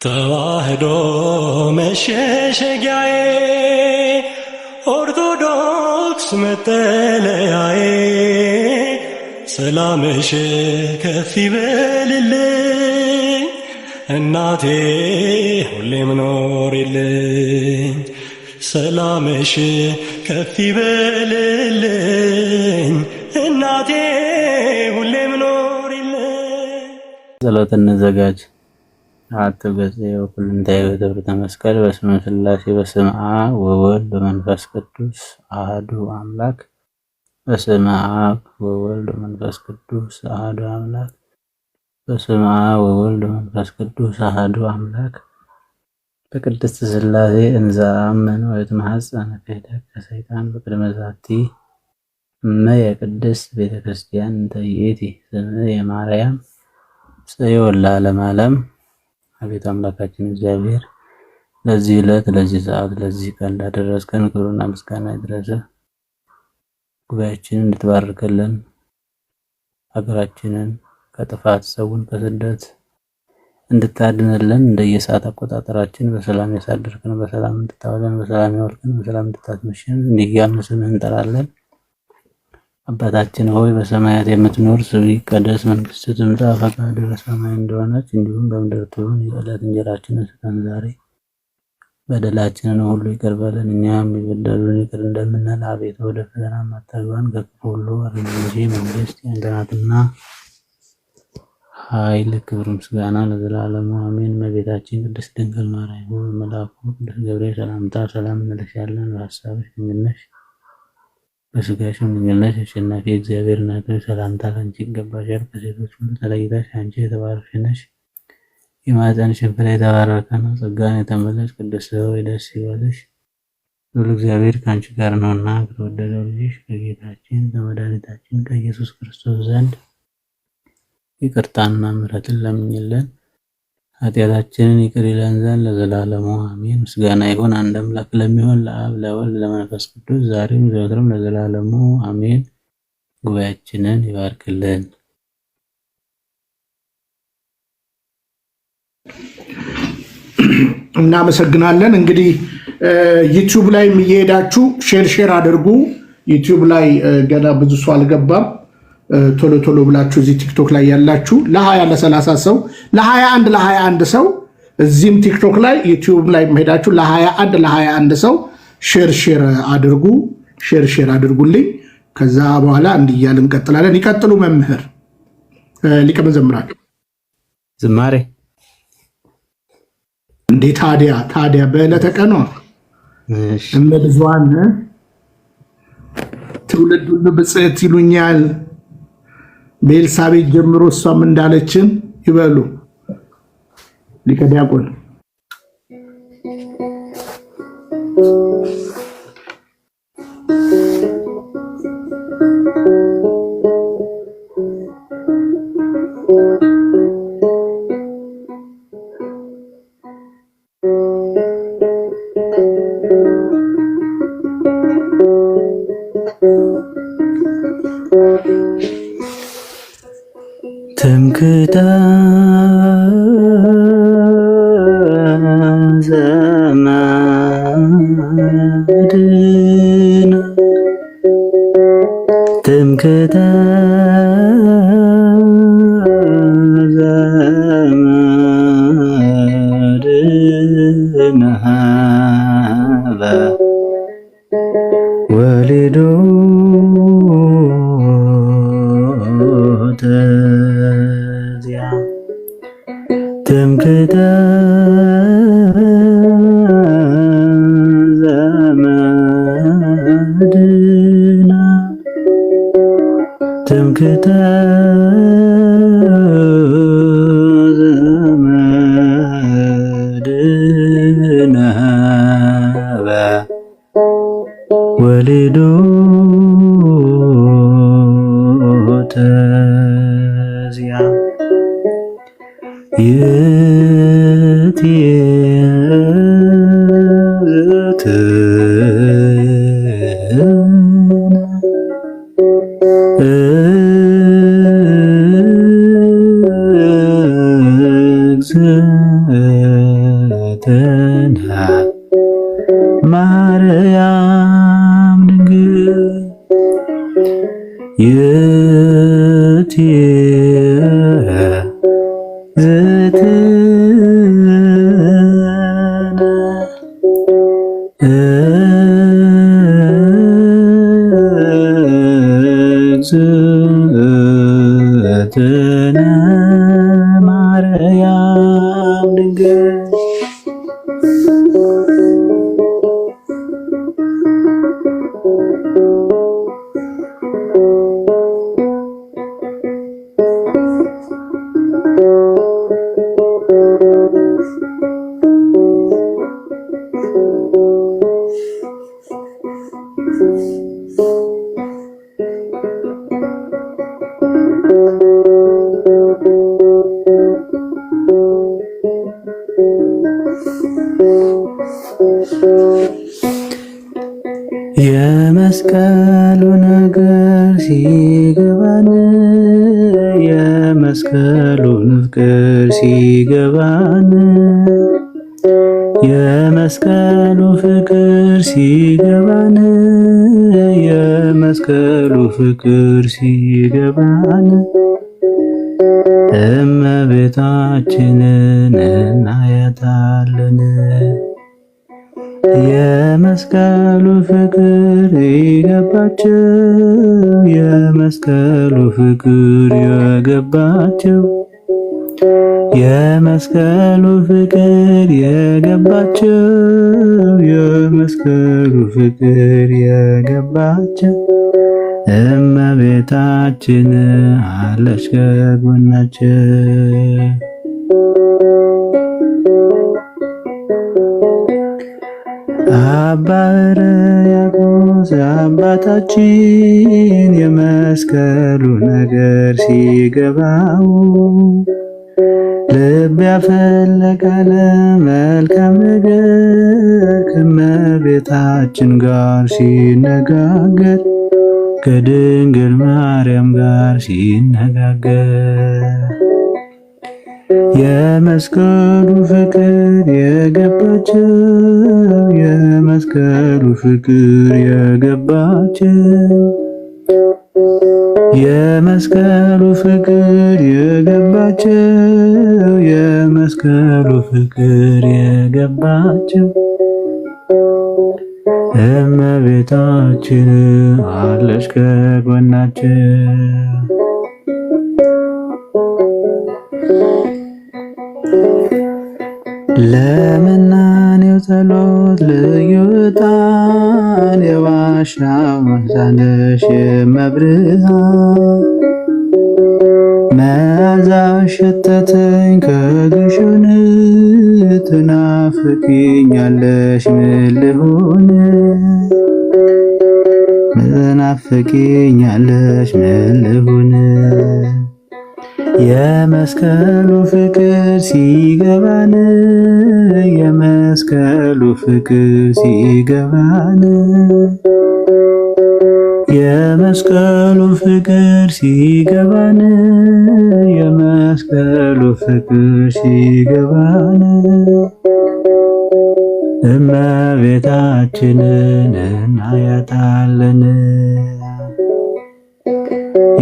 ተዋህዶ መሸሸጊያዬ ኦርቶዶክስ መጠለያዬ ሰላምሽ ከፍ ይበልልኝ እናቴ ሁሌም ኖሪልኝ ሰላምሽ ከፍ ይበልልኝ እናቴ ሁሌም ኖሪልኝ። ጸሎት እንዘጋጅ። አሐዱ ገጽዮ ኩልንታየ በትምህርተ መስቀል በስመ ሥላሴ በስመ አብ ወወልድ ወመንፈስ ቅዱስ አሐዱ አምላክ። በስመ አብ ወወልድ ወመንፈስ ቅዱስ አሐዱ አምላክ። በስመ አብ ወወልድ ወመንፈስ ቅዱስ አሐዱ አምላክ። በቅድስት ሥላሴ እንዘ አምን ወይትማሐፀን ክህደት ከሰይጣን በቅድመ ዛቲ እመ የቅድስት ቤተ ክርስቲያን እንተ ይእቲ ስምየ ማርያም ጽዮን ለዓለመ ዓለም። አቤቱ አምላካችን እግዚአብሔር ለዚህ ዕለት ለዚህ ሰዓት ለዚህ ቀን እንዳደረስከን ክብርና ምስጋና ይድረስህ። ጉባኤያችንን እንድትባርክልን ሀገራችንን ከጥፋት ሰውን ከስደት እንድታድንልን እንደየሰዓት አቆጣጠራችን በሰላም ያሳድርከን፣ በሰላም እንድታወለን፣ በሰላም ያወልከን፣ በሰላም እንድታስመሽን እንዲህ እያልን ስምህን እንጠራለን። አባታችን ሆይ በሰማያት የምትኖር ስምህ ይቀደስ፣ መንግስትህ ትምጣ፣ ፈቃድህ በሰማይ እንደሆነች እንዲሁም በምድር ትሁን። የዕለት እንጀራችንን ስጠን ዛሬ፣ በደላችንን ሁሉ ይቅር በለን እኛም የበደሉንን ይቅር እንደምንል፣ አቤቱ ወደ ፈተና አታግባን ከክፉ ሁሉ አድነን እንጂ መንግስት ያንተ ናትና ኃይል፣ ክብር፣ ምስጋና ለዘላለሙ አሜን። እመቤታችን ቅድስት ድንግል ማርያም ሆይ መልአኩ ቅዱስ ገብርኤል ሰላምታ ሰላም እንልሻለን። በሐሳብሽ ድንግል ነሽ፣ በሥጋሽም ድንግል ነሽ። አሸናፊ እግዚአብሔር እናት ሆይ ሰላምታ ላንቺ ይገባሻል። ከሴቶች ሁሉ ተለይተሽ አንቺ የተባረክሽ ነሽ፣ የማኅፀንሽ ፍሬ የተባረከ ነው። ጸጋን የተመላሽ ቅድስት ሆይ ደስ ይበልሽ፣ ልዑል እግዚአብሔር ከአንቺ ጋር ነውና ከተወደደው ልጅሽ ከጌታችን ከመድኃኒታችን ከኢየሱስ ክርስቶስ ዘንድ ይቅርታና ምሕረትን ለምኝልን ኃጢአታችንን ይቅር ይለን ዘንድ ለዘላለሙ አሜን። ምስጋና ይሁን አንድ አምላክ ለሚሆን ለአብ ለወልድ ለመንፈስ ቅዱስ ዛሬም ዘወትርም ለዘላለሙ አሜን። ጉባኤያችንን ይባርክልን። እናመሰግናለን። እንግዲህ ዩቲዩብ ላይ እየሄዳችሁ ሼር አድርጉ። ዩቲዩብ ላይ ገና ብዙ ሰው አልገባም። ቶሎ ቶሎ ብላችሁ እዚህ ቲክቶክ ላይ ያላችሁ ለ20 ለ30 ሰው ለ21 ሰው እዚህም ቲክቶክ ላይ ዩቲዩብ ላይ ሄዳችሁ ለ21 ሰው ሼር አድርጉ። ሼር አድርጉልኝ። ከዛ በኋላ እንዲያልን እንቀጥላለን። ይቀጥሉ መምህር ሊቀ መዘምራን ዝማሬ እንዴ ታዲያ በዕለተ ቀኗ እመብዙኃን ትውልድ ሁሉ ብፅዕት ይሉኛል በኤልሳቤጥ ጀምሮ እሷም እንዳለችን ይበሉ። ሊቀ ዲያቆን ትምክህተ ዘመድነ ትምክህተ ዘመድነ ወሊዶ ትምክህተ ዘመድነ ትምክህተ ዘመድነ ወሊዶ ተዚያ የት ማርያም ድንግል ይእቲ እግዝእትነ ማርያም ድንግል የመስቀሉ ነገር ሲገባን የመስቀሉ ፍቅር ሲገባን የመስቀሉ ፍቅር ሲገባን የመስቀሉ ፍቅር ሲገባን እመቤታችንን እናያታለን። የመስቀሉ ፍቅር የገባቸው የመስቀሉ ፍቅር የገባቸው የመስቀሉ ፍቅር የገባቸው የመስቀሉ ፍቅር የገባቸው እመቤታችን አለች ከጎናችን። አባ ሕርያቆስ አባታችን የመስቀሉ ነገር ሲገባው ልብ ያፈለቃለ መልካም ነገር ከእመቤታችን ጋር ሲነጋገር ከድንግል ማርያም ጋር ሲነጋገር የመስቀሉ ፍቅር የገባቸው የመስቀሉ ፍቅር የገባቸው የመስቀሉ ፍቅር የገባቸው የመስቀሉ ፍቅር የገባቸው እመቤታችን አለች ከጎናችን። ለመናኔው ጸሎት ልዩ ዕጣን የዋሻው መዛነሽ መብርሃን መዓዛሽ ሸተተኝ ከግሹን ትናፍቂኛለሽ ምን ልሁን ትናፍቂኛለሽ ምን ልሁን የመስቀሉ ፍቅር ሲገባን የመስቀሉ ፍቅር ሲገባን የመስቀሉ ፍቅር ሲገባን የመስቀሉ ፍቅር ሲገባን እመቤታችንን እናያታለን።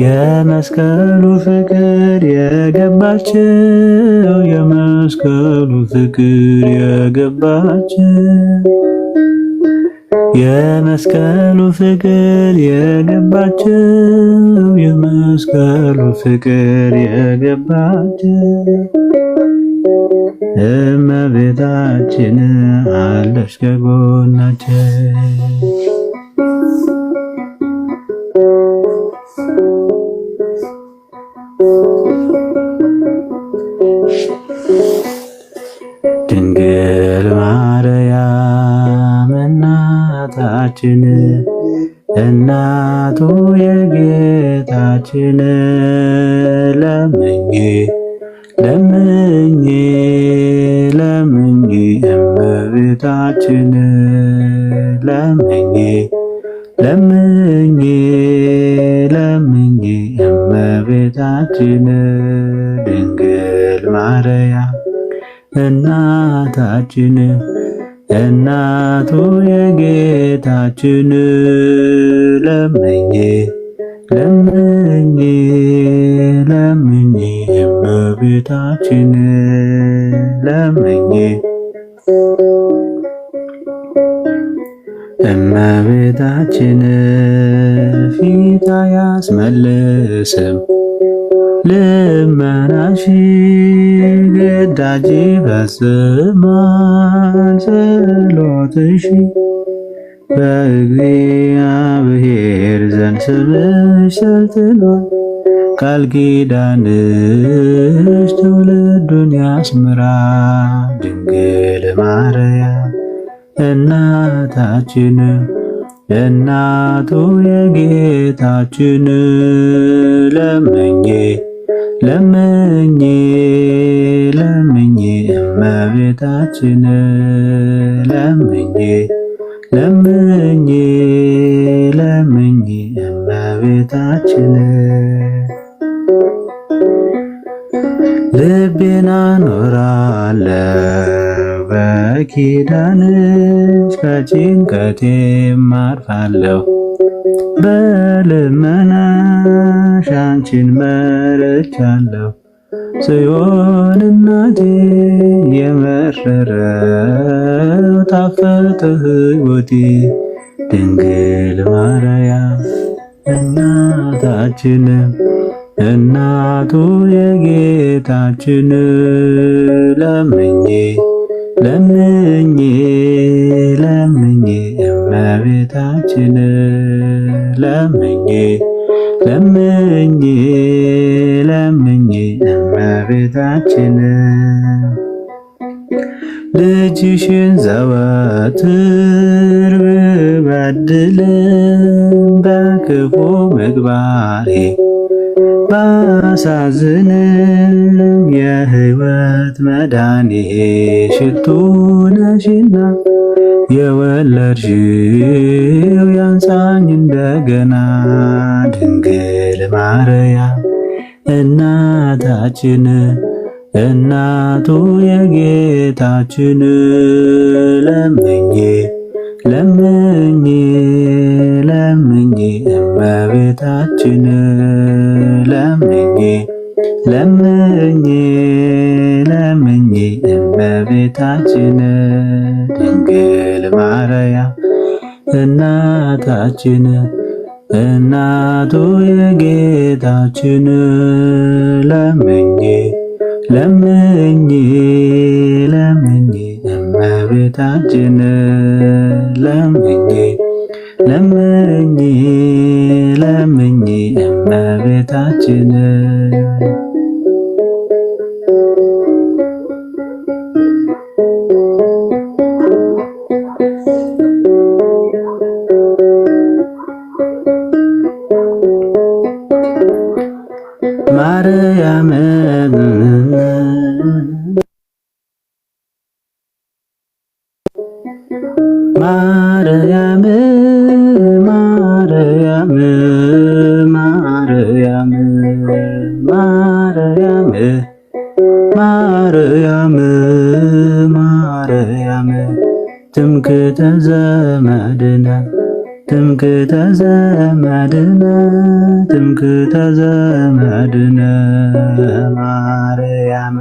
የመስቀሉ ፍቅር የገባቸው የመስቀሉ ፍቅር የገባቸው የመስቀሉ ፍቅር የገባቸው የመስቀሉ ፍቅር የገባቸው እመቤታችን አለች ከጎናችን። ድንግል ማርያም እናታችን እናቱ የጌታችን ለምኜ ለምኜ ለምኜ እመቤታችን ለምኜ ለምኜ ለምኜ እመቤታችን ድንግል ማርያም እናታችን እናቱ የጌታችን ለምኝ ለምኝ ለምኝ እመቤታችን ለምኝ እመቤታችን ፊት አያስመልስም ልመናሽ ግዳጅ ይፈጽማል ጸሎትሽ በእግዚአብሔር ዘንድ ስምሽ ሰልጥኗል ቃል ኪዳንሽ ትውልዱን ያስምራል ድንግል ማርያም እናታችን እናቱ የጌታችን ለምኝ ለምኝ ለምኝ እመቤታችን ለምኝ ለምኝ ለምኝ እመቤታችን ልቤን አኖራለሁ በኪዳንሽ ከጭንቀቴም አርፋለሁ በልመናሽ አንቺን መርቻለሁ ጽዮን እናቴ የመረረው ጣፈጠ ሕይወቴ ድንግል ማርያም እናታችን እናቱ የጌታችን ለምኝ ለምኝ ለምኝ እመቤታችን ለምኝ ለምኝ ለምኝ እመቤታችን ልጅሽን ዘወትር ብበድልም በክፉ ምግባሬ ባሳዝንም የሕይወት መድኃኒቴ ሽቱ ነሽና የወለድሽው ያንሳኝ እንደገና ድንግል ማርያም እናታችን እናቱ የጌታችን ለምኝ ለምኝ ለምኝ እመቤታችን ለምኝ ለምኝ ለምኝ እመቤታችን ድንግል ማርያም እናታችን እናቱ የጌታችን ለምኝ ለምኝ ለምኝ እመቤታችን ለምኝ ለምኝ ለምኝ እመቤታችን ማርያም ማርያም ማርያም ማርያም ማርያም ማርያም ማርያም ትምክህተ ዘመድነ ትምክህተ ዘመድነ ትምክህተ ዘመድነ ማርያም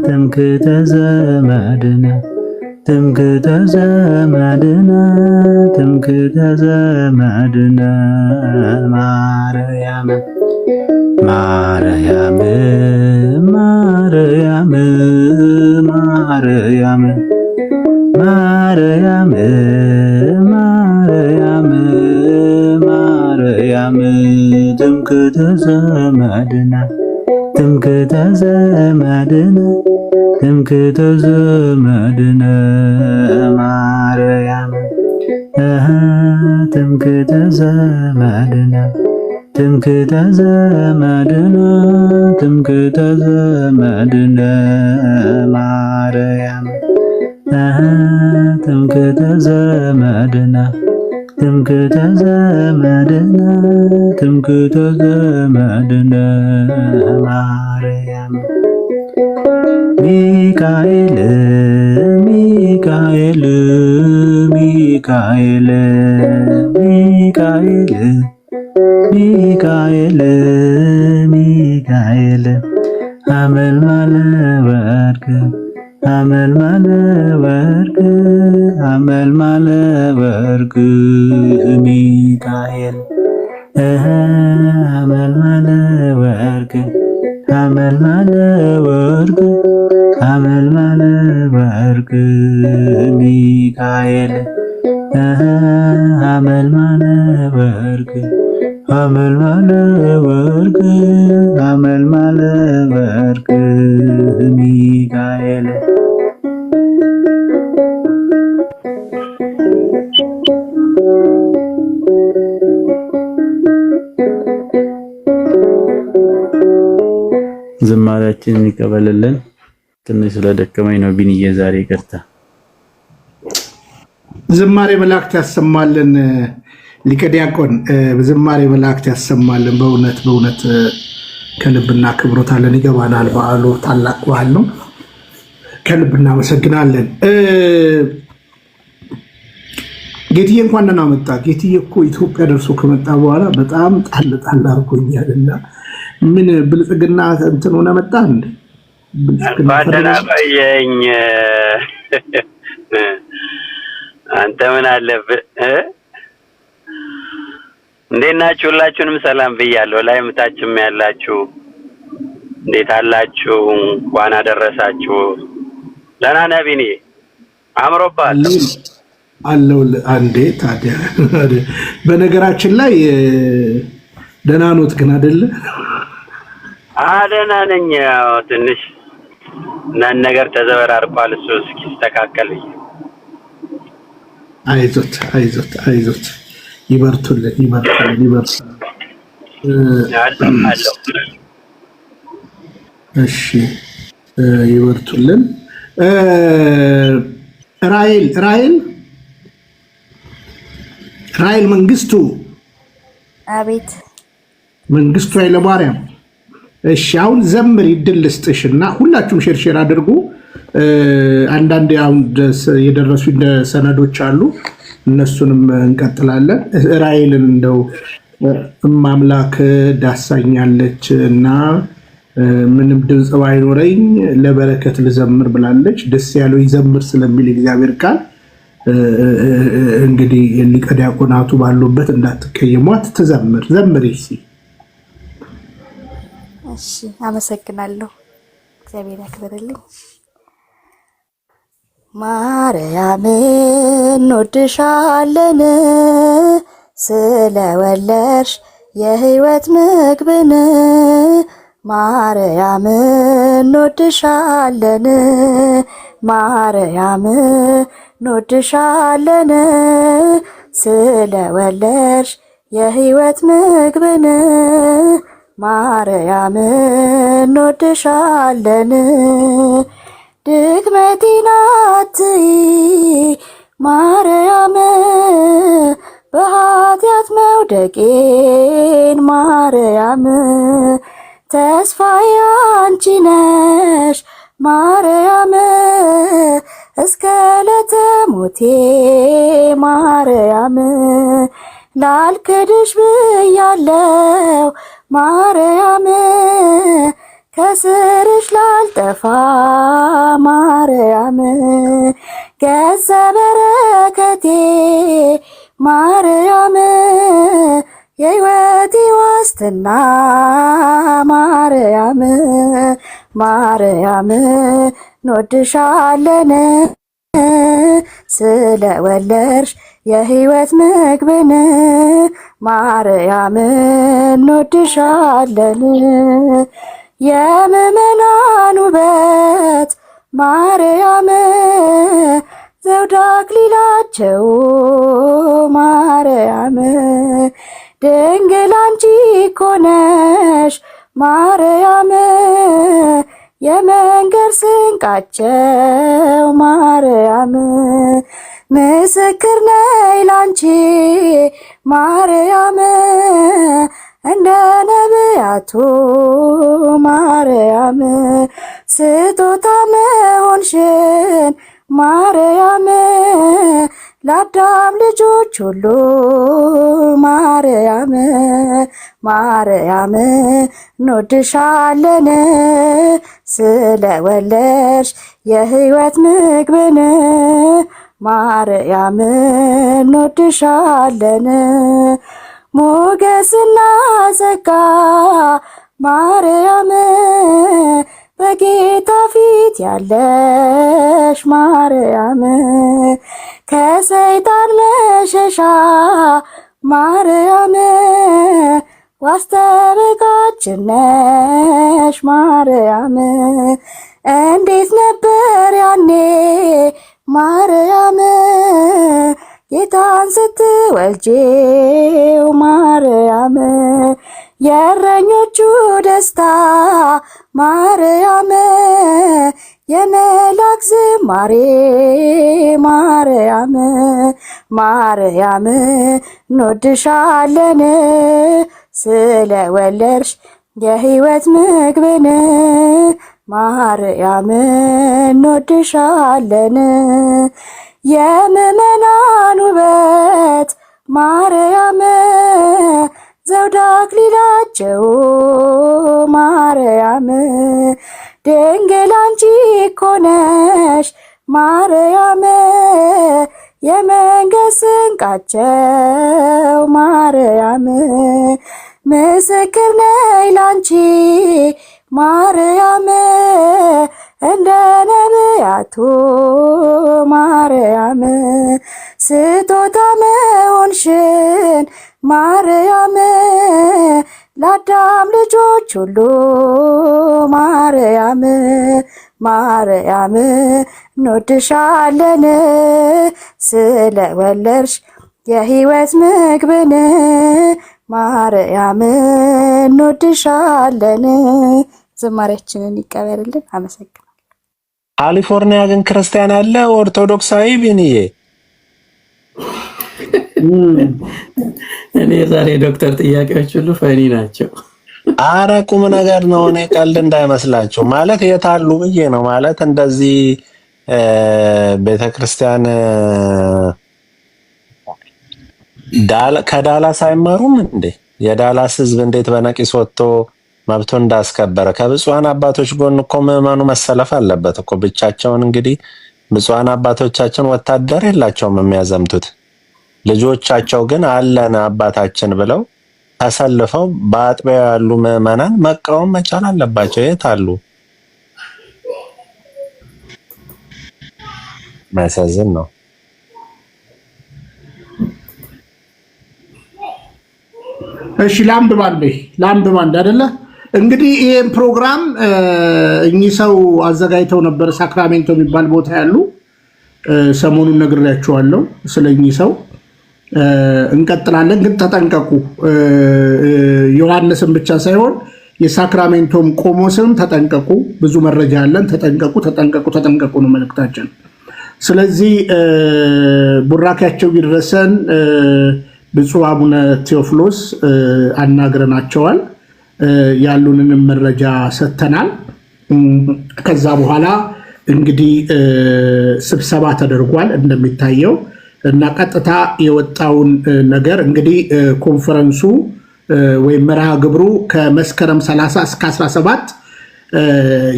ትምክህተ ዘመድነ ትምክህተ ዘመድነ ትምክህተ ዘመድነ ማርያም ማርያም ማርያም ማርያም ማርያም ማርያም ማርያም ትምክህተ ዘመድነ ትምክህተ ዘመድነ ትምክህተ ዘመድነ ማርያም ትምክህተ ዘመድነ ትምክህተ ዘመድነ ትምክህተ ዘመድነ ማርያም ትምክህተ ዘመድነ ትምክህተ ዘመድነ ትምክህተ ዘመድነ ማርያም ሚካኤል ሚካኤል ሚካኤል ሚካኤል ሚካኤል ሚካኤል አመልማለ ወርቅ አመልማለ ወርቅ አመልማለ ወርቅ ሚካኤል አመልማለ ወርቅ አመልማለ ወርቅ አመልማለ ወርቅ ሚካኤል አመልማለ ወርቅ አመልማለ ወርቅ አመልማለ ወርቅ ሚካኤል ዝማሬያችንን ይቀበልልን። ትንሽ ስለደከመኝ ነው ቢንዬ ዛሬ ይቅርታ። ዝማሬ መላእክት ያሰማልን። ሊቀ ዲያቆን ዝማሬ መላእክት ያሰማልን። በእውነት በእውነት ከልብ እናከብሮታለን። ይገባናል፣ በዓሉ ታላቅ በዓል ነው። ከልብ እናመሰግናለን። ጌትዬ እንኳን ደህና መጣ። ጌትዬ እኮ ኢትዮጵያ ደርሶ ከመጣ በኋላ በጣም ጣል ጣል አድርጎኛልና ምን ብልጽግና እንትን ሆነ መጣ እንዴ? ባደና ቆየኝ። አንተ ምን አለብህ? እንዴት ናችሁ? ሁላችሁንም ሰላም ብያለሁ። ላይ ምታችም ያላችሁ እንዴት አላችሁ? እንኳን አደረሳችሁ። ደህና ነህ ቢኒ? አምሮባል አለው አንዴ። ታዲያ በነገራችን ላይ ደህና ኖት ግን አይደለ? ደህና ነኝ። ያው ትንሽ እናን ነገር ተዘበራርቋል። እሱ እስኪስተካከል አይዞት አይዞት አይዞት፣ ይበርቱልን ይበርቱልን ይበርቱልን። እሺ ይበርቱልን። ራሔል መንግስቱ። አቤት። መንግስቱ ኃይለማርያም። እሺ አሁን ዘምር ይድል ልስጥሽና ሁላችሁም ሼር አድርጉ። አንዳንድ አሁን የደረሱ ሰነዶች አሉ፣ እነሱንም እንቀጥላለን። ራሔልን እንደው እማምላክ ዳሳኛለች እና ምንም ድምፅ ባይኖረኝ ለበረከት ልዘምር ብላለች። ደስ ያለው ይዘምር ስለሚል እግዚአብሔር ቃል እንግዲህ ሊቀ ዲያቆናቱ ባሉበት እንዳትቀየሟት ትዘምር። ዘምሪ እስኪ። እሺ አመሰግናለሁ። እግዚአብሔር ያክብርልኝ። ማርያም እንወድሻለን ስለወለድሽ የሕይወት ምግብን። ማርያም እንወድሻለን ማርያም እንወድሻለን ስለወለድሽ የሕይወት ምግብን። ማርያም እንወድሻለን ድክመቴን አትይ ማርያም በኃጢአት መውደቄን ማርያም ተስፋዬ አንቺ ነሽ ማርያም እስከ ዕለተ ሞቴ ማርያም ላልክድሽ ብያለው ማርያም ከስርሽ ላልጠፋ ማርያም ገጸ በረከቴ ማርያም የሕይወቴ ዋስትና ማርያም ማርያም እንወድሻለን ስለወለድሽ የሕይወት ምግብን። ማርያም እንወድሻለን የምእመናን ውበት ማርያም ዘውደ አክሊላቸው ማርያም ድንግል አንቺ እኮ ነሽ ማርያም የመንገድ ስንቃቸው ማርያም ምስክር ነይ ላንቺ ማርያም እንደ ነቢያቱ ማርያም ስጦታ መሆንሽን ማርያም ለአዳም ልጆች ሁሉ ማርያም ማርያም እንወድሻለን ስለወለድሽ የሕይወት ምግብን ማርያም እንወድሻለን። ሞገስና ጸጋ ማርያም በጌታ ፊት ያለሽ ማርያም ከሰይጣን መሸሻ ማርያም ዋስተበቃችን ነሽ ማርያም። እንዴት ነበር ያኔ ማርያም ጌታን ስትወልጂው ማርያም የእረኞቹ ደስታ ማርያም የመላክ ዝማሬ ማርያም ማርያም እንወድሻለን ስለወለድሽ የሕይወት ምግብን ማርያም እንወድሻለን። የምእመናን ውበት ማርያም ዘውደ አክሊላቸው ማርያም ድንግል አንቺ እኮ ነሽ ማርያም የመንግሥት ስንቃቸው ማርያም ምስክር ነኝ ላንቺ ማርያም እንደ ነቢያቱ ማርያም ስጦታ መሆንሽን ማርያም ለአዳም ልጆች ሁሉ ማርያም ማርያም እንወድሻለን ስለወለድሽ የሕይወት ምግብን ማርያም እንወድሻለን። ዝማሬያችንን ይቀበልልን። አመሰግናለሁ። ካሊፎርኒያ ግን ክርስቲያን አለ ኦርቶዶክሳዊ ቢንዬ? እኔ ዛሬ ዶክተር ጥያቄዎች ሁሉ ፈኒ ናቸው። አረ ቁም ነገር ነው። እኔ ቀልድ እንዳይመስላችሁ ማለት የታሉ ብዬ ነው። ማለት እንደዚህ ቤተክርስቲያን ከዳላስ አይማሩም እንዴ? የዳላስ ህዝብ እንዴት በነቂስ ወጥቶ መብቶ እንዳስከበረ ከብፁዓን አባቶች ጎን እኮ ምዕመኑ መሰለፍ አለበት እኮ። ብቻቸውን እንግዲህ ብፁዓን አባቶቻችን ወታደር የላቸውም የሚያዘምቱት። ልጆቻቸው ግን አለን አባታችን ብለው ተሰልፈው በአጥቢያው ያሉ ምዕመናን መቃወም መቻል አለባቸው። የት አሉ? ማሳዘን ነው። እሺ ላምብ ባንድ አይደለ እንግዲህ ይሄን ፕሮግራም እኚህ ሰው አዘጋጅተው ነበር። ሳክራሜንቶ የሚባል ቦታ ያሉ ሰሞኑን ነግሬያቸዋለሁ ስለኚህ ሰው። እንቀጥላለን፣ ግን ተጠንቀቁ። ዮሐንስም ብቻ ሳይሆን የሳክራሜንቶም ቆሞስም ተጠንቀቁ። ብዙ መረጃ አለን። ተጠንቀቁ ነው መልእክታችን። ስለዚህ ቡራኪያቸው ይድረሰን። ብፁዕ አቡነ ቴዎፍሎስ አናግረናቸዋል። ያሉንንም መረጃ ሰጥተናል። ከዛ በኋላ እንግዲህ ስብሰባ ተደርጓል እንደሚታየው እና ቀጥታ የወጣውን ነገር እንግዲህ ኮንፈረንሱ ወይም መርሃ ግብሩ ከመስከረም 30 እስከ 17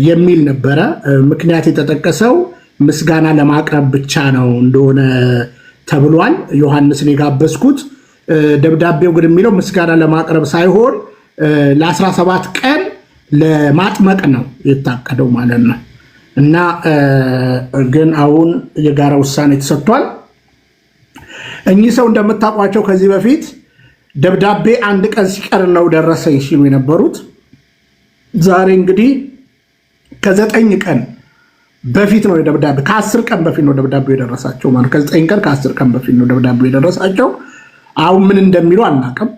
የሚል ነበረ። ምክንያት የተጠቀሰው ምስጋና ለማቅረብ ብቻ ነው እንደሆነ ተብሏል። ዮሐንስን የጋበዝኩት ደብዳቤው ግን የሚለው ምስጋና ለማቅረብ ሳይሆን ለ17 ቀን ለማጥመቅ ነው የታቀደው ማለት ነው። እና ግን አሁን የጋራ ውሳኔ ተሰጥቷል። እኚህ ሰው እንደምታውቋቸው ከዚህ በፊት ደብዳቤ አንድ ቀን ሲቀር ነው ደረሰኝ ሲሉ የነበሩት። ዛሬ እንግዲህ ከ9 ቀን በፊት ነው ደብዳቤ፣ ከ10 ቀን በፊት ነው ደብዳቤው የደረሳቸው ማለት ከ9 ቀን ከ10 ቀን በፊት ነው ደብዳቤው የደረሳቸው። አሁን ምን እንደሚሉ አናውቅም።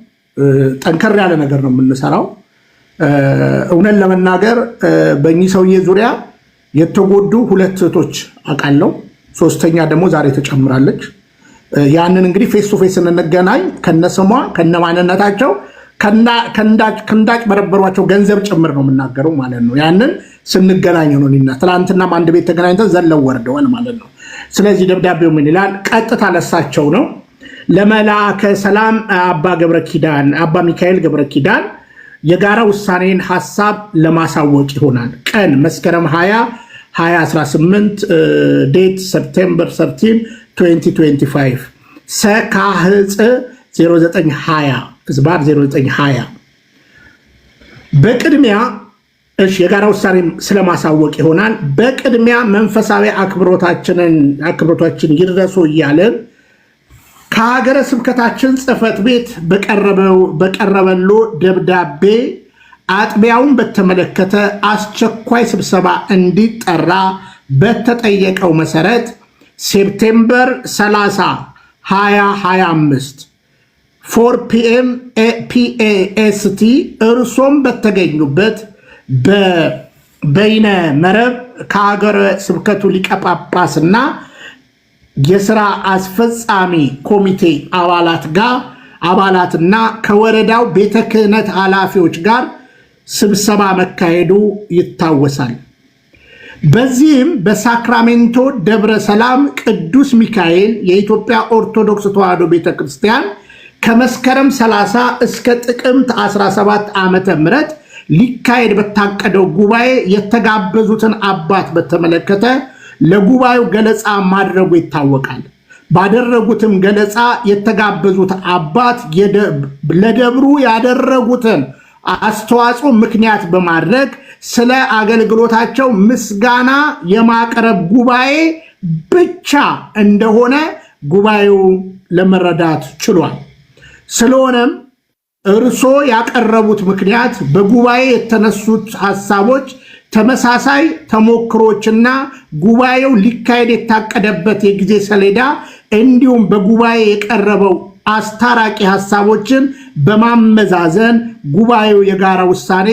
ጠንከር ያለ ነገር ነው የምንሰራው። እውነት ለመናገር በእኚህ ሰውዬ ዙሪያ የተጎዱ 2 እህቶች አውቃለሁ። 3ኛ ደግሞ ዛሬ ተጨምራለች። ያንን እንግዲህ ፌስ ቱ ፌስ እንገናኝ ከነስሟ ከነማንነታቸው ከንዳጭ በረበሯቸው ገንዘብ ጭምር ነው የምናገረው ማለት ነው። ያንን ስንገናኝ ነው እኔና ትናንትናም አንድ ቤት ተገናኝተን ዘለው ወርደዋል ማለት ነው። ስለዚህ ደብዳቤው ምን ይላል? ቀጥታ ለሳቸው ነው። ለመልአከ ሰላም አባ ሚካኤል ገብረ ኪዳን የጋራ ውሳኔን ሐሳብ ለማሳወቅ ይሆናል። ቀን መስከረም 20 2018 ዴት ሰፕቴምበር 13 2025 ሰካህጽ 0920 ዝባር 0920 በቅድሚያ የጋራ ውሳኔ ስለማሳወቅ ይሆናል። በቅድሚያ መንፈሳዊ አክብሮታችን ይድረሱ እያለን ከሀገረ ስብከታችን ጽሕፈት ቤት በቀረበሎ ደብዳቤ አጥቢያውን በተመለከተ አስቸኳይ ስብሰባ እንዲጠራ በተጠየቀው መሰረት ሴፕቴምበር 30 2025 4 PM PAST እርሶም በተገኙበት በበይነ መረብ ከሀገረ ስብከቱ ሊቀ ጳጳስና የሥራ አስፈጻሚ ኮሚቴ አባላትና ከወረዳው ቤተ ክህነት ኃላፊዎች ጋር ስብሰባ መካሄዱ ይታወሳል። በዚህም በሳክራሜንቶ ደብረ ሰላም ቅዱስ ሚካኤል የኢትዮጵያ ኦርቶዶክስ ተዋሕዶ ቤተክርስቲያን ከመስከረም 30 እስከ ጥቅምት 17 ዓመተ ምህረት ሊካሄድ በታቀደው ጉባኤ የተጋበዙትን አባት በተመለከተ ለጉባኤው ገለጻ ማድረጉ ይታወቃል። ባደረጉትም ገለጻ የተጋበዙት አባት ለደብሩ ያደረጉትን አስተዋጽኦ ምክንያት በማድረግ ስለ አገልግሎታቸው ምስጋና የማቅረብ ጉባኤ ብቻ እንደሆነ ጉባኤው ለመረዳት ችሏል። ስለሆነም እርሶ ያቀረቡት ምክንያት በጉባኤ የተነሱት ሐሳቦች ተመሳሳይ ተሞክሮችና ጉባኤው ሊካሄድ የታቀደበት የጊዜ ሰሌዳ እንዲሁም በጉባኤ የቀረበው አስታራቂ ሐሳቦችን በማመዛዘን ጉባኤው የጋራ ውሳኔ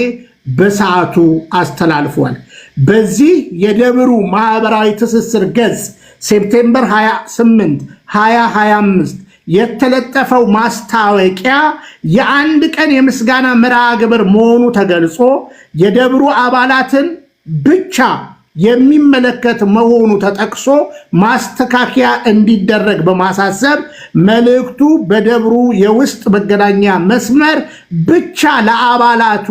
በሰዓቱ አስተላልፏል። በዚህ የደብሩ ማህበራዊ ትስስር ገጽ ሴፕቴምበር 28 2025 የተለጠፈው ማስታወቂያ የአንድ ቀን የምስጋና መርሃ ግብር መሆኑ ተገልጾ የደብሩ አባላትን ብቻ የሚመለከት መሆኑ ተጠቅሶ ማስተካከያ እንዲደረግ በማሳሰብ መልእክቱ በደብሩ የውስጥ መገናኛ መስመር ብቻ ለአባላቱ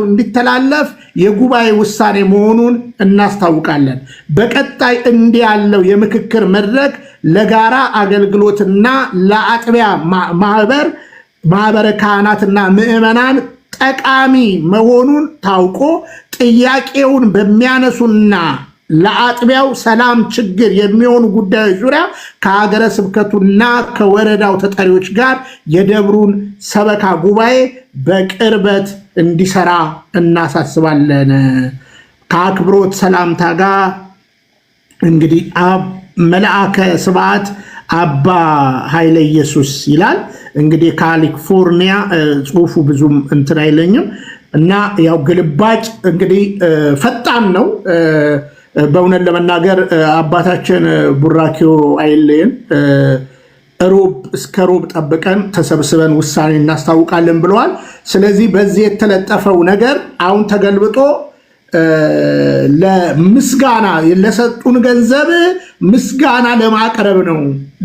እንዲተላለፍ የጉባኤ ውሳኔ መሆኑን እናስታውቃለን። በቀጣይ እንዲህ ያለው የምክክር መድረክ ለጋራ አገልግሎትና ለአጥቢያ ማህበረ ካህናትና ምዕመናን ጠቃሚ መሆኑን ታውቆ ጥያቄውን በሚያነሱና ለአጥቢያው ሰላም ችግር የሚሆኑ ጉዳዮች ዙሪያ ከሀገረ ስብከቱና ከወረዳው ተጠሪዎች ጋር የደብሩን ሰበካ ጉባኤ በቅርበት እንዲሰራ እናሳስባለን። ከአክብሮት ሰላምታ ጋር እንግዲህ መልአከ ስብሐት አባ ኃይለ ኢየሱስ ይላል። እንግዲህ ካሊፎርኒያ ጽሁፉ ብዙም እንትን አይለኝም እና ያው ግልባጭ እንግዲህ ፈጣን ነው። በእውነት ለመናገር አባታችን ቡራኪዮ አይለየን። ሮብ እስከ ሮብ ጠብቀን ተሰብስበን ውሳኔ እናስታውቃለን ብለዋል። ስለዚህ በዚህ የተለጠፈው ነገር አሁን ተገልብጦ ለምስጋና ለሰጡን ገንዘብ ምስጋና ለማቅረብ ነው፣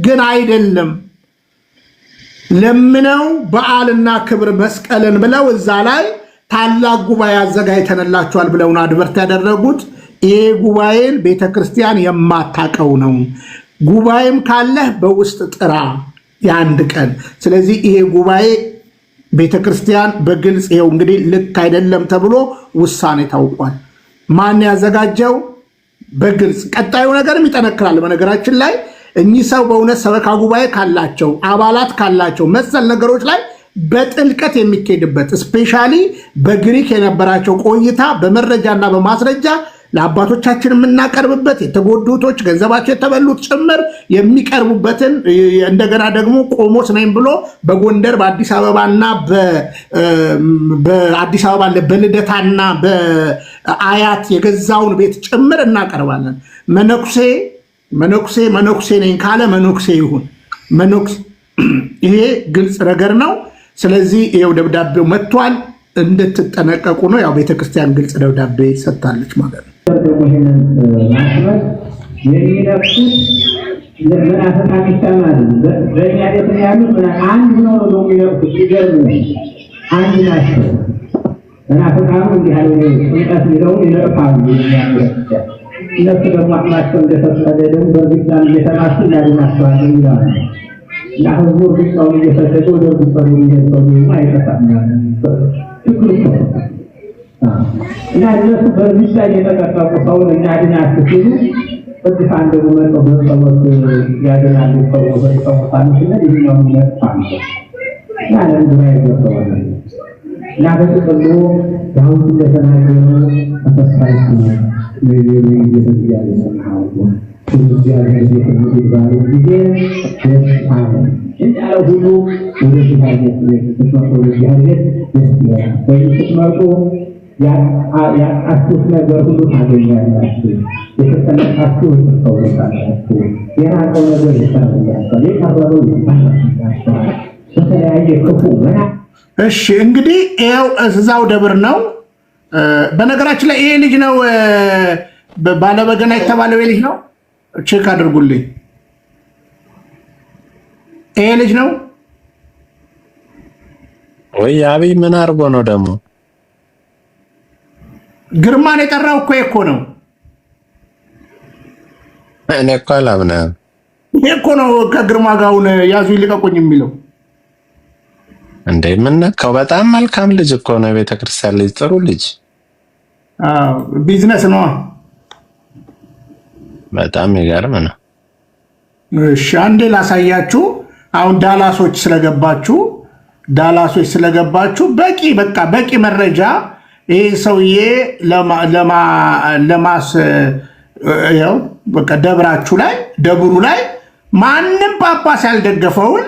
ግን አይደለም። ለምነው በዓልና ክብር መስቀልን ብለው እዛ ላይ ታላቅ ጉባኤ አዘጋጅተንላቸዋል ብለውን አድቨርት ያደረጉት ይሄ ጉባኤን ቤተክርስቲያን የማታቀው ነው። ጉባኤም ካለህ በውስጥ ጥራ የአንድ ቀን። ስለዚህ ይሄ ጉባኤ ቤተክርስቲያን በግልጽ ይኸው እንግዲህ ልክ አይደለም ተብሎ ውሳኔ ታውቋል። ማን ያዘጋጀው በግልጽ ቀጣዩ ነገርም ይጠነክራል። በነገራችን ላይ እኚህ ሰው በእውነት ሰበካ ጉባኤ ካላቸው አባላት ካላቸው መሰል ነገሮች ላይ በጥልቀት የሚካሄድበት ስፔሻሊ በግሪክ የነበራቸው ቆይታ በመረጃና በማስረጃ ለአባቶቻችን የምናቀርብበት የተጎዱቶች ገንዘባቸው የተበሉት ጭምር የሚቀርቡበትን እንደገና ደግሞ ቆሞስ ነኝ ብሎ በጎንደር በአዲስ አበባና በአዲስ አበባ በልደታና በአያት የገዛውን ቤት ጭምር እናቀርባለን። መነኩሴ ነኝ ካለ መነኩሴ ይሁን። ይሄ ግልጽ ነገር ነው። ስለዚህ ይኸው ደብዳቤው መጥቷል፣ እንድትጠነቀቁ ነው። ያው ቤተክርስቲያን ግልጽ ደብዳቤ ሰጥታለች ማለት ነው። መናፍቃን ይሰማሉ። በእኛ ቤት ያሉት አንድ ነው ነው የሚለቁት። ይገርም አንድ ናቸው። መናፍቃኑ እንዲህ ያለ ጥምቀት የሚለውን ይለቅፋሉ። እነሱ ደግሞ አቅማቸው እንደፈቀደ ደግሞ በእርግጥም እየተማሱ እናድናቸዋለን ይላሉ። እና ህዝቡ እርግጥም እየፈለገ ወደ እርግጥ የሚሄደው ነው አይጠፋም። ችግሩ እና እነሱ በእርግጥ እየተቀጠቁ ሰውን እናድናችሁ ሲሉ ቅዱሳን ደግሞ መጥተው በጸሎት ያገናሉ። ሰው ሲነት ይህኛው ይነጥፋል እና ለምድራ ይገባዋል እና በጥቅሉ ዳዊት እንደተናገረው ተፈሳይቱ ያጣችሁት ነገር ሁሉ ታገኛላችሁ። የተጠነቀቃችሁ ትፈወሳላችሁ። የራቀው ነገር ይሰራላችኋል። የቀረበው ይባላችኋል። በተለያየ ክፉ እሺ እንግዲህ ይኸው እዛው ደብር ነው። በነገራችን ላይ ይሄ ልጅ ነው ባለበገና የተባለው ልጅ ነው። ቼክ አድርጉልኝ። ይሄ ልጅ ነው ወይ? አብይ ምን አድርጎ ነው ደግሞ? ግርማን የጠራው እኮ ነው። እኔ እኮ አላምነህም። ይሄ እኮ ነው ከግርማ ጋውን ያዙ ይልቀቁኝ የሚለው እንዴ። ምን ነካው? በጣም መልካም ልጅ እኮ ነው። የቤተክርስቲያን ልጅ፣ ጥሩ ልጅ። ቢዝነስ ነው። በጣም ይገርም ነው። እሺ አንዴ ላሳያችሁ። አሁን ዳላሶች ስለገባችሁ በቂ መረጃ ይሄ ሰውዬ ለማስ ያው በቃ ደብሩ ላይ ማንም ጳጳስ ያልደገፈውን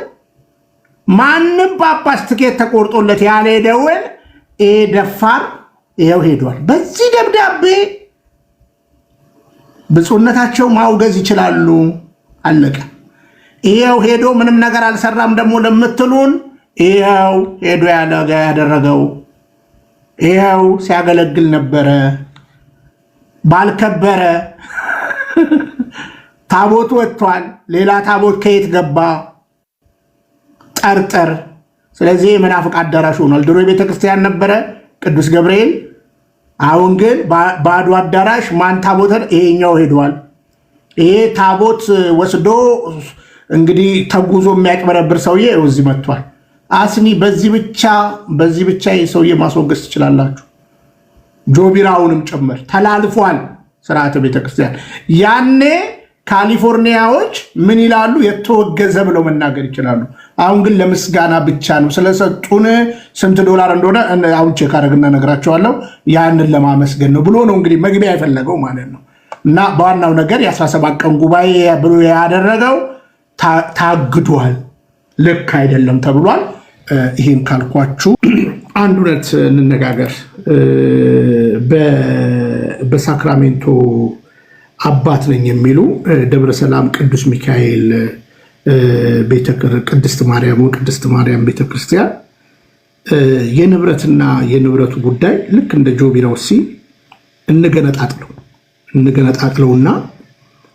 ማንም ጳጳስ ትኬት ተቆርጦለት ያልሄደውን ይሄ ደፋር ይሄው ሄዷል። በዚህ ደብዳቤ ብፁዕነታቸው ማውገዝ ይችላሉ። አለቀ። ይሄው ሄዶ ምንም ነገር አልሰራም ደግሞ ለምትሉን ይሄው ሄዶ ያደረገው ይሄው ሲያገለግል ነበረ። ባልከበረ ታቦት ወጥቷል። ሌላ ታቦት ከየት ገባ? ጠርጥር። ስለዚህ መናፍቅ አዳራሽ ሆኗል። ድሮ የቤተክርስቲያን ነበረ ቅዱስ ገብርኤል። አሁን ግን ባዶ አዳራሽ ማን ታቦት? ይሄኛው ሄዷል። ይሄ ታቦት ወስዶ እንግዲህ ተጉዞ የሚያጭበረብር ሰውዬ እዚህ መጥቷል። አስኒ በዚህ ብቻ ሰውዬ ማስወገድ ትችላላችሁ። ጆቢራውንም ጭምር ተላልፏል ስርዓተ ቤተክርስቲያን። ያኔ ካሊፎርኒያዎች ምን ይላሉ? የተወገዘ ብለው መናገር ይችላሉ። አሁን ግን ለምስጋና ብቻ ነው። ስለሰጡን ስንት ዶላር እንደሆነ አሁን ቼክ አደረግና እነግራቸዋለሁ። ያንን ለማመስገን ነው ብሎ ነው እንግዲህ መግቢያ የፈለገው ማለት ነው። እና በዋናው ነገር የ17 ቀን ጉባኤ ብሎ ያደረገው ታግዷል። ልክ አይደለም ተብሏል። ይህን ካልኳችሁ አንድ እውነት እንነጋገር። በሳክራሜንቶ አባት ነኝ የሚሉ ደብረ ሰላም ቅዱስ ሚካኤል ቅድስት ማርያም ቤተክርስቲያን የንብረቱ ጉዳይ ልክ እንደ ጆቢራው እንገነጣጥለውና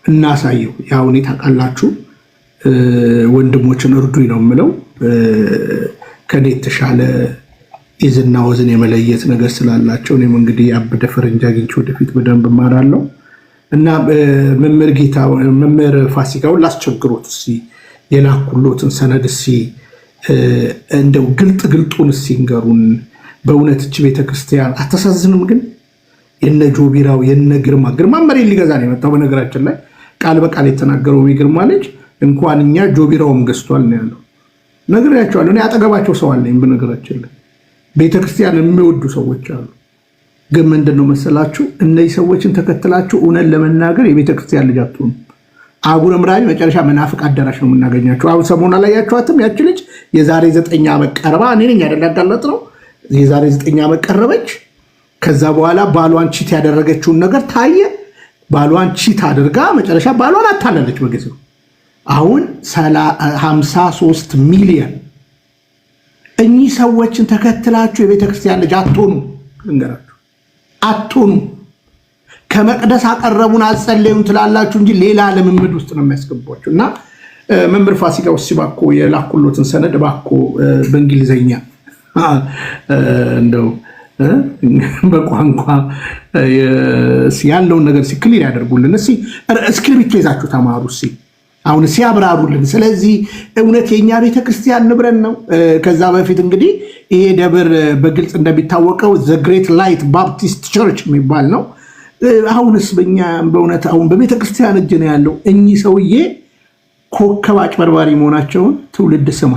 እናሳየው። ያው እኔ ታውቃላችሁ ወንድሞችን እርዱኝ ነው የምለው። ከኔ የተሻለ ይዝና ወዝን የመለየት ነገር ስላላቸው እኔም እንግዲህ ያበደ ፈረንጅ አግኝቼ ወደፊት በደንብ እማራለሁ እና መምህር ፋሲካውን ላስቸግሮት የላኩሎትን ሰነድ እንደው ግልጡን ይንገሩን። በእውነት እች ቤተክርስቲያን አታሳዝንም? ግን የነ ጆቢራው የነ ግርማ መሬት ሊገዛ ነው የመጣው። በነገራችን ላይ ቃል በቃል የተናገረው የግርማ ልጅ እንኳን እኛ ጆቢራውም ገዝቷል ነው ያለው። ነግሬያቸዋለሁ። እኔ አጠገባቸው ሰው አለኝ። በነገራችን ላይ ቤተክርስቲያን የሚወዱ ሰዎች አሉ። ግን ምንድነው መሰላችሁ እነዚህ ሰዎችን ተከትላችሁ እውነት ለመናገር የቤተክርስቲያን ልጅ አትሆኑ። አቡነ ምራኝ መጨረሻ መናፍቅ አዳራሽ ነው የምናገኛቸው። አሁን ሰሞኑን አላያችኋትም? ያቺ ልጅ የዛሬ 9 ዓመት ቀርባ እኔ ነኝ አይደል ያጋለጥ ነው። የዛሬ 9 ዓመት ቀረበች። ከዛ በኋላ ባሏን ቺት ያደረገችውን ነገር ታየ። ባሏን ቺት አድርጋ መጨረሻ ባሏን አታለለች በጊዜው። አሁን 53 ሚሊዮን እኚህ ሰዎችን ተከትላችሁ የቤተክርስቲያን ልጅ አትሆኑ። ልንገራችሁ አትሆኑ። ከመቅደስ አቀረቡን አጸለዩን ትላላችሁ እንጂ ሌላ ልምምድ ውስጥ ነው የሚያስገቧችሁ። እና መምህር ፋሲካ ውስጥ ባኮ የላኩሎትን ሰነድ ባኮ በእንግሊዘኛ እንደው በቋንቋ ያለውን ነገር ክሊር ያደርጉልን። እስክሪብቶ ይዛችሁ ተማሩ። አሁን ሲያብራሩልን። ስለዚህ እውነት የኛ ቤተክርስቲያን ንብረት ነው። ከዛ በፊት እንግዲህ ይሄ ደብር በግልጽ እንደሚታወቀው ዘ ግሬት ላይት ባፕቲስት ቸርች የሚባል ነው። አሁንስ በእኛ በእውነት አሁን በቤተክርስቲያን እጅ ነው ያለው። እኚህ ሰውዬ ኮከብ አጭበርባሪ መሆናቸውን ትውልድ ስማ።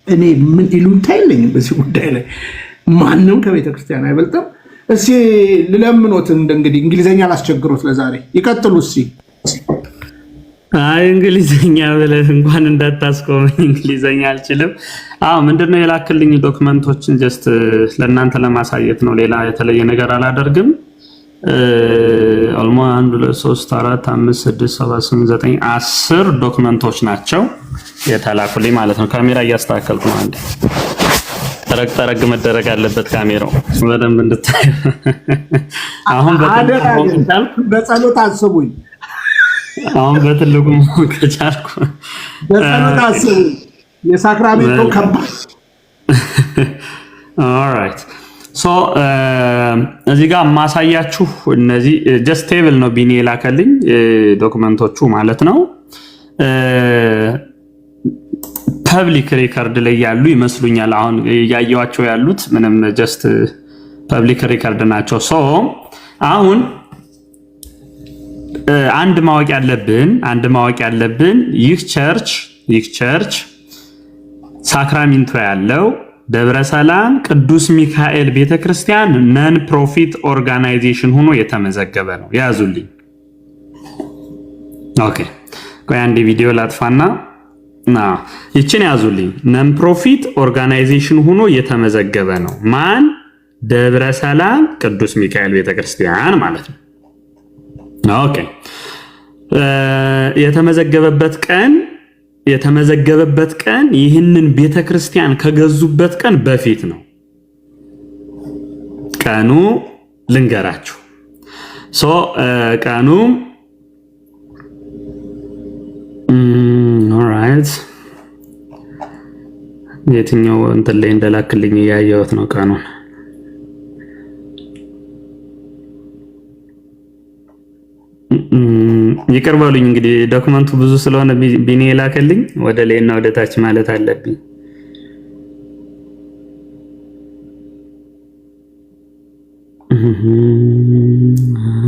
እኔ ምን ይሉንታ የለኝም በዚህ ጉዳይ ላይ ማንም ከቤተክርስቲያን አይበልጥም። ልለምኖት እንግዲህ እንግሊዘኛ ላስቸግሮት ለዛሬ ይቀጥሉ። አይ እንግሊዘኛ ብለህ እንኳን እንዳታስቆመኝ እንግሊዘኛ አልችልም። ምንድነው የላክልኝ ዶክመንቶችን ጀስት ለእናንተ ለማሳየት ነው። ሌላ የተለየ ነገር አላደርግም። አልሞ 1 2 3 4 5 6 7 8 9 10 ዶክመንቶች ናቸው የተላኩልኝ ማለት ነው። ካሜራ እያስተካከልኩ ነው። አንዴ ጠረግ መደረግ አለበት ካሜራው በደንብ እንድታይ። አሁን በጸሎት አስቡኝ። አሁን በትልቁ ከቻልኩ በጸሎት አስቡኝ። የሳክራሜንቶ ከባድ ኦልራይት። እዚህ ጋር ማሳያችሁ እነዚህ ጀስት ቴብል ነው ቢኒ የላከልኝ ዶክመንቶቹ ማለት ነው። ፐብሊክ ሪከርድ ላይ ያሉ ይመስሉኛል። አሁን ያያዩዋቸው ያሉት ምንም ጀስት ፐብሊክ ሪከርድ ናቸው። አሁን አንድ ማወቅ ያለብን ይህ ቸርች ሳክራሜንቶ ያለው ደብረ ሰላም ቅዱስ ሚካኤል ቤተክርስቲያን ነን ፕሮፊት ኦርጋናይዜሽን ሆኖ የተመዘገበ ነው። ያዙልኝ። ኦኬ ቆይ አንድ ቪዲዮ ላጥፋና ይችን ያዙልኝ። ነን ፕሮፊት ኦርጋናይዜሽን ሆኖ የተመዘገበ ነው። ማን? ደብረ ሰላም ቅዱስ ሚካኤል ቤተክርስቲያን ማለት ነው። ኦኬ የተመዘገበበት ቀን ይህንን ቤተክርስቲያን ከገዙበት ቀን በፊት ነው። ቀኑ ልንገራችሁ። ቀኑ ኦልራይት የትኛው እንትን ላይ እንደላክልኝ ያያዩት ነው ቀኑን። ይቅር በሉኝ እንግዲህ ዶክመንቱ ብዙ ስለሆነ ቢኒ የላከልኝ ወደ ላይና ወደ ታች ማለት አለብኝ።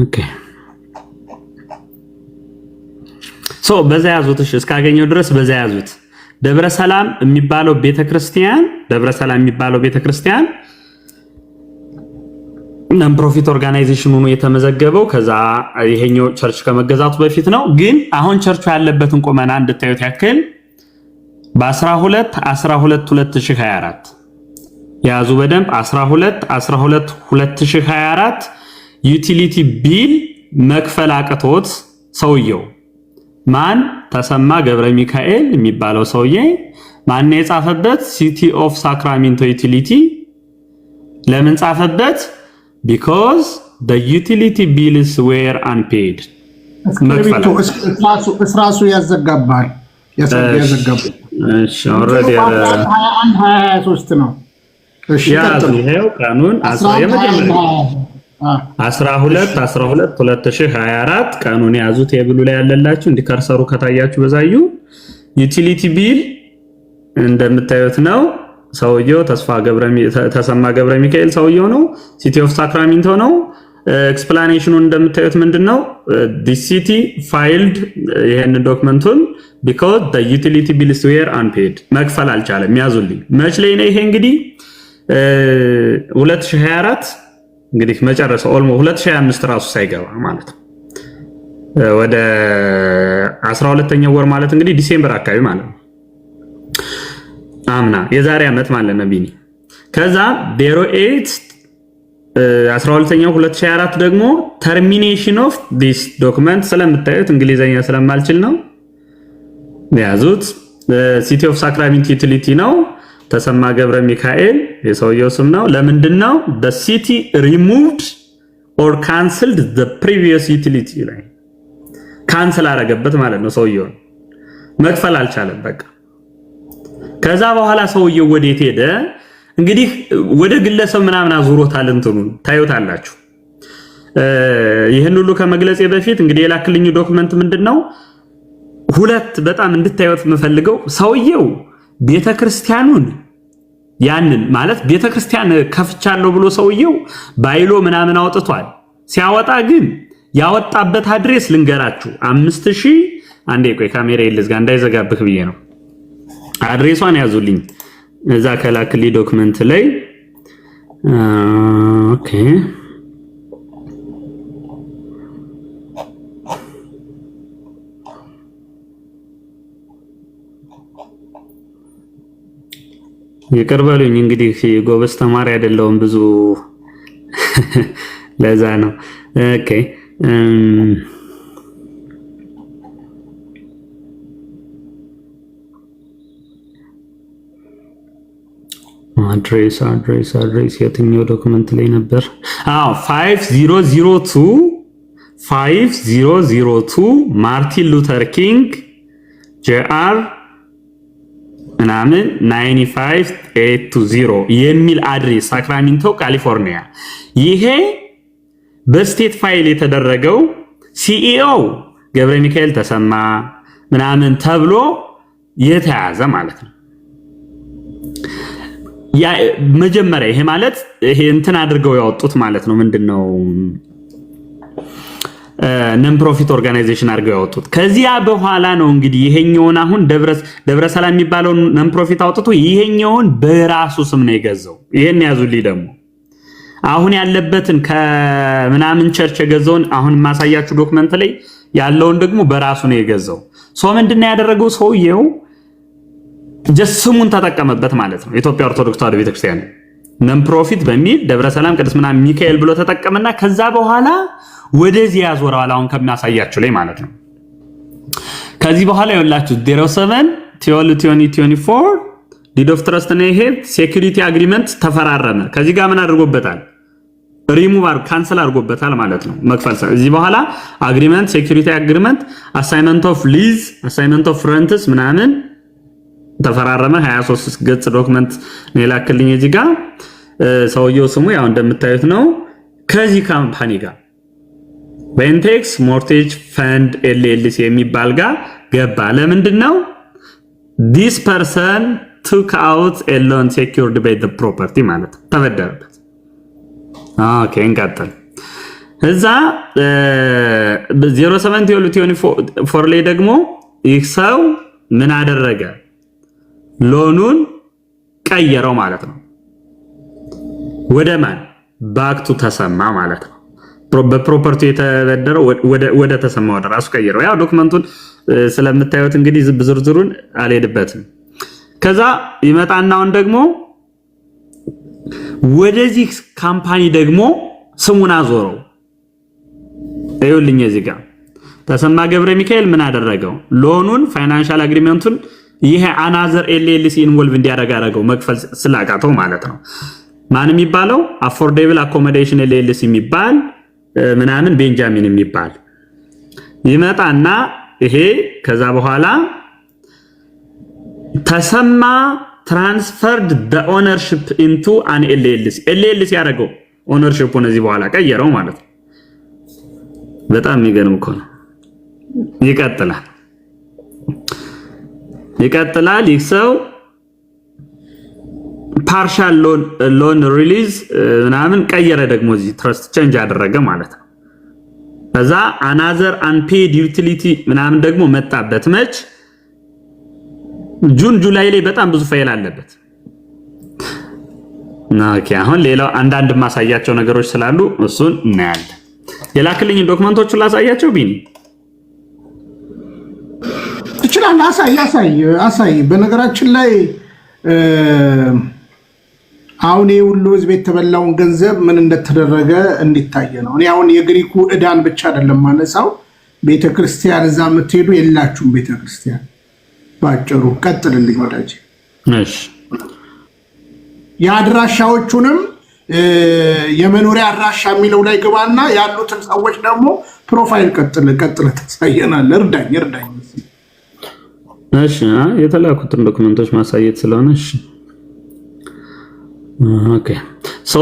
ኦኬ በዛ ያዙት። እሺ እስካገኘው ድረስ በዛ ያዙት። ደብረ ሰላም የሚባለው ቤተክርስቲያን ነን ፕሮፊት ኦርጋናይዜሽን ሆኖ የተመዘገበው ከዛ ይሄኛው ቸርች ከመገዛቱ በፊት ነው። ግን አሁን ቸርቹ ያለበትን ቁመና እንድታዩት ያክል በ12/12/2024 ያዙ በደንብ 12/12/2024 ዩቲሊቲ ቢል መክፈል አቅቶት ሰውየው ማን? ተሰማ ገብረ ሚካኤል የሚባለው ሰውዬ ማን የጻፈበት? ሲቲ ኦፍ ሳክራሜንቶ ዩቲሊቲ። ለምን ጻፈበት? because the utility bills were unpaid። እስራሱ ያዘጋባል። እሺ ኦሬዲ 23 ነው። እሺ ይሄው ቀኑን 12/12/2024 ቀኑን ያዙት። ቴብሉ ላይ ያለላችሁ እንዲከርሰሩ ከታያችሁ በዛዩ ዩቲሊቲ ቢል እንደምታዩት ነው። ሰውየው ተሰማ ገብረ ሚካኤል ሰውየው ነው። ሲቲ ኦፍ ሳክራሜንቶ ነው። ኤክስፕላኔሽኑን እንደምታዩት ምንድነው? this city filed ይሄን ዶክመንቱን because the utility bills were unpaid መክፈል አልቻለም። ያዙልኝ። መች ላይ ነው ይሄ? እንግዲህ 2024 እንግዲህ መጨረሻው ኦልሞስት 2025 ራሱ ሳይገባ ማለት ነው። ወደ 12ኛው ወር ማለት እንግዲህ ዲሴምበር አካባቢ ማለት ነው። አምና የዛሬ ዓመት ማለት ነው ቢኒ። ከዛ 08 12ኛው 2024 ደግሞ termination of this document ስለምታዩት እንግሊዘኛ ስለማልችል ነው ያዙት። ሲቲ ኦፍ ሳክራሜንት ዩቲሊቲ ነው። ተሰማ ገብረ ሚካኤል የሰውየው ስም ነው። ለምንድን ነው the city removed or cancelled the previous utility ላይ ካንሰል አደረገበት ማለት ነው። ሰውየው መክፈል አልቻለም በቃ። ከዛ በኋላ ሰውየው ወዴት ሄደ? እንግዲህ ወደ ግለሰብ ምናምን አዙሮታል። እንትኑን ታዩታላችሁ። ይህን ሁሉ ከመግለጼ በፊት እንግዲህ የላክልኝ ዶክመንት ምንድነው? ሁለት በጣም እንድታዩት የምፈልገው ሰውየው ቤተክርስቲያኑን ያንን ማለት ቤተክርስቲያን ከፍቻለሁ ብሎ ሰውየው ባይሎ ምናምን አውጥቷል። ሲያወጣ ግን ያወጣበት አድሬስ ልንገራችሁ 5000 አንዴ ቆይ ካሜራ ይልዝጋ እንዳይዘጋብህ ብዬ ነው። አድሬሷን ያዙልኝ እዛ ከላክልኝ ዶክመንት ላይ ኦኬ ይቀርባሉኝ እንግዲህ ጎበዝ ተማሪ አይደለሁም ብዙ ለዛ ነው። ኦኬ አድሬስ የትኛው ዶክመንት ላይ ነበር? 5002 ማርቲን ሉተር ኪንግ ጄአር ምናምን 95820 የሚል አድሬስ ሳክራሜንቶ ካሊፎርኒያ። ይሄ በስቴት ፋይል የተደረገው ሲኢኦ ገብረ ሚካኤል ተሰማ ምናምን ተብሎ የተያዘ ማለት ነው። ያ መጀመሪያ ይሄ ማለት ይሄ እንትን አድርገው ያወጡት ማለት ነው። ምንድነው ነን ፕሮፊት ኦርጋናይዜሽን አድርገው ያወጡት። ከዚያ በኋላ ነው እንግዲህ ይሄኛውን አሁን ደብረ ሰላም የሚባለው ነን ፕሮፊት አውጥቶ ይሄኛውን በራሱ ስም ነው የገዛው። ይሄን ያዙልኝ ደግሞ አሁን ያለበትን ከምናምን ቸርች የገዛውን አሁን ማሳያችሁ ዶክመንት ላይ ያለውን ደግሞ በራሱ ነው የገዛው። ሶ ምንድነው ያደረገው ሰውየው ስሙን ተጠቀመበት ማለት ነው። ኢትዮጵያ ኦርቶዶክስ ተዋሕዶ ቤተክርስቲያን ነን ፕሮፊት በሚል ደብረ ሰላም ቅዱስ ምናምን ሚካኤል ብሎ ተጠቀመና ከዛ በኋላ ወደዚህ ያዞረዋል። አሁን ከሚያሳያችሁ ላይ ማለት ነው። ከዚህ በኋላ ይኸውላችሁ 07 2024 ዲድ ኦፍ ትረስት ነው ይሄ ሴኩሪቲ አግሪመንት ተፈራረመ። ከዚህ ጋር ምን አድርጎበታል? ሪሙቭ ካንሰል አድርጎበታል ማለት ነው። መክፈል እዚህ በኋላ አግሪመንት ሴኩሪቲ አግሪመንት አሳይመንት ኦፍ ሊዝ አሳይመንት ኦፍ ረንትስ ምናምን ተፈራረመ። 23 ገጽ ዶክመንት ነው የላክልኝ። እዚህ ጋር ሰውየው ስሙ ያው እንደምታዩት ነው። ከዚህ ካምፓኒ ጋር በኢንቴክስ ሞርቴጅ ፈንድ ኤልኤልሲ የሚባል ጋር ገባ። ለምንድን ነው? this person took out a loan secured by the property ማለት ተበደረበት። ኦኬ እንቀጥል። እዛ 07/24 ላይ ደግሞ ይህ ሰው ምን አደረገ? ሎኑን ቀየረው ማለት ነው። ወደ ማን? ባክቱ ተሰማ ማለት ነው። በፕሮፐርቲ የተበደረው ወደ ተሰማ ወደ ራሱ ቀየረው። ያው ዶክመንቱን ስለምታዩት እንግዲህ ዝርዝሩን አልሄድበትም። ከዛ ይመጣናውን ደግሞ ወደዚህ ካምፓኒ ደግሞ ስሙን አዞረው። ይኸውልኝ እዚህ ጋር ተሰማ ገብረ ሚካኤል ምን አደረገው? ሎኑን ፋይናንሻል አግሪመንቱን ይሄ አናዘር ኤልኤልሲ ኢንቮልቭ እንዲያደርግ አደረገው መክፈል ስላቃተው ማለት ነው። ማን የሚባለው? አፎርዴብል አኮሞዴሽን ኤልኤልሲ የሚባል ምናምን ቤንጃሚን የሚባል ይመጣና ይሄ ከዛ በኋላ ተሰማ ትራንስፈርድ the ownership into an ኤልኤልሲ ያደረገው ኦነርሺፑን እዚህ በኋላ ቀየረው ማለት ነው። በጣም የሚገርም እኮ ነው። ይቀጥላል። ይህ ሰው ፓርሻል ሎን ሪሊዝ ምናምን ቀየረ ደግሞ እዚህ ትረስት ቼንጅ ያደረገ ማለት ነው። ከዛ አናዘር አንፔድ ዩቲሊቲ ምናምን ደግሞ መጣበት። መች? ጁላይ ላይ በጣም ብዙ ፋይል አለበት። ኦኬ አሁን ሌላው አንዳንድ ማሳያቸው ነገሮች ስላሉ እሱን እናያለን። የላክልኝ ዶክመንቶቹን ላሳያቸው ቢኒ ይችላል። አሳይ። በነገራችን ላይ አሁን የሁሉ ህዝብ የተበላውን ገንዘብ ምን እንደተደረገ እንዲታየ ነው። እኔ አሁን የግሪኩ ዕዳን ብቻ አይደለም ማነሳው። ቤተክርስቲያን እዛ የምትሄዱ የላችሁም። ቤተክርስቲያን ባጭሩ ቀጥልልኝ ወዳጅ። እሺ የአድራሻዎቹንም የመኖሪያ አድራሻ የሚለው ላይ ግባና ያሉትን ሰዎች ደግሞ ፕሮፋይል ቀጥል ታሳየናለህ። እርዳኝ። እሺ የተላኩትን ዶክመንቶች ማሳየት ስለሆነ እሺ ኦኬ ሶ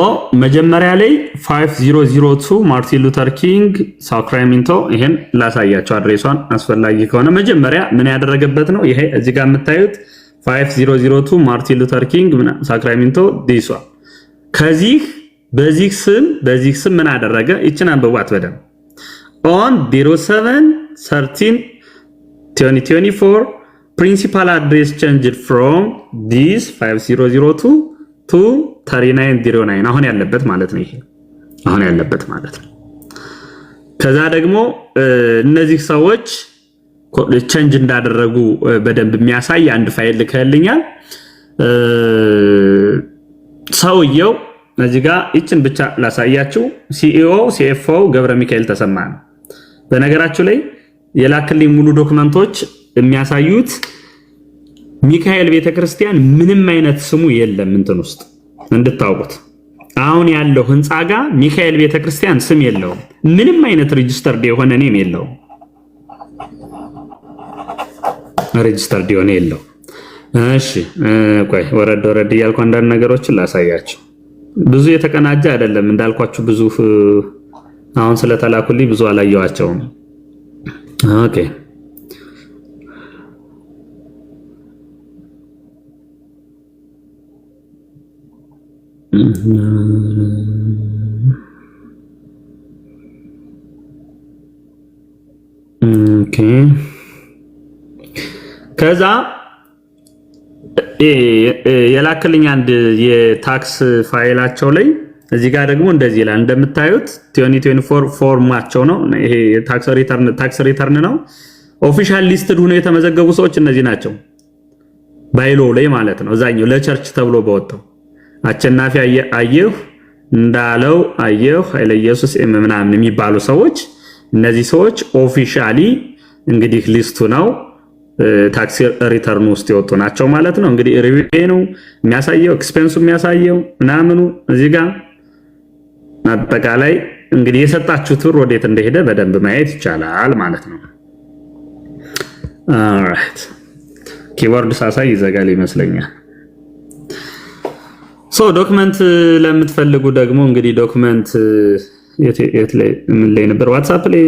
መጀመሪያ ላይ 5002 ማርቲን ሉተር ኪንግ ሳክራሜንቶ ይሄን ላሳያቸው አድሬሷን አስፈላጊ ከሆነ መጀመሪያ ምን ያደረገበት ነው ይሄ እዚህ ጋር የምታዩት 5002 ማርቲን ሉተር ኪንግ ሳክራሜንቶ ዲሷ በዚህ ስም ምን አደረገ እቺን አንበቧት በደም on 07/13/2024 principal address changed from this 5002 to 3909 አሁን ያለበት ማለት ነው ይሄ አሁን ያለበት ማለት ነው ከዛ ደግሞ እነዚህ ሰዎች ቼንጅ እንዳደረጉ በደንብ የሚያሳይ አንድ ፋይል ልከልኛል ሰውየው እዚህ ጋር እቺን ብቻ ላሳያችሁ ሲኢኦ ሲኤፍኦ ገብረ ሚካኤል ተሰማ ነው በነገራችሁ ላይ የላክልኝ ሙሉ ዶክመንቶች የሚያሳዩት ሚካኤል ቤተክርስቲያን ምንም አይነት ስሙ የለም እንትን ውስጥ እንድታውቁት አሁን ያለው ህንጻ ጋር ሚካኤል ቤተክርስቲያን ስም የለውም ምንም አይነት ሬጂስተርድ የሆነ ኔም የለውም ሬጂስተርድ የሆነ የለውም እሺ ቆይ ወረድ እያልኩ አንዳንድ ነገሮችን ላሳያችሁ ብዙ የተቀናጀ አይደለም እንዳልኳችሁ ብዙ አሁን ስለተላኩልኝ ብዙ አላየዋቸውም ኦኬ ኦኬ ከዛ የላክልኝ አንድ የታክስ ፋይላቸው ላይ እዚህ ጋር ደግሞ እንደዚህ ይላል እንደምታዩት 2024 ፎርማቸው ነው ይሄ ታክስ ሪተርን ነው ኦፊሻል ሊስትድ ሆነው የተመዘገቡ ሰዎች እነዚህ ናቸው ባይሎ ላይ ማለት ነው እዛኛው ለቸርች ተብሎ በወጣው አቸናፊ አየሁ እንዳለው አየሁ ኃይለ ኢየሱስ ምናምን የሚባሉ ሰዎች እነዚህ ሰዎች ኦፊሻሊ እንግዲህ ሊስቱ ነው ታክስ ሪተርን ውስጥ የወጡ ናቸው ማለት ነው እንግዲህ ሪቪው የሚያሳየው ኤክስፔንሱ የሚያሳየው ምናምኑ እዚህ ጋር አጠቃላይ እንግዲህ የሰጣችሁት ብር ወዴት እንደሄደ በደንብ ማየት ይቻላል ማለት ነው ኦልራይት ኪወርድ ሳሳይ ይዘጋል ይመስለኛል ሶ ዶክመንት ለምትፈልጉ ደግሞ እንግዲህ ዶክመንት የት ላይ ምን ላይ ነበር ዋትስአፕ ላይ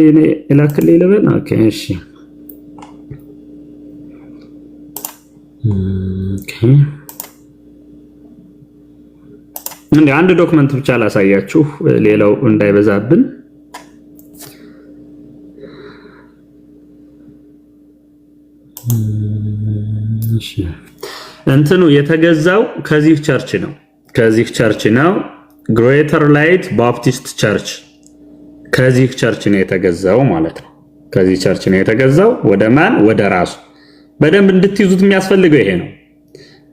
እላክልኝ ልበል ኦኬ እሺ ኦኬ እንዴ አንድ ዶክመንት ብቻ ላሳያችሁ ሌላው እንዳይበዛብን እሺ እንትኑ የተገዛው ከዚህ ቸርች ነው ግሬተር ላይት ባፕቲስት ቸርች ከዚህ ቸርች ነው የተገዛው ማለት ነው ከዚህ ቸርች ነው የተገዛው ወደ ማን ወደ ራሱ በደንብ እንድትይዙት የሚያስፈልገው ይሄ ነው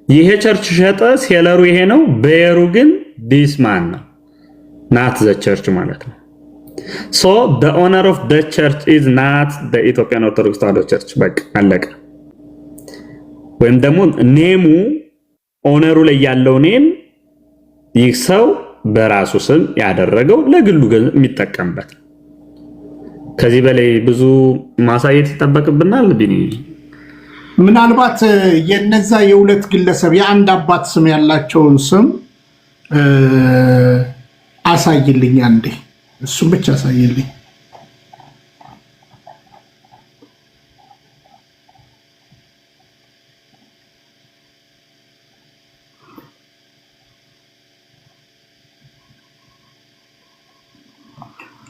ይሄ ቸርች ሸጠ ሴለሩ ይሄ ነው በየሩ ግን this man ነው not the church ማለት ነው so the owner of the church is not the Ethiopian Orthodox Tewahedo Church በቃ አለቀ ወይም ደግሞ ኔሙ ኦነሩ ላይ ያለው ኔም ይህ ሰው በራሱ ስም ያደረገው ለግሉ የሚጠቀምበት ከዚህ በላይ ብዙ ማሳየት ይጠበቅብናል ቢኒ ምናልባት የነዛ የሁለት ግለሰብ የአንድ አባት ስም ያላቸውን ስም አሳይልኝ አንዴ እሱም ብቻ አሳይልኝ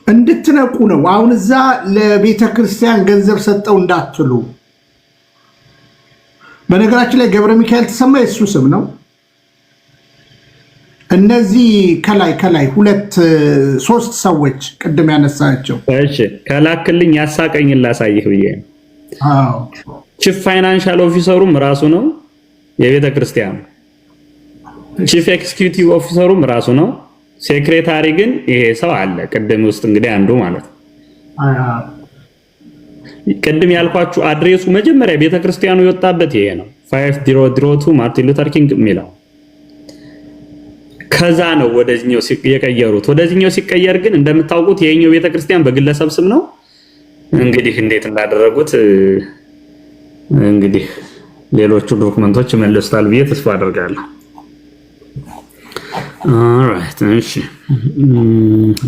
እንድትነቁ ነው አሁን እዛ ለቤተ ክርስቲያን ገንዘብ ሰጠው እንዳትሉ በነገራችን ላይ ገብረ ሚካኤል ተሰማ የሱ ስም ነው እነዚህ ከላይ ሁለት ሶስት ሰዎች ቅድም ያነሳቸው እሺ ከላክልኝ ያሳቀኝን ላሳይህ ብዬ አዎ ቺፍ ፋይናንሻል ኦፊሰሩም ራሱ ነው የቤተ ክርስቲያን ቺፍ ኤክስኪዩቲቭ ኦፊሰሩም ራሱ ነው ሴክሬታሪ ግን ይሄ ሰው አለ ቅድም ውስጥ እንግዲህ አንዱ ማለት ቅድም ያልኳችሁ አድሬሱ መጀመሪያ ቤተክርስቲያኑ የወጣበት ይሄ ነው 5002 ማርቲን ሉተር ኪንግ የሚለው ከዛ ነው ወደዚህኛው የቀየሩት። ወደዚህኛው ሲቀየር ግን እንደምታውቁት የኛው ቤተክርስቲያን በግለሰብ ስም ነው። እንግዲህ እንዴት እንዳደረጉት እንግዲህ ሌሎቹ ዶክመንቶች መልሰዋል ብዬ ተስፋ አደርጋለሁ። ኦልራይት እሺ፣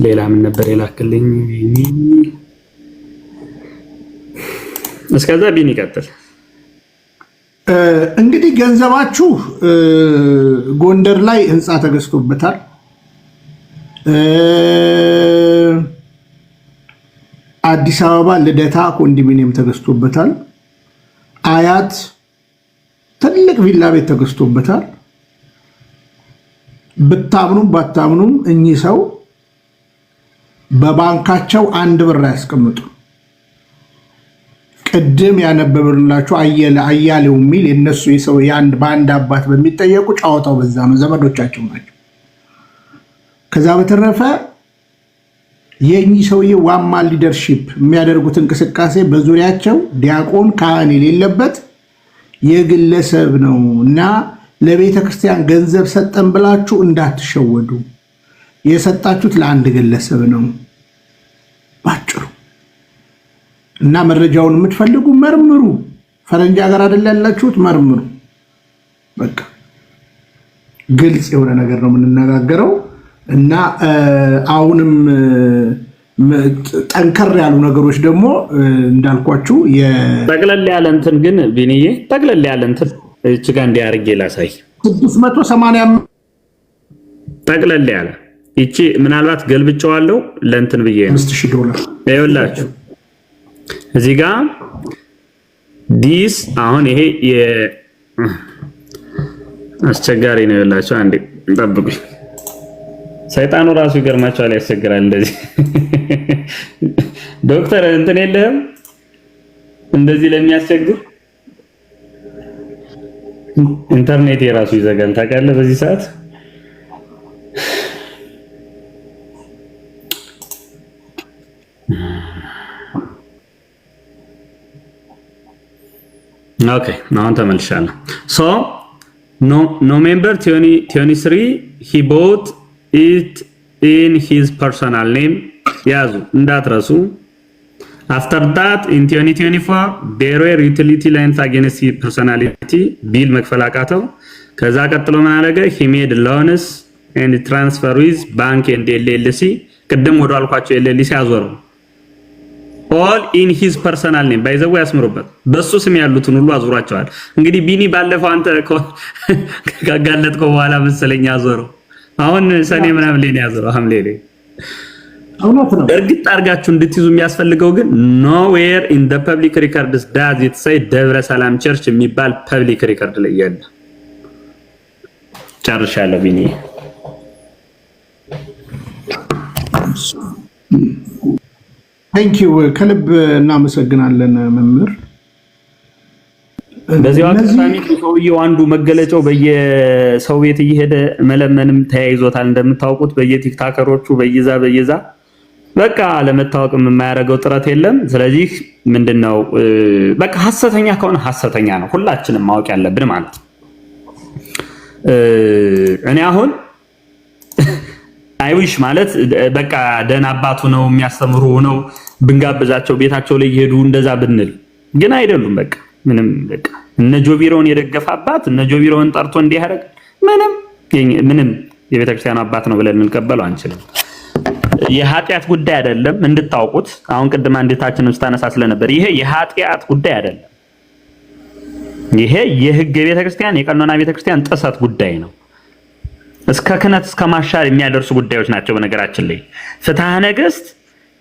ሌላ ምን ነበር የላክልኝ? እስከዛ ቢኒ ይቀጥል። እንግዲህ ገንዘባችሁ ጎንደር ላይ ህንፃ ተገዝቶበታል። አዲስ አበባ ልደታ ኮንዶሚኒየም ተገዝቶበታል። አያት ትልቅ ቪላ ቤት ተገዝቶበታል። ብታምኑም ባታምኑም እኚህ ሰው በባንካቸው 1 ብር ያስቀምጡ። ቅድም ያነበብላችሁ አያሌው የሚል የነሱ የሰው በአንድ አባት በሚጠየቁ ጫወታው በዛ ነው። ዘመዶቻቸው ናቸው። ከዛ በተረፈ የእኚህ ሰውዬ ዋማ ሊደርሺፕ የሚያደርጉት እንቅስቃሴ በዙሪያቸው ዲያቆን ካህን የሌለበት የግለሰብ ነው እና ለቤተ ክርስቲያን ገንዘብ ሰጠን ብላችሁ እንዳትሸወዱ። የሰጣችሁት ለአንድ ግለሰብ ነው ባጭሩ። እና መረጃውን የምትፈልጉ መርምሩ። ፈረንጅ ሀገር አይደል ያላችሁት? መርምሩ። በቃ ግልጽ የሆነ ነገር ነው የምንነጋገረው። እና አሁንም ጠንከር ያሉ ነገሮች ደግሞ እንዳልኳችሁ ጠቅለል ያለ እንትን ግን ቢኒዬ ጠቅለል ያለ እንትን እቺ ጋር እንዲያርግ ላሳይ 685 ጠቅለል ያለ እቺ ምናልባት ገልብጫዋለሁ ለእንትን ብዬ ነው $5000 ይኸውላችሁ እዚህ ጋር ዲስ አሁን ይሄ አስቸጋሪ ነው። ይኸውላችሁ አንዴ ጠብቁኝ። ሰይጣኑ ራሱ ይገርማቸዋል፣ ያስቸግራል። እንደዚህ ዶክተር እንትን የለህም እንደዚህ ለሚያስቸግር ኢንተርኔት የራሱ ይዘጋል ታውቃለህ በዚህ ሰዓት። ኦኬ አሁን ተመልሻለሁ። ሶ ኖቬምበር 2023 he bought it in his personal name ያዙ እንዳትረሱ። after that in 2024 there were utility lines against his personality ቢል መክፈል አቃተው። ከዛ ቀጥሎ ምን አደረገ? he made loans and transfer with bank and LLC ቅድም ወደ አልኳቸው LLC አዞሩ። all in his personal name by the way ያስምሩበት በሱ ስም ያሉትን ሁሉ አዙሯቸዋል። እንግዲህ ቢኒ ባለፈው አንተ ካጋለጥከው በኋላ መሰለኝ አዞረው። አሁን ሰኔ ምናምን ላይ ያዘው ሐምሌ ላይ እርግጥ አድርጋችሁ እንድትይዙ የሚያስፈልገው ግን nowhere in the public records does it say ደብረ ሰላም ቸርች የሚባል ፐብሊክ ሪከርድ ላይ ያለ። ጨርሻለሁ ቢኒ። Thank you ከልብ እናመሰግናለን መምህር። በዚያው አጋጣሚ ሰውየው አንዱ መገለጫው በየሰው ቤት እየሄደ መለመንም ተያይዞታል። እንደምታውቁት በየቲክታከሮቹ በየዛ በቃ ለመታወቅም የማያደርገው ጥረት የለም። ስለዚህ ምንድነው በቃ ሐሰተኛ ከሆነ ሐሰተኛ ነው፣ ሁላችንም ማወቅ ያለብን ማለት ነው። እኔ አሁን አይዊሽ ማለት በቃ ደህና አባቱ ነው የሚያስተምሩ ነው ብንጋብዛቸው ቤታቸው ላይ ይሄዱ እንደዛ ብንል ግን አይደሉም። በቃ ምንም በቃ እነ ጆቢሮን የደገፈ አባት እነ ጆቢሮን ጠርቶ እንዲያደርግ ምንም የቤተክርስቲያን አባት ነው ብለን እንቀበለው አንችልም። የኃጢያት ጉዳይ አይደለም እንድታውቁት። አሁን ቅድም አንዲታችን ስታነሳ ስለነበር ይሄ የኃጢያት ጉዳይ አይደለም። ይሄ የህግ የቤተክርስቲያን የቀኖና ቤተክርስቲያን ጥሰት ጉዳይ ነው። እስከ ክህነት እስከ ማሻር የሚያደርሱ ጉዳዮች ናቸው። በነገራችን ላይ ፍትሐ ነገሥት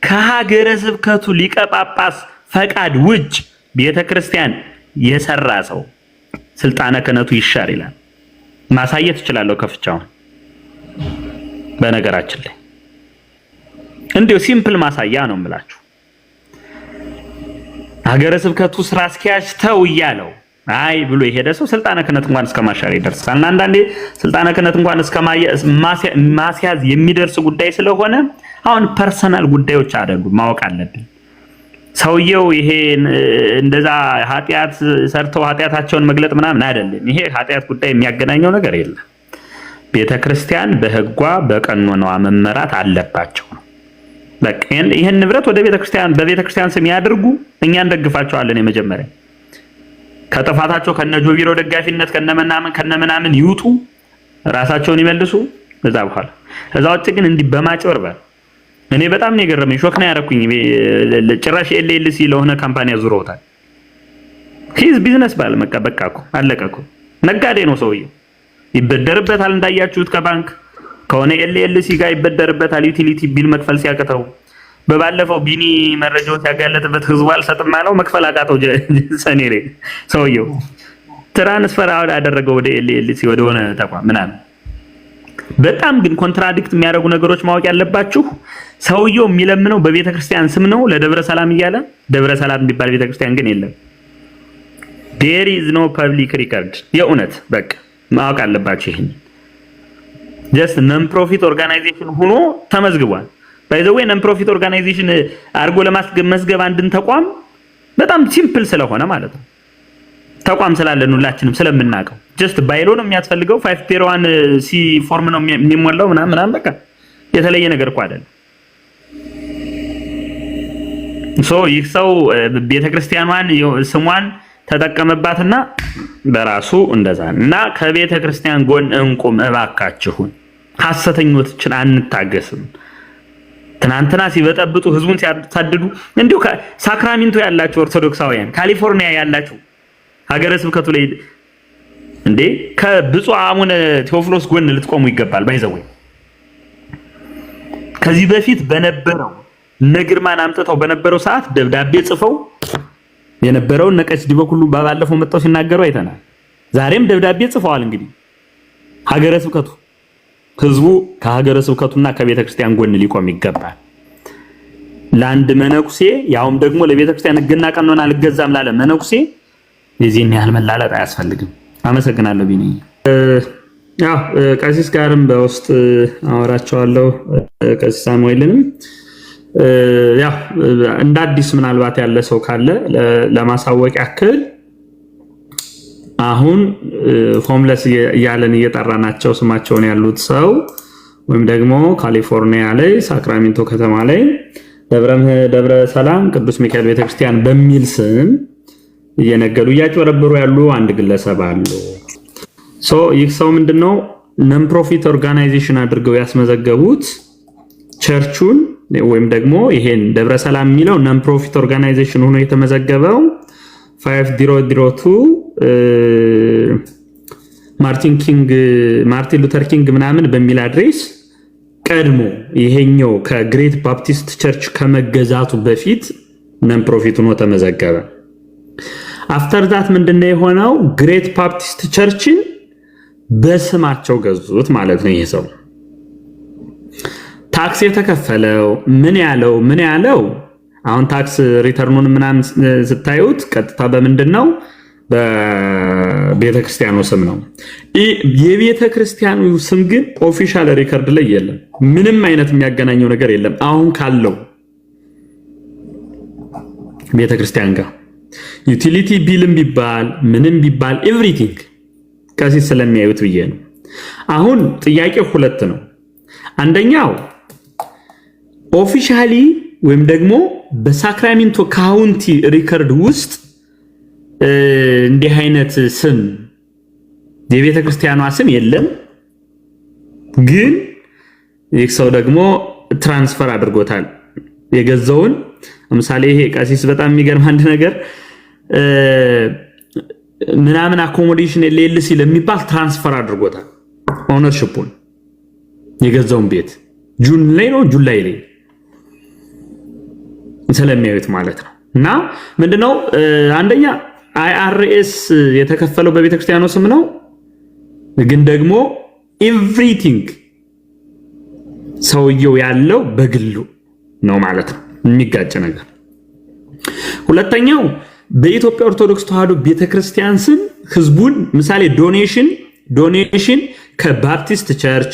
ከሀገረ ስብከቱ ሊቀ ጳጳስ ፈቃድ ውጭ ቤተክርስቲያን የሰራ ሰው ስልጣነ ክህነቱ ይሻር ይላል። ማሳየት እችላለሁ ከፍቻውን። በነገራችን ላይ እንዲሁ ሲምፕል ማሳያ ነው የምላችሁ። ሀገረ ስብከቱ ስራ አስኪያጅ ተው እያለው አይ ብሎ የሄደ ሰው ስልጣነ ክህነት እንኳን እስከ ማሻር ይደርሳል። እና አንዳንዴ ስልጣነ ክህነት እንኳን እስከ ማስያዝ የሚደርስ ጉዳይ ስለሆነ አሁን ፐርሰናል ጉዳዮች አይደሉም፣ ማወቅ አለብን። ሰውየው ይሄ እንደዛ ኃጢአት ሰርተው ኃጢአታቸውን መግለጥ ምናምን አይደለም። ይሄ ኃጢአት ጉዳይ የሚያገናኘው ነገር የለም። ቤተክርስቲያን በህጓ በቀኖናዋ መመራት አለባቸው ነው በቃ። ይሄን ንብረት ወደ ቤተክርስቲያን በቤተክርስቲያን ስም ያድርጉ፣ እኛ እንደግፋቸዋለን። የመጀመሪያ ከጥፋታቸው ከነጆቢሮ ደጋፊነት ከነምናምን ይውጡ፣ ራሳቸውን ይመልሱ። ከዛ በኋላ ከዛ ውጭ ግን እንዲህ በማጭበርበር እኔ በጣም ነው የገረመኝ። ሾክ ነው ያደረኩኝ። ጭራሽ ኤልኤልሲ ለሆነ ካምፓኒ አዙረውታል። ሂዝ ቢዝነስ ባል በቃ እኮ አለቀ እኮ። ነጋዴ ነው ሰውየው። ይበደርበታል እንዳያችሁት ከባንክ ከሆነ ኤልኤልሲ ጋር ይበደርበታል። ዩቲሊቲ ቢል መክፈል ሲያቅተው በባለፈው ቢኒ መረጃው ሲያጋለጥበት ህዝቡ አልሰጥም አለው። መክፈል አቃተው ሰኔ ላይ ሰውየው ትራንስፈር አደረገው ወደ ኤልኤልሲ ወደ ሆነ ተቋም ምናምን። በጣም ግን ኮንትራዲክት የሚያደርጉ ነገሮች ማወቅ ያለባችሁ፣ ሰውየው የሚለምነው በቤተክርስቲያን ስም ነው ለደብረ ሰላም እያለ። ደብረ ሰላም የሚባል ቤተክርስቲያን ግን የለም። there is no public record። የእውነት በቃ ማወቅ አለባችሁ ይሄን። ጀስት ነን ፕሮፊት ኦርጋናይዜሽን ሆኖ ተመዝግቧል። ባይ ዘ ዌይ ነን ፕሮፊት ኦርጋናይዜሽን አድርጎ ለማስመዝገብ አንድን ተቋም በጣም ሲምፕል ስለሆነ ማለት ነው። ተቋም ስላለን ሁላችንም ስለምናውቀው ጀስት ባይሎ ነው የሚያስፈልገው። 501 ሲ ፎርም ነው የሚሞላው ምናምን በቃ የተለየ ነገር እኮ አይደለም። ይህ ሰው ቤተክርስቲያኗን ስሟን ተጠቀመባትና በራሱ እንደዛ እና ከቤተክርስቲያን ጎን እንቁም እባካችሁን። ሐሰተኞችን አንታገስም። ትናንትና ሲበጠብጡ ህዝቡን ሲያሳድዱ እንዲሁ ሳክራሜንቶ ያላችሁ ኦርቶዶክሳውያን ካሊፎርኒያ ያላችሁ ሀገረ ስብከቱ ላይ እንዴ ከብፁዕ አቡነ ቴዎፍሎስ ጎን ልትቆሙ ይገባል። ባይዘው ከዚህ በፊት በነበረው ነግርማን አምጥተው በነበረው ሰዓት ደብዳቤ ጽፈው የነበረውን ነቀች ዲበኩሉ ባለፈው መጣው ሲናገሩ አይተናል። ዛሬም ደብዳቤ ጽፈዋል። እንግዲህ ሀገረ ስብከቱ ህዝቡ ከሀገረ ስብከቱና ከቤተክርስቲያን ጎን ሊቆም ይገባል። ለአንድ መነኩሴ ያውም ደግሞ ለቤተክርስቲያን ህግና ቀኖና አልገዛም ላለ መነኩሴ የዚህን ያህል መላላጥ አያስፈልግም። አመሰግናለሁ ቢኒ። ያው ቀሲስ ጋርም በውስጥ አወራቸዋለሁ። ቀሲስ ሳሙኤልንም ያው እንደ አዲስ ምናልባት ያለ ሰው ካለ ለማሳወቅ ያክል አሁን ሆምለስ እያለን እየጠራናቸው ስማቸውን ያሉት ሰው ወይም ደግሞ ካሊፎርኒያ ላይ ሳክራሜንቶ ከተማ ላይ ደብረ ሰላም ቅዱስ ሚካኤል ቤተክርስቲያን በሚል ስም እየነገዱ እያጭበረበሩ ያሉ አንድ ግለሰብ አሉ። ይህ ሰው ምንድነው ነን ፕሮፊት ኦርጋናይዜሽን አድርገው ያስመዘገቡት ቸርቹን ወይም ደግሞ ይሄን ደብረ ሰላም የሚለው ነን ፕሮፊት ኦርጋናይዜሽን ሆኖ የተመዘገበው 5002 ማርቲን ሉተር ኪንግ ምናምን በሚል አድሬስ ቀድሞ ይሄኛው ከግሬት ባፕቲስት ቸርች ከመገዛቱ በፊት ነን ፕሮፊት ሆኖ ተመዘገበ። አፍተር ዛት ምንድነው የሆነው? ግሬት ባፕቲስት ቸርችን በስማቸው ገዙት ማለት ነው። ይሄ ሰው ታክስ የተከፈለው ምን ያለው አሁን ታክስ ሪተርኑን ምናምን ስታዩት ቀጥታ በምንድነው? በቤተክርስቲያኑ ስም ነው። የቤተክርስቲያኑ ስም ግን ኦፊሻል ሪከርድ ላይ የለም። ምንም አይነት የሚያገናኘው ነገር የለም አሁን ካለው ቤተክርስቲያን ጋር። ዩቲሊቲ ቢልም ቢባል ምንም ቢባል ኤቭሪቲንግ ቀሲስ ስለሚያዩት ብዬ ነው። አሁን ጥያቄው ሁለት ነው። አንደኛው ኦፊሻሊ ወይም ደግሞ በሳክራሜንቶ ካውንቲ ሪከርድ ውስጥ እንዲህ አይነት ስም የቤተ ክርስቲያኗ ስም የለም። ግን ይህ ሰው ደግሞ ትራንስፈር አድርጎታል የገዛውን። ለምሳሌ ይሄ ቀሲስ በጣም የሚገርም አንድ ነገር ምናምን አኮሞዴሽን ኤልኤልሲ ለሚባል ትራንስፈር አድርጎታል ኦነርሺፑን የገዛውን ቤት ጁላይ ላይ ስለሚያዩት ማለት ነው። እና ምንድነው አንደኛ አይአርኤስ የተከፈለው በቤተክርስቲያኑ ስም ነው፣ ግን ደግሞ ኤቭሪቲንግ ሰውየው ያለው በግሉ ነው ማለት ነው። የሚጋጭ ነገር። ሁለተኛው በኢትዮጵያ ኦርቶዶክስ ተዋሕዶ ቤተክርስቲያን ስም ህዝቡን ምሳሌ ዶኔሽን ከባፕቲስት ቸርች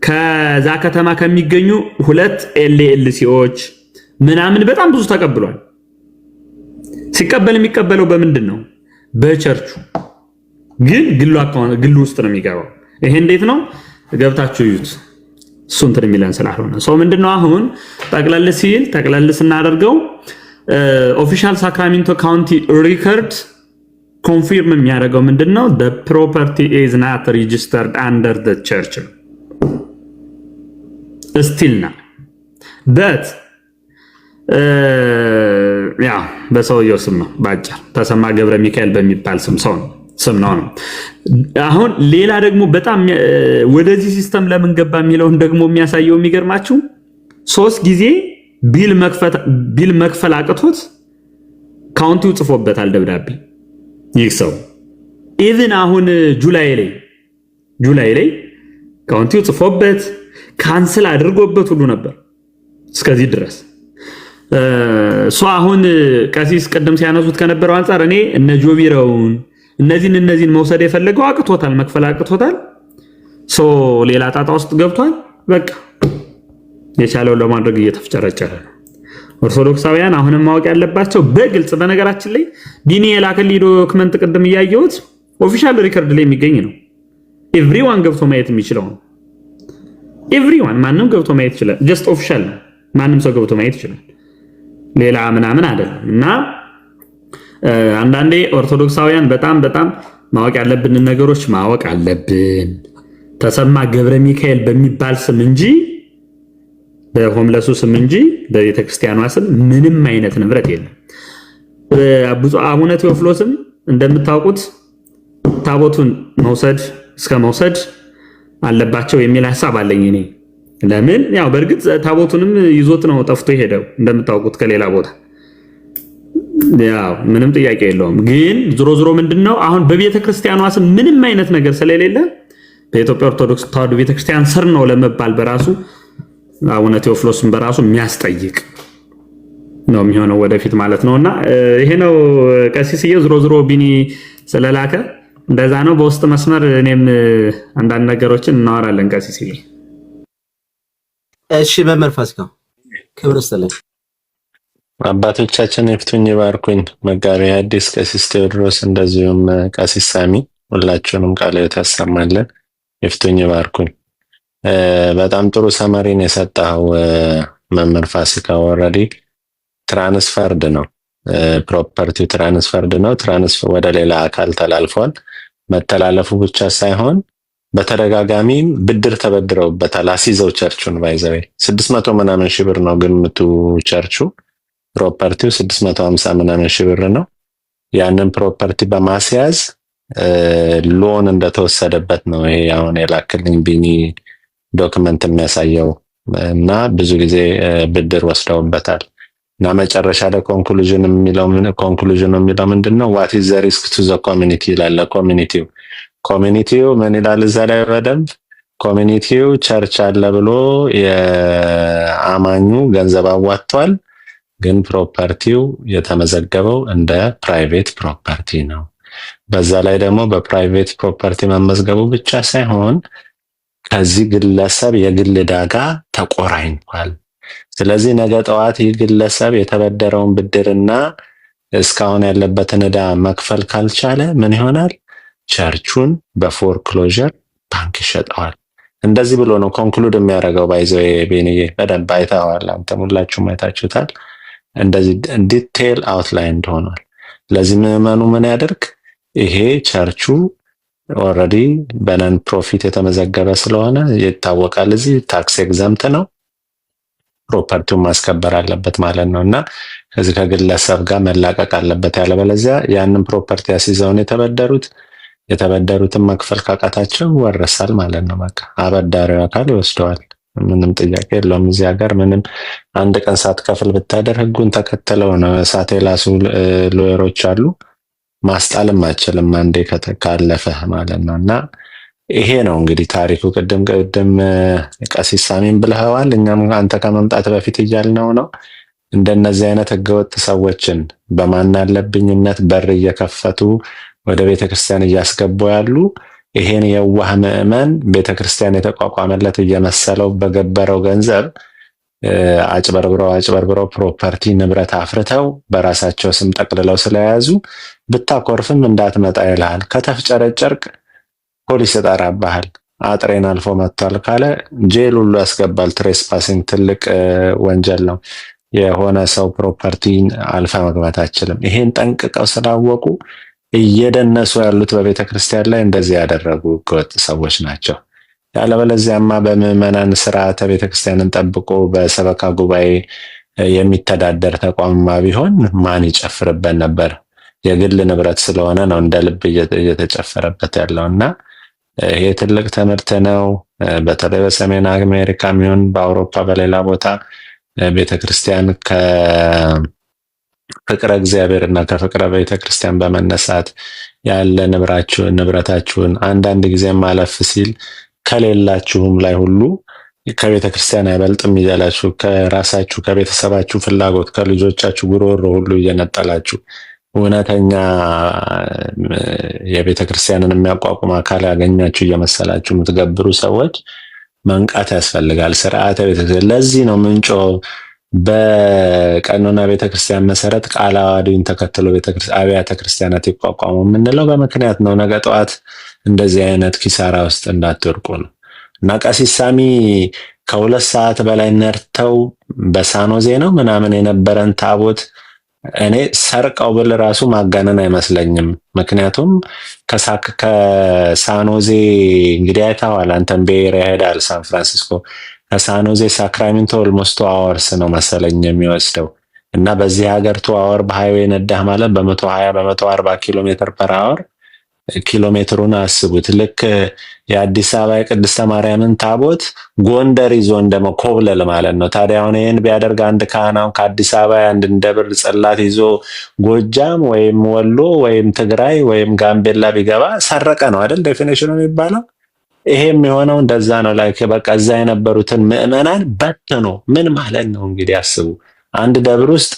ከዛ ከተማ ከሚገኙ 2 ኤልኤልሲዎች ምናምን በጣም ብዙ ተቀብሏል። ሲቀበል የሚቀበለው በምንድን ነው? በቸርቹ ግን ግሉ ውስጥ ነው የሚገባው። ይሄ እንዴት ነው? ገብታችሁ እዩት። እሱ እንትን የሚለን ስላልሆነ ሰው ምንድነው አሁን ጠቅለል ስናደርገው ኦፊሻል ሳክራሜንቶ ካውንቲ ሪከርድ ኮንፊርም የሚያደርገው ምንድነው? the property is not registered under the church still now but ያ በሰውየው ስም ነው። ባጭር ተሰማ ገብረ ሚካኤል በሚባል ስም ነው። አሁን ሌላ ደግሞ በጣም ወደዚህ ሲስተም ለምን ገባ የሚለውን ደግሞ የሚያሳየው የሚገርማችሁ 3 ጊዜ ቢል መክፈል አቅቶት ካውንቲው ጽፎበታል ደብዳቤ። ይህ ሰው ኢቭን አሁን ጁላይ ላይ ካውንቲው ጽፎበት ካንስል አድርጎበት ሁሉ ነበር እስከዚህ ድረስ። አሁን ቀሲስ ቅድም ሲያነሱት ከነበረው አንጻር እኔ እነ ጆቢረውን እነዚህን መውሰድ የፈለገው አቅቶታል፣ መክፈል አቅቶታል። ሌላ ጣጣ ውስጥ ገብቷል። በቃ የቻለውን ለማድረግ እየተፍጨረጨረ ነው። ኦርቶዶክሳውያን አሁንም ማወቅ ያለባቸው በግልጽ በነገራችን ላይ ዲኒ የላከልኝ ዶክመንት ቅድም እያየሁት ኦፊሻል ሪከርድ ላይ የሚገኝ ነው። ኤቭሪዋን ገብቶ ማየት የሚችለው ነው። ኤቭሪዋን ማንም ገብቶ ማየት ይችላል። ጀስት ኦፊሻል ነው። ማንም ሰው ገብቶ ማየት ይችላል። ሌላ ምናምን አይደለም። እና አንዳንዴ ኦርቶዶክሳውያን በጣም ማወቅ ያለብን ነገሮች ማወቅ አለብን። ተሰማ ገብረ ሚካኤል በሚባል ስም እንጂ በሆምለሱ ስም እንጂ በቤተክርስቲያኗ ስም ምንም አይነት ንብረት የለም። ብፁዕ አቡነ ቴዎፍሎስም እንደምታውቁት ታቦቱን እስከ መውሰድ አለባቸው የሚል ሐሳብ አለኝ እኔ። ለምን ያው በእርግጥ ታቦቱንም ይዞት ነው ጠፍቶ ሄደው እንደምታውቁት ከሌላ ቦታ፣ ያው ምንም ጥያቄ የለውም። ግን ዞሮ ምንድነው አሁን በቤተክርስቲያኗ ስም ምንም አይነት ነገር ስለሌለ በኢትዮጵያ ኦርቶዶክስ ተዋሕዶ ቤተክርስቲያን ስር ነው ለመባል በራሱ አቡነ ቴዎፍሎስን በራሱ የሚያስጠይቅ ነው የሚሆነው ወደፊት ማለት ነውና ይሄ ነው ቀሲስዬ። ዞሮ ቢኒ ስለላከ እንደዛ ነው። በውስጥ መስመር እኔም አንዳንድ ነገሮችን እናወራለን ቀሲስዬ። እሺ መምህር ፋሲካው ክብር ይስጥልኝ። አባቶቻችን ይፍቱኝ ይባርኩኝ። መጋቤ ሐዲስ ቀሲስ ቴዎድሮስ እንደዚሁም ቀሲስ ሳሚ ሁላችሁንም ቃለ ሕይወት ያሰማልን። ይፍቱኝ ይባርኩኝ። በጣም ጥሩ ሰመሪን የሰጠው መምህር ፋሲካው። ኦልሬዲ ትራንስፈርድ ነው፣ ፕሮፐርቲው ትራንስፈርድ ነው። ወደ ሌላ አካል ተላልፏል። መተላለፉ ብቻ ሳይሆን በተደጋጋሚ ብድር ተበድረውበታል። አሲዘው ቸርቹን ባይዘው 600 ምናምን ሺህ ብር ነው ግምቱ። ቸርቹ ፕሮፐርቲው 650 ምናምን ሺህ ብር ነው። ያንን ፕሮፐርቲ በማስያዝ ሎን እንደተወሰደበት ነው ይሄ አሁን የላክልኝ ቢኒ ዶክመንት የሚያሳየው። እና ብዙ ጊዜ ብድር ወስደውበታል። እና መጨረሻ ላይ ኮንክሉዥን የሚለው ምንድነው? ዋት ኢዝ ዘ ሪስክ ቱ ዘ ኮሚኒቲ ይላል። ኮሚኒቲው ምን ይላል እዛ ላይ በደንብ ኮሚኒቲው ቸርች አለ ብሎ የአማኙ ገንዘብ አዋጥቷል፣ ግን ፕሮፐርቲው የተመዘገበው እንደ ፕራይቬት ፕሮፐርቲ ነው። በዛ ላይ ደግሞ በፕራይቬት ፕሮፐርቲ መመዝገቡ ብቻ ሳይሆን ከዚህ ግለሰብ የግል ዕዳ ጋር ተቆራኝቷል። ስለዚህ ነገ ጠዋት ይህ ግለሰብ የተበደረውን ብድርና እስካሁን ያለበትን ዕዳ መክፈል ካልቻለ ምን ይሆናል? ቸርቹን በፎርክሎዥር ባንክ ይሸጠዋል። እንደዚህ ብሎ ነው ኮንክሉድ የሚያደርገው። ባይዘው ቤንዬ በደንብ አይተዋል፣ አንተም ሁላችሁም አይታችሁታል። እንደዚህ ዲቴል አውትላይን ሆኗል። ለዚህ ምዕመኑ ምን ያደርግ? ይሄ ቸርቹ ኦልሬዲ በነን ፕሮፊት የተመዘገበ ስለሆነ ይታወቃል። እዚህ ታክስ ኤግዘምት ነው፣ ፕሮፐርቲውን ማስከበር አለበት ማለት ነው። እና ከዚህ ከግለሰብ ጋር መላቀቅ አለበት። ያለበለዚያ ያንን ፕሮፐርቲ አስይዘውን የተበደሩትን መክፈል ካቃታቸው ወረሳል ማለት ነው። በቃ አበዳሪው አካል ይወስደዋል። ምንም ጥያቄ የለውም። እዚህ ሀገር ምንም አንድ ቀን ሳትከፍል ብታደር ህጉን ተከትለው ነው። እሳት የላሱ ሎየሮች አሉ። ማስጣልም አይችልም አንዴ ካለፈ ማለት ነው። እና ይሄ ነው እንግዲህ ታሪኩ። ቅድም ቀሲስ ሳሚን ብለኸዋል። እኛም አንተ ከመምጣት በፊት እያልነው ነው። እንደነዚህ አይነት ህገወጥ ሰዎችን በማናለብኝነት በር እየከፈቱ ወደ ቤተክርስቲያን እያስገቡ ያሉ ይሄን የዋህ ምዕመን ቤተክርስቲያን የተቋቋመለት እየመሰለው በገበረው ገንዘብ አጭበርብረው ፕሮፐርቲ ንብረት አፍርተው በራሳቸው ስም ጠቅልለው ስለያዙ ብታኮርፍም እንዳትመጣ ይልሃል። ከተፍጨረጨርቅ ፖሊስ ይጠራብሃል። አጥሬን አልፎ መጥቷል ካለ ጄል ሁሉ ያስገባል። ትሬስፓሲንግ ትልቅ ወንጀል ነው። የሆነ ሰው ፕሮፐርቲን አልፈ መግባት አችልም። ይሄን ጠንቅቀው ስላወቁ እየደነሱ ያሉት በቤተ ክርስቲያን ላይ እንደዚህ ያደረጉ ህገወጥ ሰዎች ናቸው። ያለበለዚያማ በምዕመናን ስርዓተ ቤተ ክርስቲያንን ጠብቆ በሰበካ ጉባኤ የሚተዳደር ተቋምማ ቢሆን ማን ይጨፍርበት ነበር? የግል ንብረት ስለሆነ ነው እንደ ልብ እየተጨፈረበት ያለው እና ይሄ ትልቅ ትምህርት ነው። በተለይ በሰሜን አሜሪካ የሚሆን በአውሮፓ በሌላ ቦታ ቤተክርስቲያን ከፍቅረ እግዚአብሔር እና ከፍቅረ ቤተክርስቲያን በመነሳት ያለ ንብረታችሁን አንዳንድ ጊዜ ማለፍ ሲል ከሌላችሁም ላይ ሁሉ ከቤተክርስቲያን አይበልጥም እያላችሁ ከራሳችሁ ከቤተሰባችሁ ፍላጎት ከልጆቻችሁ ጉሮሮ ሁሉ እየነጠላችሁ እውነተኛ የቤተክርስቲያንን የሚያቋቁም አካል ያገኛችሁ እየመሰላችሁ የምትገብሩ ሰዎች መንቃት ያስፈልጋል። ስርዓተ ቤተክርስቲያን ለዚህ ነው ምንጮ በቀኖና ቤተክርስቲያን መሰረት ቃለ ዓዋዲውን ተከትሎ አብያተ ክርስቲያናት ይቋቋሙ የምንለው በምክንያት ነው። ነገ ጠዋት እንደዚህ አይነት ኪሳራ ውስጥ እንዳትወድቁ ነው እና ቀሲስ ሳሚ ከ2 ሰዓት በላይ ነርተው በሳኖዜ ነው ምናምን የነበረን ታቦት እኔ ሰርቀው ብል ራሱ ማጋነን አይመስለኝም። ምክንያቱም ከሳኖዜ እንግዲህ አይተዋል አንተም ቤር ያሄዳል ሳን ፍራንሲስኮ ከሳኖዜ ሳክራሜንቶ ኦልሞስት 2 አወርስ ነው መሰለኝ የሚወስደው እና በዚህ ሀገር 2 አወር በሃይዌይ ነዳህ ማለት በ120 በ140 ኪሎ ሜትር ፐር አወር ኪሎ ሜትሩን አስቡት። ልክ የአዲስ አበባ የቅድስተ ማርያምን ታቦት ጎንደር ይዞ እንደመኮብለል ማለት ነው። ታዲያ አሁን ይህን ቢያደርግ አንድ ካህናው ከአዲስ አበባ አንድ ደብር ጽላት ይዞ ጎጃም ወይም ወሎ ወይም ትግራይ ወይም ጋምቤላ ቢገባ ሰረቀ ነው አይደል ዴፊኒሽኑ የሚባለው። ይሄም የሆነው እንደዛ ነው። ላይክ በቃ እዛ የነበሩትን ምዕመናን በትኖ ምን ማለት ነው እንግዲህ አስቡ። አንድ ደብር ውስጥ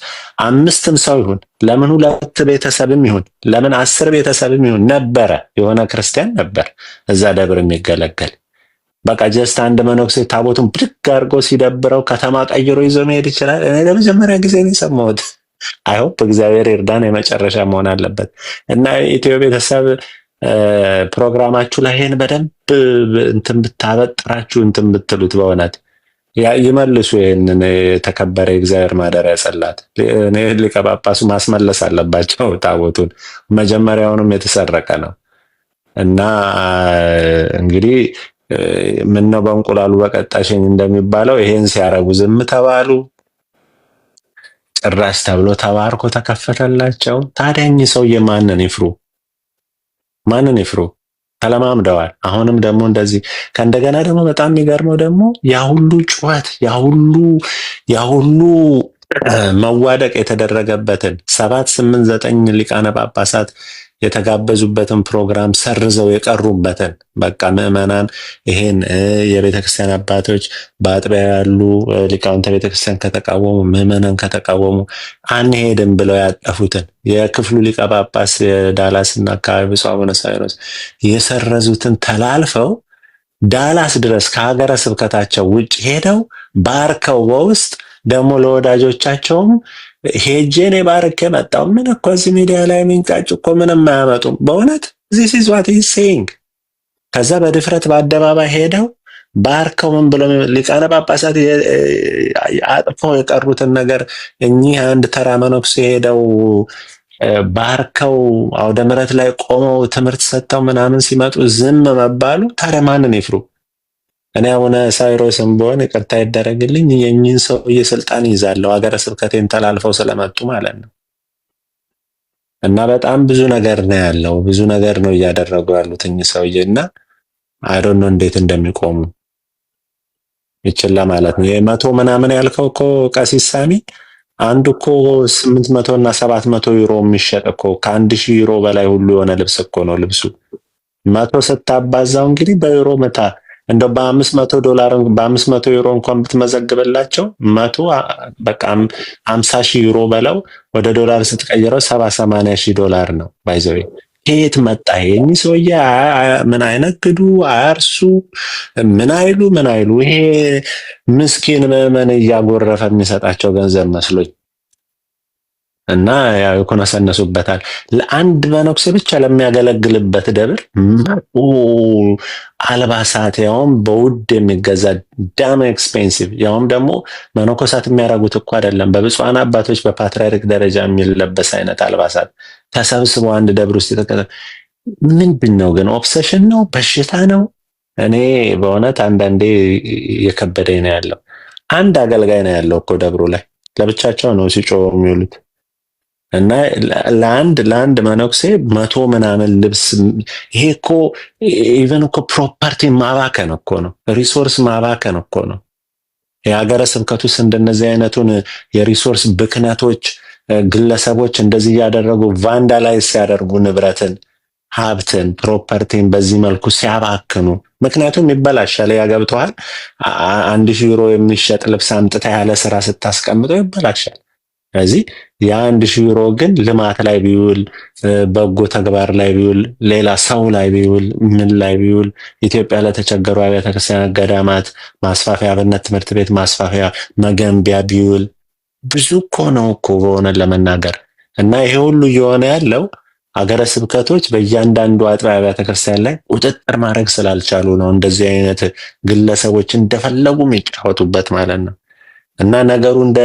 5 ሰው ይሁን ለምን 2 ቤተሰብም ይሁን ለምን 10 ቤተሰብም ይሁን ነበረ የሆነ ክርስቲያን ነበር እዛ ደብር የሚገለገል። በቃ ጀስት አንድ መነኩሴ ታቦቱን ብድግ አድርጎ ሲደብረው ከተማ ቀይሮ ይዞ መሄድ ይችላል። እኔ ለመጀመሪያ ጊዜ ነው የሰማሁት። አይሆፕ እግዚአብሔር ይርዳን፣ የመጨረሻ መሆን አለበት እና ኢትዮ ቤተሰብ ፕሮግራማችሁ ላይ ይሄን በደንብ እንትን ብታበጥራችሁ እንትን ብትሉት በእውነት ይመልሱ። ይሄንን የተከበረ እግዚአብሔር ማደሪያ ጽላት እኔ ሊቀ ጳጳሱ ማስመለስ አለባቸው። ታቦቱን መጀመሪያውንም የተሰረቀ ነው እና እንግዲህ ምን ነው በእንቁላሉ በቀጣሽኝ እንደሚባለው ይሄን ሲያረጉ ዝም ተባሉ። ጭራሽ ተብሎ ተባርኮ ተከፈተላቸው። ታዲያ እኚህ ሰውዬ ማንን ይፍሩ? ማንን ይፍሩ? ተለማምደዋል። አሁንም ደግሞ እንደዚህ ከእንደገና ደግሞ በጣም የሚገርመው ደግሞ ያሁሉ ጩኸት ያሁሉ መዋደቅ የተደረገቤትን 7 8 9 ሊቃነ ጳጳሳት የተጋበዙበትን ፕሮግራም ሰርዘው የቀሩበትን በቃ ምዕመናን ይሄን የቤተክርስቲያን አባቶች በአጥቢያ ያሉ ሊቃውንተ ቤተክርስቲያን ከተቃወሙ ምዕመናን ከተቃወሙ አንሄድም ብለው ያጠፉትን የክፍሉ ሊቀ ጳጳስ የዳላስና አካባቢ ብፁዕ አቡነ ሳዊሮስ የሰረዙትን ተላልፈው ዳላስ ድረስ ከሀገረ ስብከታቸው ውጭ ሄደው ባርከው በውስጥ ደግሞ ለወዳጆቻቸውም ሄጄን ባርኬ መጣው። ምን እኮ እዚህ ሚዲያ ላይ የሚንጫጭ እኮ ምንም አያመጡም። በእውነት this is what he is saying። ከዛ በድፍረት በአደባባይ ሄደው ባርከው ምን ብሎ ሊቃነ ጳጳሳት አጥፈው የቀሩትን ነገር እኚህ አንድ ተራ መነኩሴ ሄደው ባርከው አውደ ምሕረት ላይ ቆመው ትምህርት ሰጥተው ምናምን ሲመጡ ዝም መባሉ ታዲያ ማንን ይፍሩ? እኔ አቡነ ሳዊሮስም በሆነ ይቅርታ ይደረግልኝ የእኚህን ሰውዬ ስልጣን ይዛለሁ ሀገረ ስብከቴን ተላልፈው ስለመጡ ማለት ነው። እና በጣም ብዙ ነገር ነው ያለው፣ ብዙ ነገር ነው እያደረጉ ያሉት እኚህ ሰውዬ እና አይ ዶንት ኖ እንዴት እንደሚቆሙ ይችላል ማለት ነው። የመቶ ምናምን ያልከው እኮ ቀሲስ ሳሚ አንዱ እኮ 800 እና 700 ዩሮ የሚሸጥ እኮ ከ1000 ዩሮ በላይ ሁሉ የሆነ ልብስ እኮ ነው ልብሱ። 100 ስታባዛው እንግዲህ በዩሮ መታ እንደው $500 በ500 ዩሮ እንኳን ብትመዘግብላቸው 100 በቃ 50,000 ዩሮ በለው ወደ ዶላር ስትቀይረው $70-80,000 ነው ባይዘው። ከየት መጣ? የእኚህ ሰውዬ ምን አይነግዱ አያርሱ ምን አይሉ ይሄ ምስኪን ምዕመን እያጎረፈ የሚሰጣቸው ገንዘብ መስሎኝ እና ያው ይኮነሰነሱበታል። ለአንድ መነኩሴ ብቻ ለሚያገለግልበት ደብር አልባሳት ያውም በውድ የሚገዛ ዳም ኤክስፔንሲቭ፣ ያውም ደግሞ መነኮሳት የሚያደርጉት እኮ አይደለም፣ በብፁዓን አባቶች በፓትርያርክ ደረጃ የሚለበስ አይነት አልባሳት ተሰብስበው አንድ ደብር ውስጥ ምንድን ነው ግን? ኦብሰሽን ነው? በሽታ ነው? እኔ በእውነት አንዳንዴ የከበደኝ ነው ያለው። አንድ አገልጋይ ነው ያለው እኮ ደብሩ ላይ፣ ለብቻቸው ነው ሲጮሁ የሚውሉት። እና ለአንድ መነኩሴ 100 ምናምን ልብስ፣ ይሄ እኮ ኢቨን እኮ ፕሮፐርቲ ማባከን እኮ ነው፣ ሪሶርስ ማባከን እኮ ነው። የሀገረ ስብከቱስ እንደነዚህ አይነቱን የሪሶርስ ብክነቶች ግለሰቦች እንደዚህ እያደረጉ ቫንዳላይዝ ሲያደርጉ ንብረትን፣ ሀብትን፣ ፕሮፐርቲን በዚህ መልኩ ሲያባክኑ፣ ምክንያቱም ይበላሻል። ያገብተዋል። 1000 ዩሮ የሚሸጥ ልብስ አምጥታ ያለ ስራ ስታስቀምጠው ይበላሻል። ስለዚህ የ1000 ዩሮ ግን ልማት ላይ ቢውል፣ በጎ ተግባር ላይ ቢውል፣ ሌላ ሰው ላይ ቢውል፣ ምን ላይ ቢውል፣ ኢትዮጵያ ለተቸገሩ አብያተ ክርስቲያናት ገዳማት ማስፋፊያ፣ አብነት ትምህርት ቤት ማስፋፊያ መገንቢያ ቢውል ብዙ እኮ ነው እኮ በሆነ ለመናገር። እና ይሄ ሁሉ እየሆነ ያለው ሀገረ ስብከቶች በእያንዳንዱ አጥቢያ አብያተ ክርስቲያን ላይ ቁጥጥር ማድረግ ስላልቻሉ ነው። እንደዚህ አይነት ግለሰቦች እንደፈለጉ የሚጫወቱበት ማለት ነው። እና ነገሩ እንደ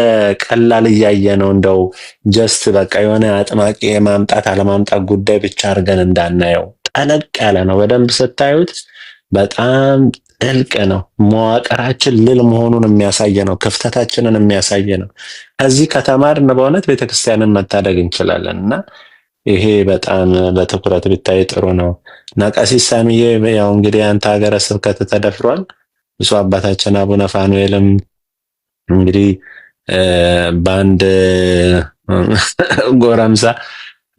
ቀላል እያየ ነው። እንደው ጀስት በቃ የሆነ አጥማቂ የማምጣት አለማምጣት ጉዳይ ብቻ አድርገን እንዳናየው፣ ጠለቅ ያለ ነው። በደንብ ስታዩት በጣም ጥልቅ ነው። መዋቅራችን ልል መሆኑን የሚያሳየ ነው። ክፍተታችንን የሚያሳየ ነው። ከዚህ ከተማርን በእውነት ቤተክርስቲያንን መታደግ እንችላለን። እና ይሄ በጣም በትኩረት ቢታይ ጥሩ ነው። እና ቀሲስ ሳሚዬ ያው እንግዲህ አንተ ሀገረ ስብከት ተደፍሯል። ብፁዕ አባታችን አቡነ ፋኑኤልም እንግዲህ በአንድ ጎረምሳ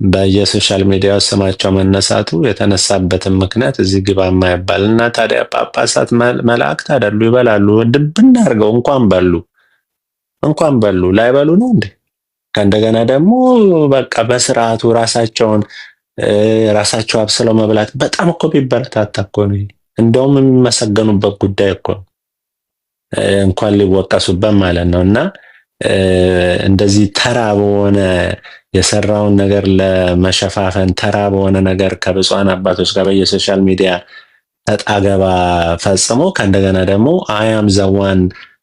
በየሶሻል ሚዲያው ስማቸው መነሳቱ የተነሳበትን ምክንያት እዚህ ግባ የማይባል እና ታዲያ ጳጳሳት መላእክት አይደሉ? ይበላሉ። ድብና አድርገው እንኳን በሉ ላይበሉ ነው እንዴ? ከእንደገና ደግሞ በቃ በስርዓቱ ራሳቸው አብስለው መብላት በጣም እኮ ቢበረታታ እኮ ነው። እንደውም የሚመሰገኑበት ጉዳይ እኮ ነው። እንኳን ሊወቀሱበት ማለት ነው። እና እንደዚህ ተራ በሆነ የሰራውን ነገር ለመሸፋፈን ተራ በሆነ ነገር ከብፁዓን አባቶች ጋር በየሶሻል ሚዲያ ተጣገባ ፈጽሞ ከእንደገና ደግሞ አያም ዘዋን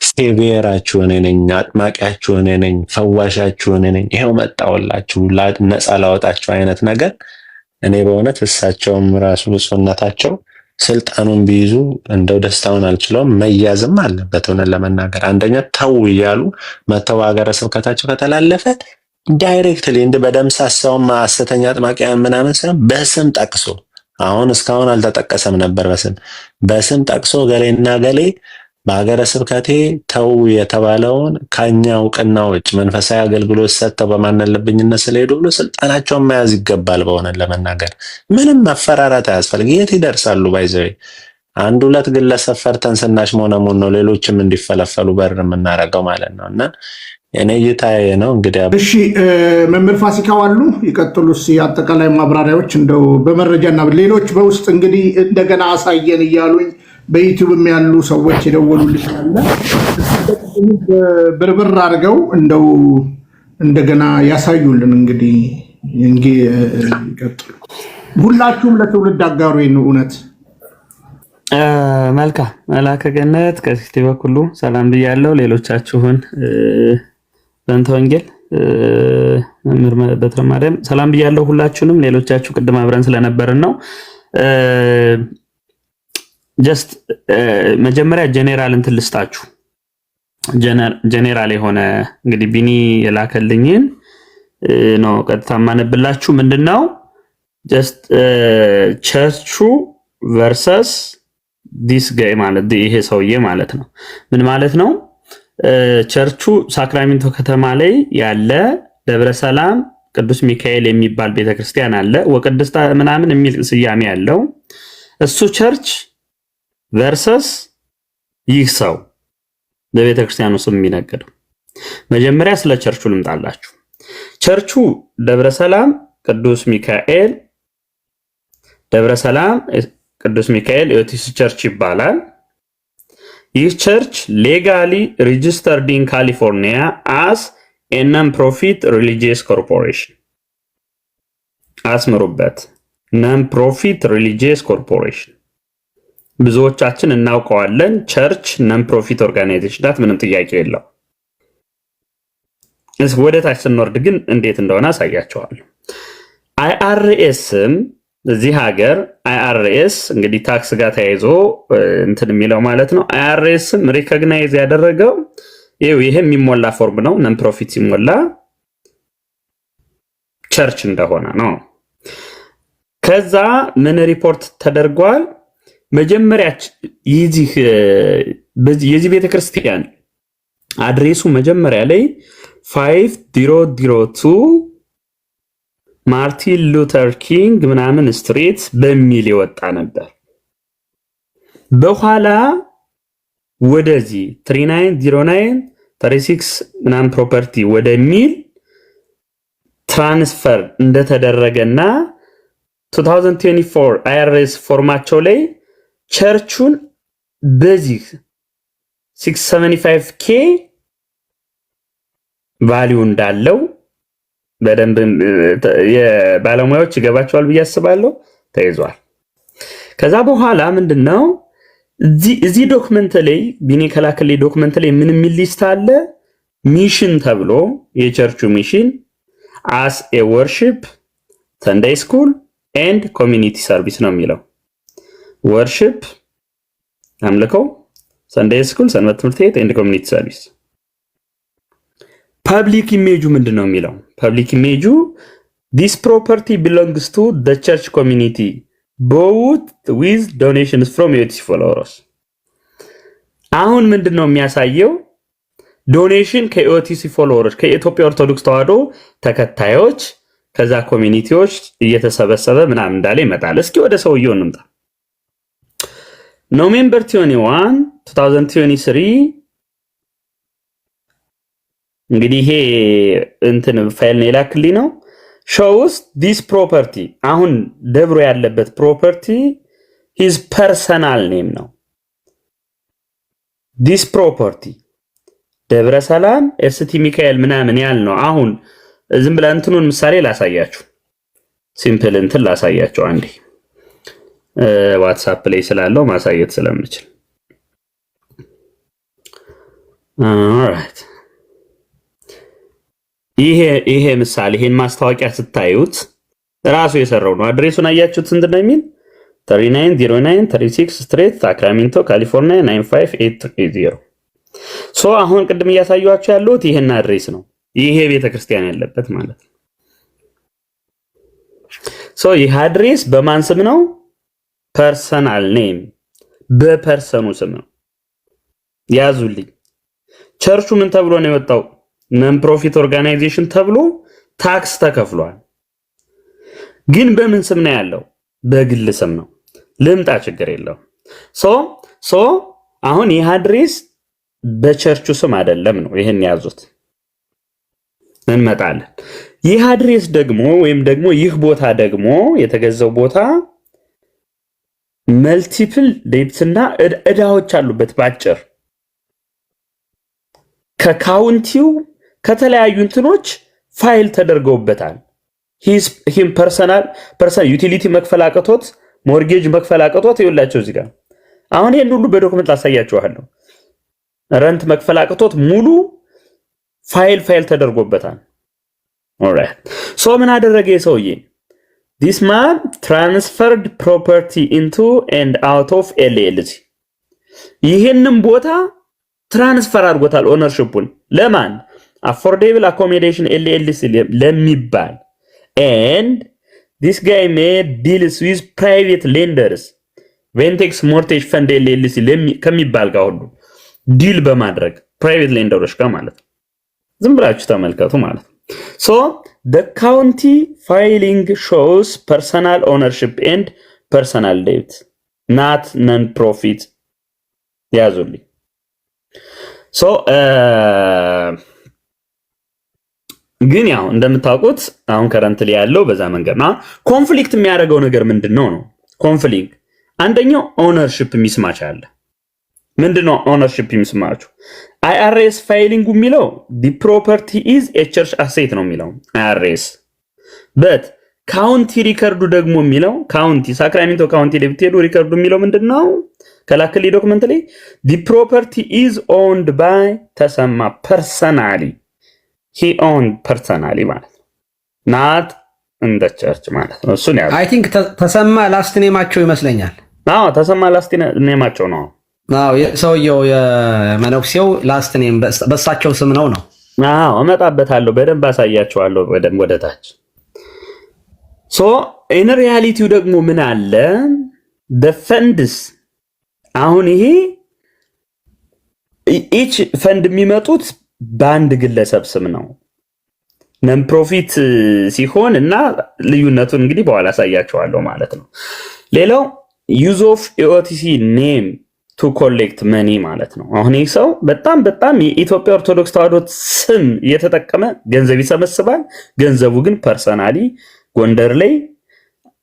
ሴቪየራችሁ እኔ ነኝ፣ አጥማቂያችሁ እኔ ነኝ፣ ፈዋሻችሁ እኔ ነኝ፣ ይሄው መጣሁላችሁ ነፃ ላወጣችሁ አይነት ነገር እኔ በእውነት እሳቸውም ራሱ ብፁዕነታቸው ስልጣኑን ቢይዙ እንደው ደስታውን አልችለውም። መያዝም አለበት። ሆነን ለመናገር አንደኛ ተው እያሉ መተው ሀገረ ስብከታቸው ከተላለፈ ዳይሬክትሊ እንደ በደምሳሳውም ሐሰተኛ አጥማቂያን ምናምን ሳይሆን በስም ጠቅሶ፣ አሁን እስካሁን አልተጠቀሰም ነበር፣ በስም ጠቅሶ ገሌና ገሌ በሀገረ ስብከቴ ተው የተባለውን ከኛ እውቅና ውጭ መንፈሳዊ አገልግሎት ሰጥተው በማንለብኝነት ስለሄዱ ብሎ ስልጣናቸውን መያዝ ይገባል። በሆነን ለመናገር ምንም መፈራራት አያስፈልግ። የት ይደርሳሉ? ባይዘዌ 1-2 ግለሰብ ፈርተን ስናሽ መሆነሙን ነው ሌሎችም እንዲፈለፈሉ በር የምናደርገው ማለት ነው። እና እኔ እይታዬ ነው እንግዲህ። እሺ መምህር ፋሲካው አሉ ይቀጥሉ። አጠቃላይ ማብራሪያዎች እንደው በመረጃና ሌሎች በውስጥ እንግዲህ እንደገና አሳየን እያሉኝ በዩቲዩብም ያሉ ሰዎች የደወሉልኝ አለ። ብርብር አድርገው እንደው እንደገና ያሳዩልን። እንግዲህ ይቀጥሉ። ሁላችሁም ለትውልድ አጋሩ ነው። እውነት መልካም መላከ ገነት ከሲቲ በኩሉ ሰላም ብያለሁ። ሌሎቻችሁን በእንተ ወንጌል መምህር በትረ ማርያም ሰላም ብያለሁ። ሁላችሁንም ሌሎቻችሁ ቅድም አብረን ስለነበርን ነው። ጀስት መጀመሪያ ጄኔራል እንትን ልስጣችሁ። ጄኔራል የሆነ እንግዲህ ቢኒ የላከልኝን ነው ቀጥታ ማነብላችሁ። ምንድነው ጀስት ቸርቹ ቨርሰስ ዲስ ጋይ ማለት ይሄ ሰውዬ ማለት ነው። ምን ማለት ነው? ቸርቹ ሳክራሜንቶ ከተማ ላይ ያለ ደብረ ሰላም ቅዱስ ሚካኤል የሚባል ቤተክርስቲያን አለ። ወቅድስታ ምናምን የሚል ስያሜ ያለው እሱ ቸርች ቨርሰስ ይህ ሰው በቤተክርስቲያኑ ስም የሚነገደው። መጀመሪያ ስለ ቸርቹ ልምጣላችሁ። ቸርቹ ደብረ ሰላም ቅዱስ ሚካኤል ደብረ ሰላም ቅዱስ ሚካኤል ኢኦቲሲ ቸርች ይባላል። ይህ ቸርች ሌጋሊ ሬጂስተርድ ኢን ካሊፎርኒያ አስ ኤ ነን ፕሮፊት ሪሊጂየስ ኮርፖሬሽን። አስምሩበት፣ ነን ፕሮፊት ሪሊጂየስ ኮርፖሬሽን። ብዙዎቻችን እናውቀዋለን። ቸርች ነን ፕሮፊት ኦርጋናይዜሽን ናት፣ ምንም ጥያቄ የለው። ወደ ታች ስንወርድ ግን እንዴት እንደሆነ አሳያቸዋለሁ። አይአርኤስም እዚህ ሀገር አይአርኤስ እንግዲህ ታክስ ጋር ተያይዞ እንትን የሚለው ማለት ነው። አይአርኤስም ሪኮግናይዝ ያደረገው ይሄ የሚሞላ ፎርም ነው። ነን ፕሮፊት ሲሞላ ቸርች እንደሆነ ነው። ከዛ ምን ሪፖርት ተደርጓል? መጀመሪያ የዚህ ቤተክርስቲያን አድሬሱ መጀመሪያ ላይ 5002 ማርቲን ሉተር ኪንግ ምናምን ስትሪት በሚል የወጣ ነበር። በኋላ ወደዚህ 3909 36 ምናምን ፕሮፐርቲ ወደሚል ትራንስፈር እንደተደረገና 2024 አይአርኤስ ፎርማቸው ላይ ቸርቹን በዚህ 675K ቫልዩ እንዳለው በደንብ የባለሙያዎች ይገባቸዋል ብዬ አስባለሁ ተይዟል። ከዛ በኋላ ምንድነው እዚህ ዶክመንት ላይ ቢኒ ከላከለ ዶክመንት ላይ ምን የሚል ሊስት አለ? ሚሽን ተብሎ የቸርቹ ሚሽን as a worship Sunday school and community service ነው የሚለው። worship አምልኮ፣ Sunday school ሰንበት ትምህርት ቤት and community service። ፐብሊክ ኢሜጁ ምንድነው የሚለው? ፐብሊክ ኢሜጁ this property belongs to the church community bought with donations from EOTC followers። አሁን ምንድነው የሚያሳየው? ዶኔሽን ከኢኦቲሲ ፎሎወሮች ከኢትዮጵያ ኦርቶዶክስ ተዋሕዶ ተከታዮች ከዛ ኮሚኒቲዎች እየተሰበሰበ ምናምን እንዳለ ይመጣል። እስኪ ወደ ሰውየው እንምጣ። ኖቬምበር 21 2023 እንግዲህ ይሄ እንትን ፋይል ነው የላክልኝ ነው shows this property አሁን ደብሮ ያለበት ፕሮፐርቲ his personal name ነው። this property ደብረ ሰላም ኤስቲ ሚካኤል ምናምን ያል ነው። አሁን ዝም ብለን እንትኑን ምሳሌ ላሳያችሁ፣ ሲምፕል እንትን ላሳያችሁ አንዴ ዋትስአፕ ላይ ስላለው ማሳየት ስለምችል። ኦልራይት ይሄ ምሳሌ ይሄን ማስታወቂያ ስታዩት ራሱ የሰራው ነው። አድሬሱን አያችሁት ስንት ነው የሚል 3909 36 ስትሬት ሳክራሜንቶ ካሊፎርኒያ 95830። ሶ አሁን ቅድም እያሳያችሁ ያለሁት ይሄን አድሬስ ነው። ይሄ ቤተክርስቲያን ያለበት ማለት ነው። ሶ ይሄ አድሬስ በማን ስም ነው? ፐርሰናል ኔም በፐርሰኑ ስም ነው። ያዙልኝ። ቸርቹ ምን ተብሎ ነው የወጣው? ነን ፕሮፊት ኦርጋናይዜሽን ተብሎ ታክስ ተከፍሏል። ግን በምን ስም ነው ያለው? በግል ስም ነው። ልምጣ፣ ችግር የለው። ሶ አሁን ይሄ አድሬስ በቸርቹ ስም አይደለም ነው። ይሄን ያዙት፣ እንመጣለን። ይህ አድሬስ ደግሞ ወይም ደግሞ ይህ ቦታ ደግሞ የተገዛው ቦታ መልቲፕል ዴትስና እዳዎች አሉበት። ባጭር ከካውንቲው ከተለያዩ እንትኖች ፋይል ተደርገውበታል። ሂም ፐርሰናል ዩቲሊቲ መክፈል አቅቶት፣ ሞርጌጅ መክፈል አቅቶት ይኸውላችሁ እዚህ ጋር አሁን ይሄን ሁሉ በዶክመንት ላሳያችኋለሁ። ረንት መክፈል አቅቶት ሙሉ ፋይል ተደርጎበታል። ኦልራይት ሶ ምን አደረገ የሰውዬ? this man transferred property into and out of LLC። ይሄንን ቦታ ትራንስፈር አድርጎታል ኦነርሺፑን ለማን? affordable accommodation LLC ለሚባል and this guy made deals with private lenders Ventex Mortgage Fund LLC ከሚባል ጋር ሁሉ ዲል በማድረግ ፕራይቬት ሌንደሮች ጋር ማለት ነው። ዝም ብላችሁ ተመልከቱ ማለት ነው። ሶ the county filing shows personal ownership and personal debt not non-profit። ያዙልኝ። ሶ ግን ያው እንደምታውቁት አሁን ከረንት ላይ ያለው በዛ መንገድ ነው። ኮንፍሊክት የሚያደርገው ነገር ምንድነው ነው? ኮንፍሊክት አንደኛው ኦነርሺፕ ሚስማች አለ። ምንድነው ኦነርሺፕ ሚስማቹ? አይአርኤስ ፋይሊንጉ የሚለው ዲ ፕሮፐርቲ ኢዝ ኤ ቸርች አሴት ነው የሚለው አይአርኤስ። በት ካውንቲ ሪከርዱ ደግሞ የሚለው ካውንቲ ሳክራሜንቶ ካውንቲ ላይ ብትሄዱ ሪከርዱ የሚለው ምንድነው? ከላክሊ ዶክመንት ላይ ዲ ፕሮፐርቲ ኢዝ ኦውንድ ባይ ተሰማ ፐርሰናሊ ሂ ኦውንድ ፐርሰናሊ ማለት ነው ናት እንደ ቸርች ማለት ነው። እሱን ያው አይ ቲንክ ተሰማ ላስት ኔማቸው ይመስለኛል። አዎ ተሰማ ላስት ኔማቸው ነው። አዎ ሰውየው የመነኩሴው ላስት ኔም በሳቸው ስም ነው። አዎ እመጣበታለሁ፣ በደንብ አሳያቸዋለሁ በደንብ ወደታች። ሶ ኢን ሪያሊቲው ደግሞ ምን አለ the funds አሁን ይሄ ኢች ፈንድ የሚመጡት በአንድ ግለሰብ ስም ነው። ነን ፕሮፊት ሲሆን እና ልዩነቱን እንግዲህ በኋላ አሳያቸዋለሁ ማለት ነው። ሌላው ዩዝ ኦፍ ኢኦቲሲ ኔም ቱ ኮሌክት መኒ ማለት ነው። አሁን ይህ ሰው በጣም የኢትዮጵያ ኦርቶዶክስ ተዋሕዶ ስም እየተጠቀመ ገንዘብ ይሰበስባል። ገንዘቡ ግን ፐርሰናሊ ጎንደር ላይ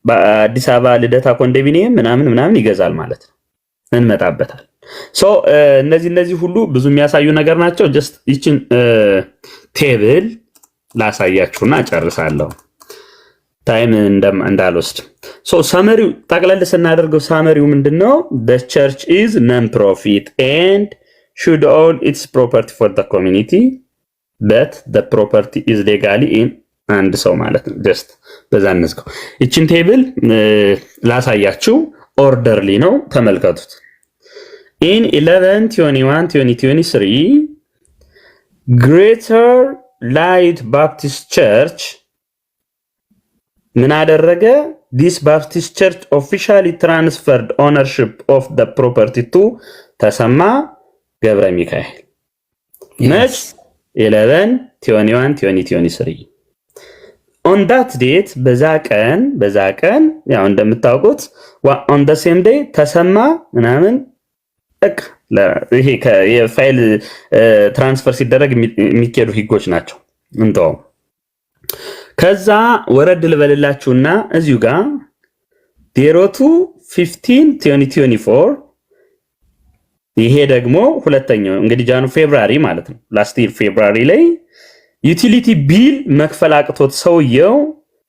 በአዲስ አበባ ልደታ ኮንዶሚኒየም ምናምን ይገዛል ማለት ነው። እንመጣበታል። ሶ እነዚህ ሁሉ ብዙ የሚያሳዩ ነገር ናቸው። ጀስት ይችን ቴብል ላሳያችሁና ጨርሳለሁ ታይም እንዳልወስድ። ሶ ሰመሪው ጠቅለል ስናደርገው ሳመሪው ምንድነው? the church is non-profit and should own its property for the community but the property is legally in አንድ ሰው ማለት ነው። ጀስት በዛ እንዝጋው። ይችን ቴብል ላሳያችሁ። ኦርደርሊ ነው፣ ተመልከቱት። in 11/21/2023 Greater Light Baptist Church ምን አደረገ? This Baptist Church officially transferred ownership of the property to ተሰማ ገብረ ሚካኤል መች 11/21/2023 on that date በዛ ቀን ያው እንደምታውቁት on the same day ተሰማ ምናምን ይሄ የፋይል ትራንስፈር ሲደረግ የሚካሄዱ ህጎች ናቸው እንተው። ከዛ ወረድ ልበልላችሁና እዚሁ ጋር 02/15/2024 ይሄ ደግሞ ሁለተኛው እንግዲህ ፌብሩዋሪ ማለት ነው። ላስት ኢየር ፌብሩዋሪ ላይ ዩቲሊቲ ቢል መክፈል አቅቶት ሰውየው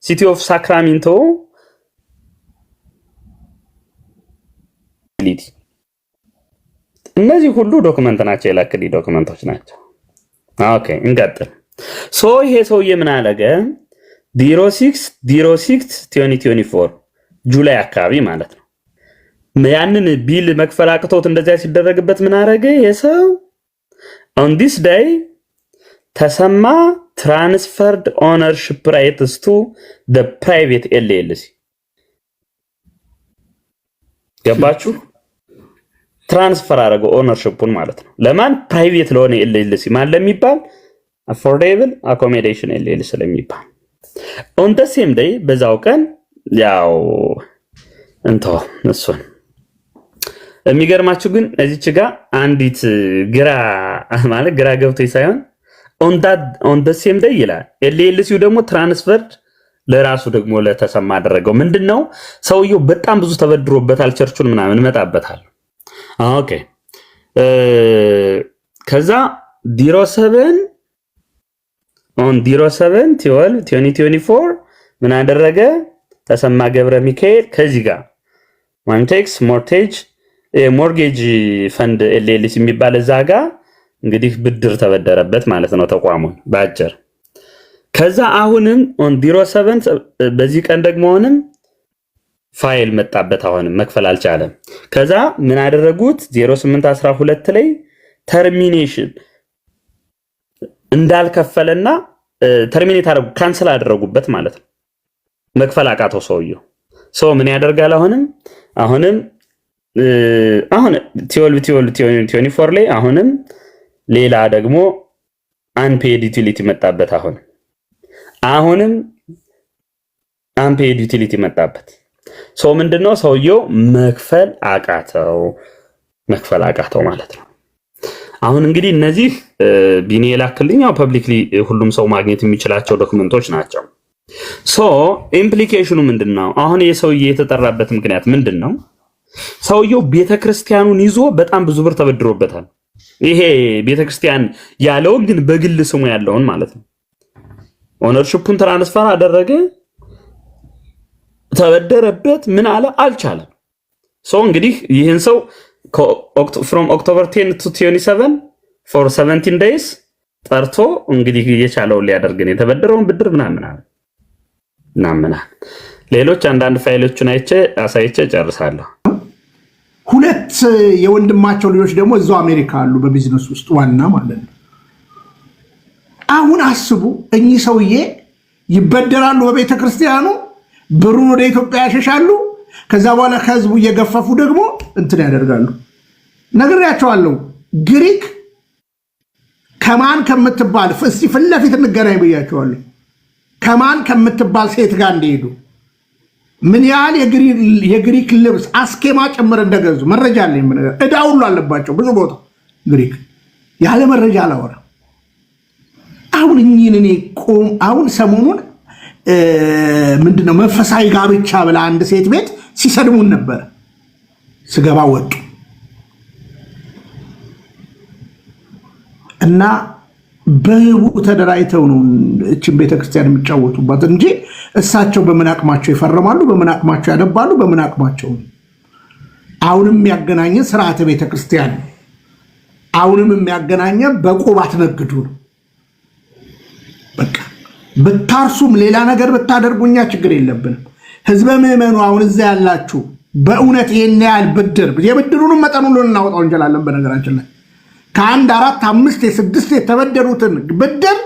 ሲቲ ኦፍ ሳክራሜንቶ እነዚህ ሁሉ ዶክመንት ናቸው፣ የላክሊ ዶክመንቶች ናቸው። ኦኬ እንቀጥል። ሶ ይሄ ሰውዬ ምን አለገ? 06/06/2024 ጁላይ አካባቢ ማለት ነው። ያንን ቢል መክፈል አቅቶት እንደዚያ ሲደረግበት ምን አረገ? የሰው on this day ተሰማ transferred ownership rights to the private LLC። ገባችሁ? ትራንስፈር አደረገው ኦነርሺፑን ማለት ነው። ለማን? ፕራይቬት ለሆነ LLC ማን ለሚባል? አፎርዴብል አኮሞዴሽን LLC ስለሚባል on the same day በዛው ቀን ያው እሱን የሚገርማችሁ ግን እዚች ጋር አንዲት ግራ ገብቶ ሳይሆን on the same day ይላል። LLC ደግሞ ትራንስፈርድ ለራሱ ደግሞ ለተሰማ አደረገው። ምንድነው? ሰውየው በጣም ብዙ ተበድሮበታል፣ ቸርቹን ምናምን መጣበታል። ኦኬ ከዛ 07/12/2024 ምን አደረገ? ተሰማ ገብረ ሚካኤል ከዚህ ጋር ማንቴክስ ሞርጌጅ ፈንድ LLC የሚባል እዛ ጋር እንግዲህ ብድር ተበደረበት ማለት ነው ተቋሙን ባጭር። ከዛ አሁንም on 07 በዚህ ቀን ደግሞ አሁንም ፋይል መጣበት፣ አሁንም መክፈል አልቻለም። ከዛ ምን አደረጉት? 08/12 ላይ ተርሚኔሽን እንዳልከፈለና ተርሚኔት አደረጉ፣ ካንሰል አደረጉበት ማለት ነው። መክፈል አቃተው ሰውየው። ሰው ምን ያደርጋል? አሁንም 12/12/2024 ላይ አሁንም ሌላ ደግሞ አንፔድ ዩቲሊቲ መጣበት። አሁንም አንፔድ ዩቲሊቲ መጣበት። ሰው ምንድነው? ሰውየው መክፈል አቃተው ማለት ነው። አሁን እንግዲህ እነዚህ ቢኒ የላክልኝ ያው ፐብሊክሊ ሁሉም ሰው ማግኘት የሚችላቸው ዶክመንቶች ናቸው። ሶ ኢምፕሊኬሽኑ ምንድነው? አሁን የሰውዬ የተጠራበት ምክንያት ምንድነው? ሰውየው ቤተክርስቲያኑን ይዞ በጣም ብዙ ብር ተበድሮበታል። ይሄ ቤተክርስቲያን ያለው ግን በግል ስሙ ያለውን ማለት ነው። ኦነርሺፑን ትራንስፈር አደረገ፣ ተበደረበት፣ ምን አለ አልቻለም። ሶ እንግዲህ ይህን ሰው from October 10 to 27 for 17 days ጠርቶ እንግዲህ የቻለውን ሊያደርግ ነው የተበደረውን ብድር ምናምን ሌሎች አንዳንድ ፋይሎችን አሳይቼ ጨርሳለሁ። ሁለት የወንድማቸው ልጆች ደግሞ እዛው አሜሪካ አሉ በቢዝነስ ውስጥ ዋና ማለት ነው። አሁን አስቡ፣ እኚህ ሰውዬ ይበደራሉ በቤተ ክርስቲያኑ፣ ብሩን ወደ ኢትዮጵያ ያሸሻሉ። ከዛ በኋላ ከህዝቡ እየገፈፉ ደግሞ እንትን ያደርጋሉ። ነግሬያቸዋለሁ። ግሪክ ከማን ከምትባል እስቲ ፊት ለፊት እንገናኝ ብያቸዋለሁ። ከማን ከምትባል ሴት ጋር እንደሄዱ ምን ያህል የግሪክ ልብስ አስኬማ ጭምር እንደገዙ መረጃ አለኝ። ዕዳ ሁሉ አለባቸው ብዙ ቦታ ግሪክ። ያለ መረጃ አላወራ። አሁን እኚህን እኔ አሁን ሰሞኑን ምንድነው መንፈሳዊ ጋብቻ ብላ አንድ ሴት ቤት ሲሰድሙን ነበር። ስገባ ወጡ እና በህቡ ተደራይተው ነው እቺን ቤተክርስቲያን የሚጫወቱባት እንጂ እሳቸው በምን አቅማቸው ይፈርማሉ፣ በምን አቅማቸው ያነባሉ፣ በምን አቅማቸው። አሁንም የሚያገናኘን ስርዓተ ቤተክርስቲያን ነው። አሁንም የሚያገናኘን በቆባት ነግዱ ነው። በቃ ብታርሱም ሌላ ነገር ብታደርጉኛ ችግር የለብንም። ህዝበ ምዕመኑ አሁን እዛ ያላችሁ በእውነት ይሄን ያህል ብድር የብድሩንም መጠኑን ልናወጣው እንችላለን። በነገራችን ላይ ከ1 4 5 6 የተበደሩትን ብድር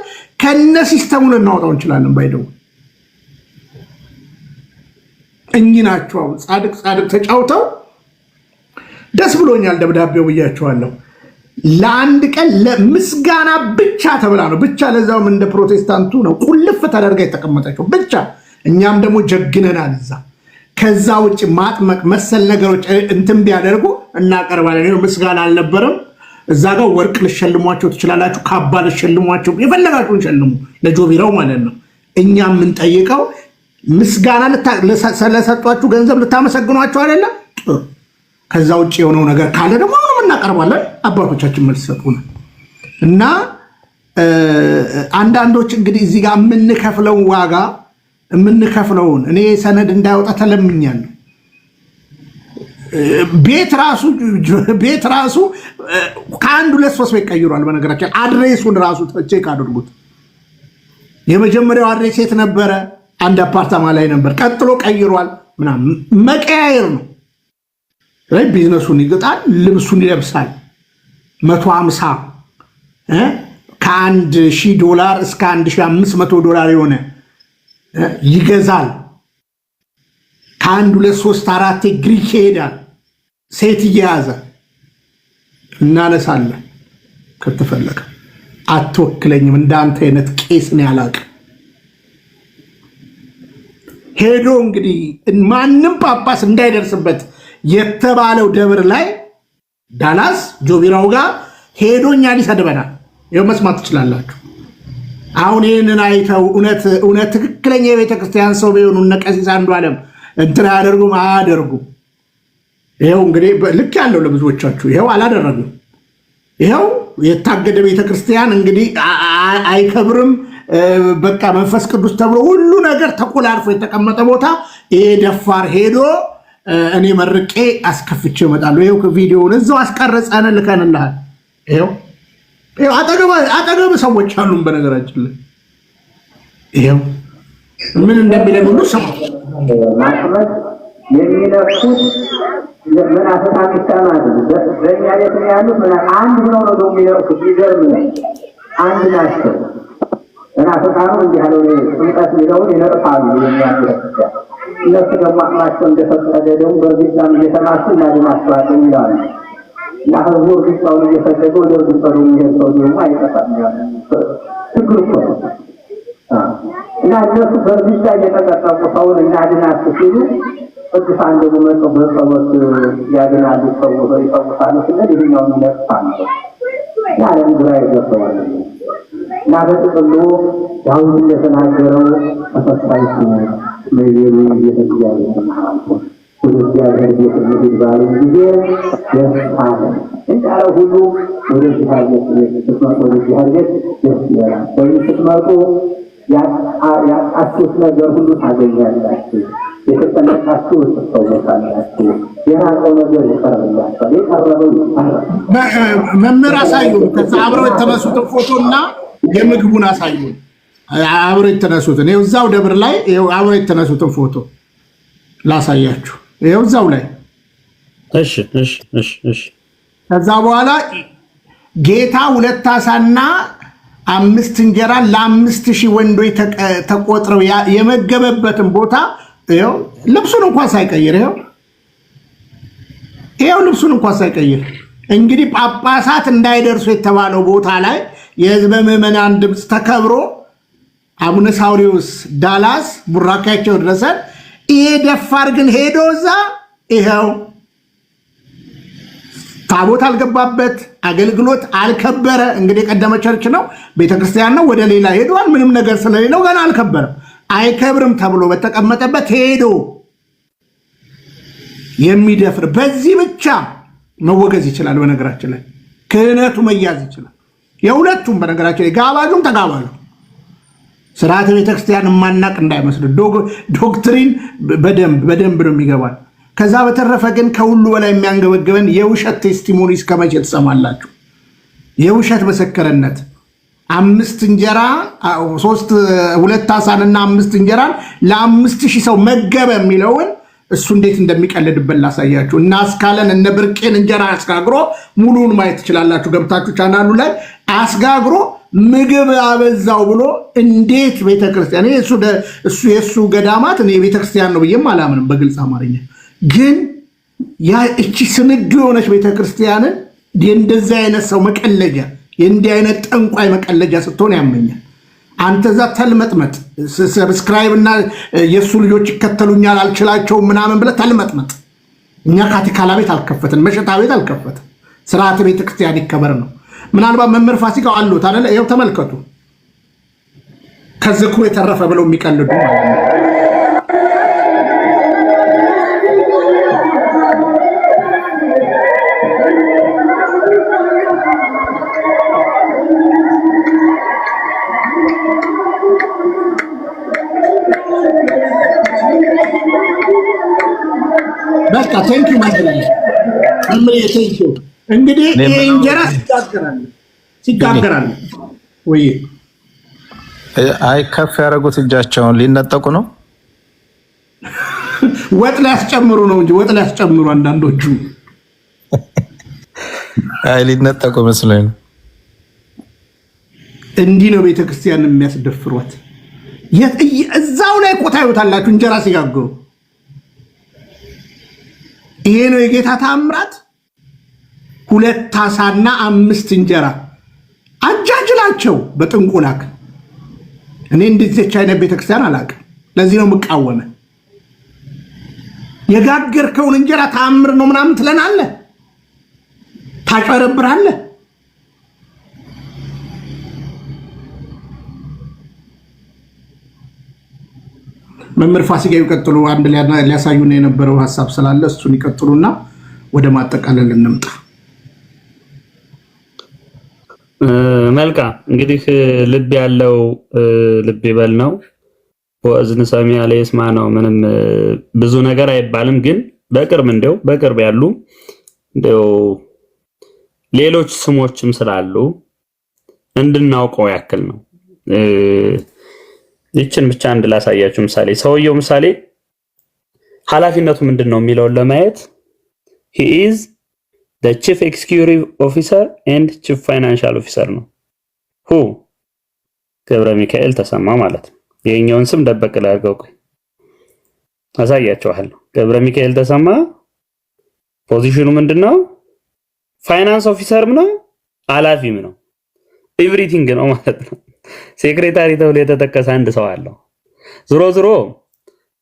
ከነ ሲስተሙ ልናወጣው እንችላለን። ባይደው እኚህ ናቸው አሁን ጻድቅ ተጫውተው ደስ ብሎኛል። ደብዳቤው ብያቸዋለሁ። ለአንድ ቀን ለምስጋና ብቻ ተብላ ነው። ብቻ ለዛውም እንደ ፕሮቴስታንቱ ነው ቁልፍ ተደርጋ የተቀመጠችው ብቻ። እኛም ደግሞ ጀግነናል እዛ። ከዛ ውጭ ማጥመቅ መሰል ነገሮች እንትን ቢያደርጉ እናቀርባለን። ምስጋና አልነበረም። እዛ ጋር ወርቅ ልሸልሟቸው ትችላላችሁ፣ ካባ ልሸልሟቸው፣ የፈለጋችሁን ሸልሙ፣ ለጆቢራው ማለት ነው። እኛ የምንጠይቀው ምስጋና ስለሰጧችሁ ገንዘብ ልታመሰግኗቸው አይደለም። ከዛ ውጭ የሆነው ነገር ካለ ደግሞ አሁንም እናቀርባለን። አባቶቻችን መልስ ሰጡን እና አንዳንዶች እንግዲህ እዚህ ጋር የምንከፍለውን ዋጋ የምንከፍለውን እኔ ሰነድ እንዳይወጣ ተለምኛለሁ። ቤት ራሱ ከ1 2 3 ቤት ቀይሯል። በነገራችን አድሬሱን ራሱ ቼክ አድርጉት። የመጀመሪያው አድሬስ የት ነበረ? አንድ አፓርታማ ላይ ነበር። ቀጥሎ ቀይሯል። ምናምን መቀያየር ነው። ቢዝነሱን ይገጣል፣ ልብሱን ይለብሳል። 150 $1,000 እስከ $1,500 የሆነ ይገዛል። ከ1 2 3 4 ግሪክ ይሄዳል። ሴት እየያዘ እናነሳለን። ከተፈለገ አትወክለኝም፣ እንዳንተ አይነት ቄስ ነው ያላቅ ሄዶ እንግዲህ ማንም ጳጳስ እንዳይደርስበት የተባለው ደብር ላይ ዳላስ ጆቢራው ጋር ሄዶ እኛን ይሰድበናል። ይኸው መስማት ትችላላችሁ። አሁን ይህንን አይተው እውነት ትክክለኛ የቤተክርስቲያን ሰው ቢሆኑ እነ ቀሲስ አንዱዓለም እንትን አያደርጉም። ይኸው እንግዲህ ልክ ያለው ለብዙዎቻችሁ ይኸው አላደረግም። ይኸው የታገደ ቤተክርስቲያን እንግዲህ አይከብርም። በቃ መንፈስ ቅዱስ ተብሎ ሁሉ ነገር ተቆላልፎ የተቀመጠ ቦታ ይሄ ደፋር ሄዶ እኔ መርቄ አስከፍቼ እመጣለሁ። ይኸው ቪዲዮውን እዛው አስቀረጸን ልከንልሃል። ይኸው አጠገብ ሰዎች አሉን። በነገራችን ላይ ይኸው ምን እንደሚለን ሁሉ ሰው ማጥመት የሚለፉት መናፍቃን ይሰማሉ። በእኛ ቤት ያሉት አንድ ሆነው ነው ደግሞ የሚለፉት። ይገርም ነው። አንድ ናቸው። መናፍቃኑ እንዲህ ያለው ጥምቀት የሚለውን ይነቅፋሉ። የሚያደርጉት እነሱ ደግሞ አቅማቸው እንደፈቀደ ደግሞ በዚህም እየተማሱ እናድናቸዋለን ይላሉ። እና ህዝቡ እርግጫውን እየፈለገ ወደ እርግጫው የሚሄድ ሰው ደግሞ አይጠፋም። ችግር እኮ ነው። እና እነሱ በእርግጫ እየተቀጠቁ ሰውን እናድናችሁ ሲሉ ቅዱሳን ደግሞ መጥተው በጸሎት ያድናሉ፣ ይፈውሳሉ ስንል ይህኛውን ይነቅፋሉ። እና ዓለም ግራ ይገባዋል። እና በጥቅሉ ዳዊት እንደተናገረው ተፈታይቱ ለይሩ እየተያዘ ነው ወደ እግዚአብሔር ቤት እንዲባል ጊዜ ደስ አለ እንዳለው ሁሉ ወደ እግዚአብሔር ቤት ስትመጡ ወደ እግዚአብሔር ደስ ይላል። ወይም ስትመጡ ያጣችሁት ነገር ሁሉ ታገኛላችሁ። የተጠነቃችሁ ትፈወሳላችሁ። የራቀው ነገር ይቀርብላችኋል። የቀረበው ይቀርባል። መምህር አሳዩን። ከዛ አብረው የተነሱትን ፎቶና የምግቡን አሳዩን። አብረው የተነሱትን ይኸው እዛው ደብር ላይ ይኸው አብረው የተነሱትን ፎቶ ላሳያችሁ። ይኸው እዛው ላይ እሺ። ከዛ በኋላ ጌታ 2 ዓሣና 5 እንጀራ ለ5000 ወንዶች ተቆጥረው የመገበበትን ቦታ ይኸው ልብሱን እንኳን ሳይቀይር ይኸው ልብሱን እንኳን ሳይቀይር እንግዲህ ጳጳሳት እንዳይደርሱ የተባለው ቦታ ላይ የሕዝበ ምዕመናን ድምፅ ተከብሮ አቡነ ሳውሪዎስ ዳላስ ቡራካቸው ድረሰ ይሄ ደፋር ግን ሄዶ እዛ ይኸው ታቦት አልገባበት፣ አገልግሎት አልከበረ። እንግዲህ የቀደመ ቸርች ነው፣ ቤተክርስቲያን ነው። ወደ ሌላ ሄዷል። ምንም ነገር ስለሌለው ገና አልከበረም። አይከብርም ተብሎ በተቀመጠበት ሄዶ የሚደፍር በዚህ ብቻ መወገዝ ይችላል። በነገራችን ላይ ክህነቱ መያዝ ይችላል። የሁለቱም በነገራችን ላይ ጋባዡም ተጋባዡ ስርዓተ ቤተክርስቲያን ማናቅ እንዳይመስል ዶክትሪን በደንብ ነው የሚገባል። ከዛ በተረፈ ግን ከሁሉ በላይ የሚያንገበግበን የውሸት ቴስቲሞኒ እስከመቼ ትሰማላችሁ? የውሸት ምስክርነት 5 እንጀራ 2 ዓሣንና 5 እንጀራን ለ5000 ሰው መገበ የሚለውን እሱ እንዴት እንደሚቀልድበት ላሳያችሁ። እና አስካለን እነ ብርቄን እንጀራ አስጋግሮ ሙሉውን ማየት ትችላላችሁ። ገብታችሁ ቻናሉ ላይ አስጋግሮ ምግብ አበዛው ብሎ እንዴት ቤተክርስቲያን እሱ የእሱ ገዳማት እኔ ቤተክርስቲያን ነው ብዬም አላምንም በግልጽ አማርኛ። ግን ያ እቺ ስንዱ የሆነች ቤተክርስቲያንን እንደዚህ አይነት ሰው መቀለጃ የእንዲህ አይነት ጠንቋይ መቀለጃ ስትሆን ያመኛል። አንተ ዛ ተልመጥመጥ ሰብስክራይብ እና የእሱ ልጆች ይከተሉኛል አልችላቸውም ምናምን ብለህ ተልመጥመጥ። እኛ ካቴካላ ቤት አልከፈትን፣ መሸታ ቤት አልከፈትን። ስርዓተ ቤተክርስቲያን ይከበር ነው። ምናልባት መምህር ፋሲካው አሉት አይደል? ይኸው ተመልከቱ። ከዝክሩ የተረፈ ብለው የሚቀልዱ ማለት ነው። በቃ ቴንኪው ማድረግ ቴንኪው። እንግዲህ ይሄ እንጀራ ሲጋገራል ወይ አይ ከፍ ያደረጉት እጃቸውን ሊነጠቁ ነው። ወጥ ላይ ያስጨምሩ ነው እንጂ ወጥ ላይ ያስጨምሩ አንዳንዶቹ። አይ ሊነጠቁ መስሎኝ ነው። እንዲህ ነው ቤተክርስቲያን የሚያስደፍሯት። እዛው ላይ እኮ ታዩታላችሁ እንጀራ ሲጋግሩ። ይሄ ነው የጌታ ተአምራት። 2 ዓሣና 5 እንጀራ አጃጅላቸው በጥንቁላክ። እኔ እንደዚህ አይነት ቤተክርስቲያን አላውቅም። ለዚህ ነው የምቃወመ። የጋገርከውን እንጀራ ተአምር ነው ምናምን ትለናለህ፣ ታጨረብራለህ። መምህር ፋሲካ ይቀጥሉ። አንድ ሊያሳዩን የነበረው ሀሳብ ስላለ እሱን ይቀጥሉና ወደ ማጠቃለል እንምጣ። መልካም እንግዲህ ልብ ያለው ልብ ይበል ነው። ወእዝን ሰሚ ያለ ይስማ ነው። ምንም ብዙ ነገር አይባልም። ግን በቅርብ ያሉ እንደው ሌሎች ስሞችም ስላሉ እንድናውቀው ያክል ነው። ይችን ብቻ አንድ ላሳያችሁ። ሰውየው ኃላፊነቱ ምንድን ነው የሚለውን ለማየት he is the chief executive officer and chief financial officer ነው። ገብረ ሚካኤል ተሰማ ማለት ነው። የኛውን ስም ደበቅ ላድርገው፣ አሳያችኋለሁ። ገብረ ሚካኤል ተሰማ ፖዚሽኑ ምንድነው? ፋይናንስ ኦፊሰርም ነው፣ ኃላፊም ነው፣ ኤቭሪቲንግ ነው ማለት ነው። ሴክሬታሪ ተብሎ የተጠቀሰ አንድ ሰው አለው። ዝሮ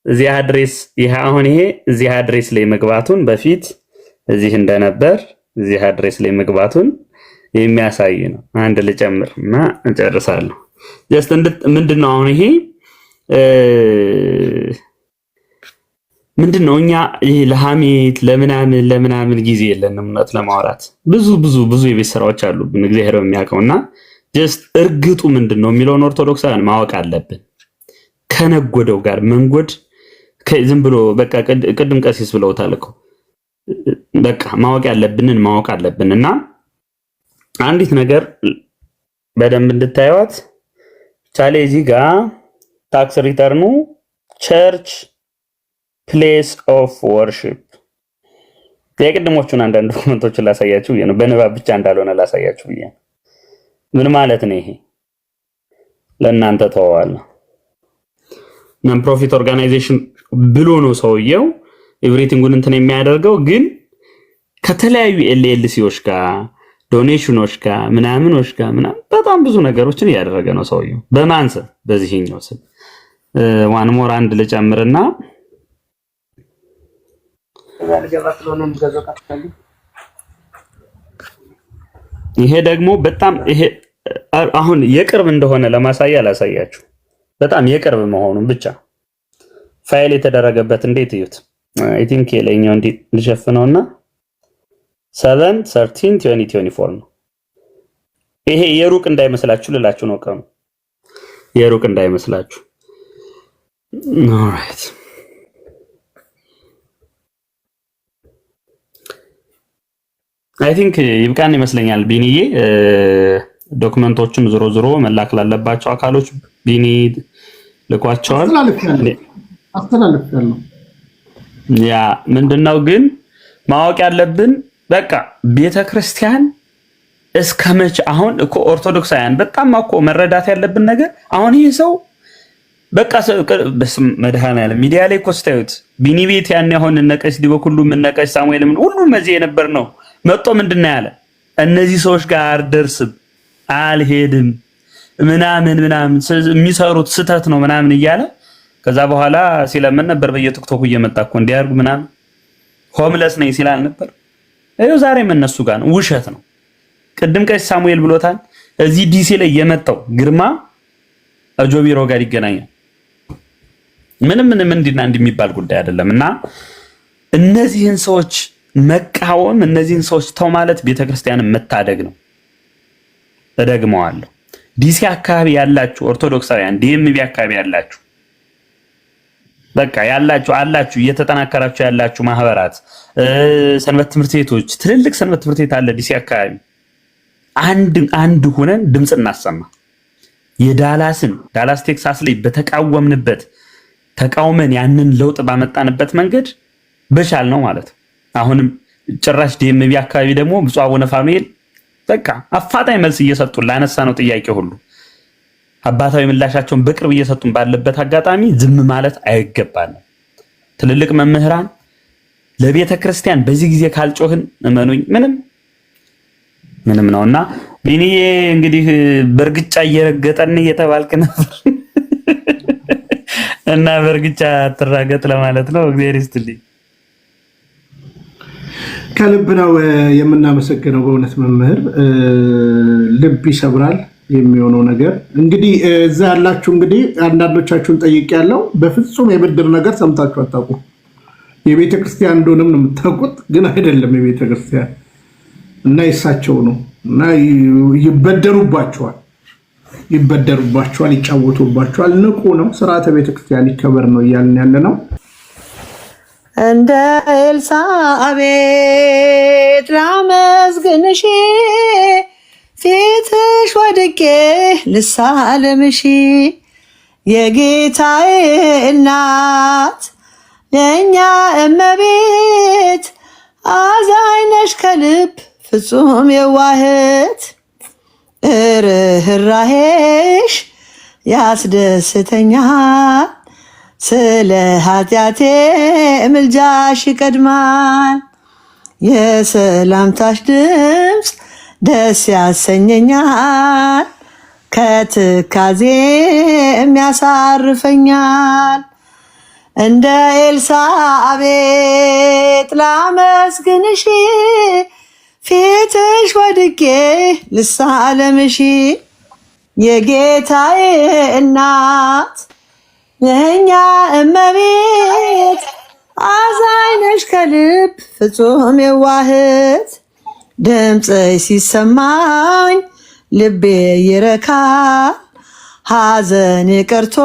እዚህ አድሬስ እዚህ አድሬስ ላይ መግባቱን በፊት እዚህ እንደነበር እዚህ አድሬስ ላይ መግባቱን የሚያሳይ ነው። አንድ ልጨምርና እንጨርሳለሁ። ጀስት ምንድነው አሁን ይሄ ምንድነው እኛ ለሐሜት ለምናምን ጊዜ የለንም። እውነት ለማውራት ብዙ የቤት ስራዎች አሉብን እግዚአብሔር የሚያውቀውና ጀስት እርግጡ ምንድነው የሚለውን ኦርቶዶክሳውያን ማወቅ አለብን። ከነጎደው ጋር መንጎድ ዝም ብሎ በቃ ቅድም ቀሲስ ብለውታል እኮ በቃ ማወቅ ያለብንን ማወቅ አለብንና አንዲት ነገር በደንብ እንድታዩት ቻሌ እዚህ ጋር ታክስ ሪተርኑ ቸርች ፕሌስ ኦፍ ወርሺፕ የቅድሞቹን አንዳንድ ዶክመንቶችን ላሳያችሁ ብዬ ነው። በንባብ ብቻ እንዳልሆነ ላሳያችሁ ብዬ ነው። ምን ማለት ነው ይሄ? ለእናንተ ተዋዋለሁ። ነን ፕሮፊት ኦርጋናይዜሽን ብሎ ነው ሰውየው ኤቭሪቲንጉን እንትን የሚያደርገው፣ ግን ከተለያዩ ኤልኤልሲዎች ጋር ዶኔሽኖች ጋር ምናምኖች ጋር በጣም ብዙ ነገሮችን እያደረገ ነው ሰውየው። በማን ስም? በዚህኛው ስም። ዋን ሞር አንድ ልጨምርና ይሄ ደግሞ በጣም ይሄ አሁን የቅርብ እንደሆነ ለማሳያ ላሳያችሁ። በጣም የቅርብ መሆኑን ብቻ ፋይል የተደረገበት እንዴት እዩት። አይ ቲንክ የለኛው እንዴት ልሸፍነውና 7/13/2024 ነው። ይሄ የሩቅ እንዳይመስላችሁ ልላችሁ ነው። ቀኑ የሩቅ እንዳይመስላችሁ። ኦልራይት አይ ቲንክ ይብቃን ይመስለኛል። ቢኒዬ ዶክመንቶችን ዞሮ መላክ ላለባቸው አካሎች ቢኒ ልኳቸዋል። አስተላልፌያለሁ። ያ ምንድነው ግን ማወቅ ያለብን በቃ ቤተክርስቲያን እስከመቼ አሁን እኮ ኦርቶዶክሳውያን በጣም እኮ መረዳት ያለብን ነገር አሁን ይሄ ሰው በቃ መድኃኔዓለም ሚዲያ ላይ እኮ ስታዩት ቢኒ ቤት ያን አሁን እነቀስ ዲበኩሉ እነቀስ ሳሙኤልም ሁሉም እዚህ የነበር ነው መጥቶ ምንድነው ያለ እነዚህ ሰዎች ጋር ደርስም አልሄድም ምናምን የሚሰሩት ስተት ነው ምናምን እያለ ከዛ በኋላ ሲለምን ነበር በየቲክቶኩ እየመጣ እኮ እንዲያርጉ ምናምን ሆምለስ ነኝ ሲላል ነበር። ይኸው ዛሬም እነሱ ጋር ነው። ውሸት ነው። ቅድም ቀሲስ ሳሙኤል ብሎታል። እዚህ ዲሲ ላይ የመጣው ግርማ አጆቢሮ ጋር ይገናኛል። ምንም እንዲና እንደሚባል ጉዳይ አይደለምና እነዚህን ሰዎች መቃወም እነዚህን ሰዎች ተው ማለት ቤተክርስቲያንን መታደግ ነው። እደግመዋለሁ። ዲሲ አካባቢ ያላችሁ ኦርቶዶክሳውያን ዲኤምቪ አካባቢ ያላችሁ በቃ አላችሁ እየተጠናከራችሁ ያላችሁ ማህበራት ሰንበት ትምህርት ቤቶች ትልልቅ ሰንበት ትምህርት ቤት አለ ዲሲ አካባቢ አንድ ሆነን ድምጽ እናሰማ። ዳላስ ቴክሳስ ላይ በተቃወምንበት ተቃውመን ያንን ለውጥ ባመጣንበት መንገድ በቻል ነው ማለት ነው። አሁንም ጭራሽ ዲኤምቪ አካባቢ ደግሞ ብፁዕ አቡነ ፋኑኤል በቃ አፋጣኝ መልስ እየሰጡን ላነሳ ነው ጥያቄ ሁሉ አባታዊ ምላሻቸውን በቅርብ እየሰጡን ባለበት አጋጣሚ ዝም ማለት አይገባንም። ትልልቅ መምህራን ለቤተ ክርስቲያን በዚህ ጊዜ ካልጮህን እመኑኝ ምንም ነውና ቢኒዬ እንግዲህ በርግጫ እየረገጠን እየተባልክ ነበር እና በርግጫ አትራገጥ ለማለት ነው። እግዚአብሔር ይስጥልኝ። ከልብ ነው የምናመሰግነው። በእውነት መምህር ልብ ይሰብራል የሚሆነው ነገር። እንግዲህ እዛ ያላችሁ እንግዲህ አንዳንዶቻችሁን ጠይቄያለሁ። በፍጹም የብድር ነገር ሰምታችሁ አታውቁም። የቤተ ክርስቲያን እንደሆነም ነው የምታውቁት፣ ግን አይደለም የቤተ ክርስቲያን እና የሳቸው ነው እና ይበደሩባቸዋል፣ ይጫወቱባቸዋል። ንቁ ነው። ስርዓተ ቤተ ክርስቲያን ይከበር ነው እያልን ያለ ነው። እንደ ኤልሳቤጥ ላመስግንሽ ፊትሽ ወድቄ ልሳለምሽ የጌታዬ እናት ለእኛ እመቤት አዛኝ ነሽ ከልብ ፍጹም የዋህት ርህራሄሽ ያስደስተኛል ስለ ኃጢአቴ ምልጃሽ ይቀድማል የሰላምታሽ ድምፅ ደስ ያሰኘኛል ከትካዜም ያሳርፈኛል። እንደ ኤልሳቤጥ ላመስግንሽ ፊትሽ ወድቄ ልሳለምሽ የጌታዬ እናት የእኛ እመቤት አዛኝ ነሽ ከልብ ፍጹም የዋህት ድምፅሽ ሲሰማኝ ልቤ ይረካል ሐዘን ቀርቶ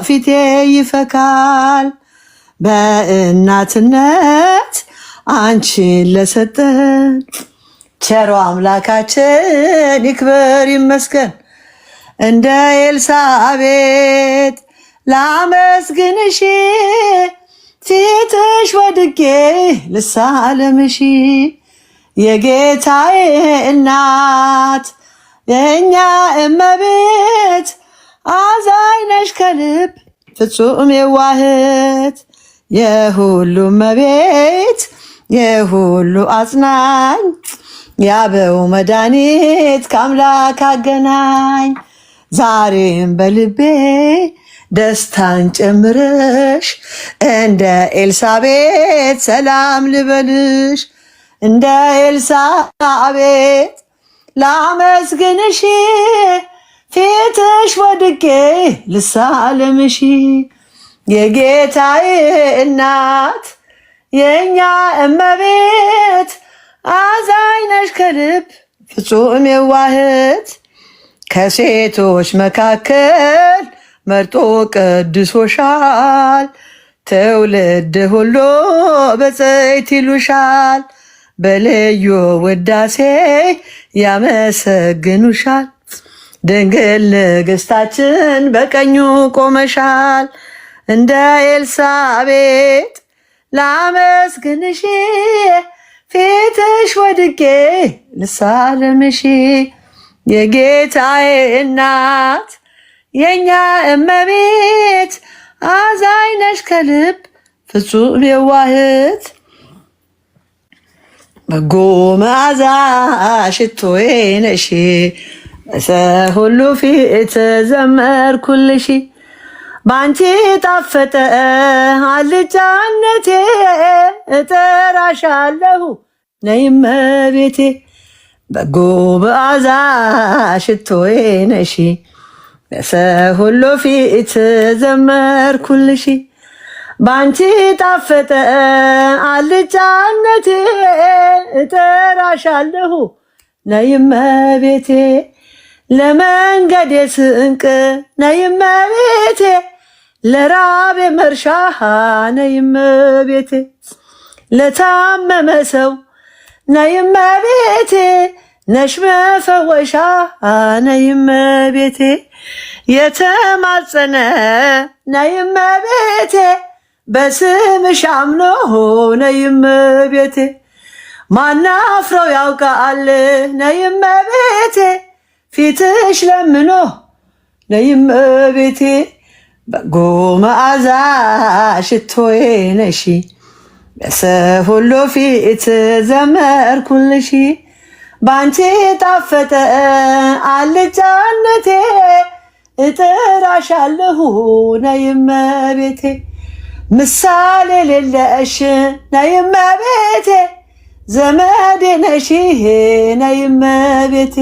ፊቴ ይፈካል በእናትነት አንቺን ለሰጠን ቸሮ አምላካችን ይክበር ይመስገን። እንደ ኤልሳቤጥ ላመስግንሽ ፊትሽ ወድቄ ልሳለምሽ የጌታዬ እናት የእኛ እመቤት አዛኝ ነሽ ከልብ ፍጹም የዋህት የሁሉ እመቤት የሁሉ አጽናኝ ያበው መድኃኒት ከአምላክ አገናኝ ዛሬም በልቤ ደስታን ጨምረሽ እንደ ኤልሳቤጥ ሰላም ልበልሽ እንደ ኤልሳቤጥ ላመስግንሽ ፊትሽ ወድቄ ልሳለምሽ የጌታዬ እናት የእኛ እመቤት አዛኝ ነሽ ከልብ ፍጹም የዋህት ከሴቶች መካከል መርጦ ቀድሶሻል ትውልድ ሁሉ ብፅዕት ይሉሻል በልዩ ውዳሴ ያመሰግኑሻል ድንግል ንግሥታችን በቀኙ ቆመሻል እንደ ኤልሳቤጥ ላመስግንሽ ፊትሽ ወድቄ ልሳለምሽ የጌታዬ እናት የእኛ እመቤት አዛኝ ነሽ ከልብ ፍጹም የዋህት በጎ መዓዛ ሽቶዬ ነሽ በሰው ሁሉ ፊት ዘመርኩልሽ ባንቺ ጣፈጠ አልጫነቴ እጠራሻለሁ ነይ እመቤቴ በጎ መዓዛ ሽቶዬ ነሽ በሰው ሁሉ ፊት ዘመርኩልሽ ባንቺ ጣፈጠ አልጫነቴ እጠራሻለሁ ነይ እመቤቴ ለመንገዴ ስንቅ ነይ እመቤቴ ለራቤ መርሻ ነይ እመቤቴ ለታመመ ሰው ነይ እመቤቴ ነሽ መፈወሻ ነይ እመቤቴ የተማጸነ ነይ እመቤቴ በስምሽ አምኖ ነይ እመቤቴ ማናፍረው ያውቃል ነይ እመቤቴ ፊትሽ ለምኖ ነይ እመቤቴ በጎ መዓዛ ሽቶዬ ነሽ በሰው ሁሉ ፊት ዘመርኩልሽ ባንቺ ጣፈጠ አልጫነቴ እጠራሻለሁ ነይ እመቤቴ ምሳሌ የሌለሽ ነይ እመቤቴ ዘመዴ ነሽ ነይ እመቤቴ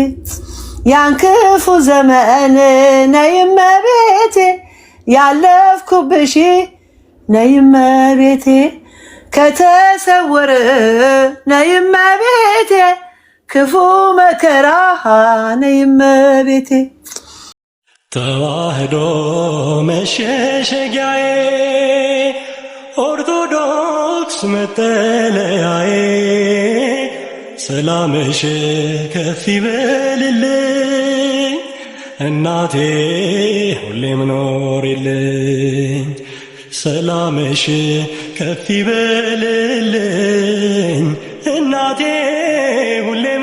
ያን ክፉ ዘመን ነይ እመቤቴ ያለፍኩብሽ ነይ እመቤቴ ከተሰወረ ነይ እመቤቴ ክፉ መከራ ነይ እመቤቴ ተዋህዶ መሸሸጊያዬ ኦርቶዶክስ መጠለያዬ ሰላምሽ ከፍ ይበልልኝ እናቴ ሁሌም ኖሪልኝ ሰላምሽ ከፍ ይበልልኝ እናቴ ሁሌም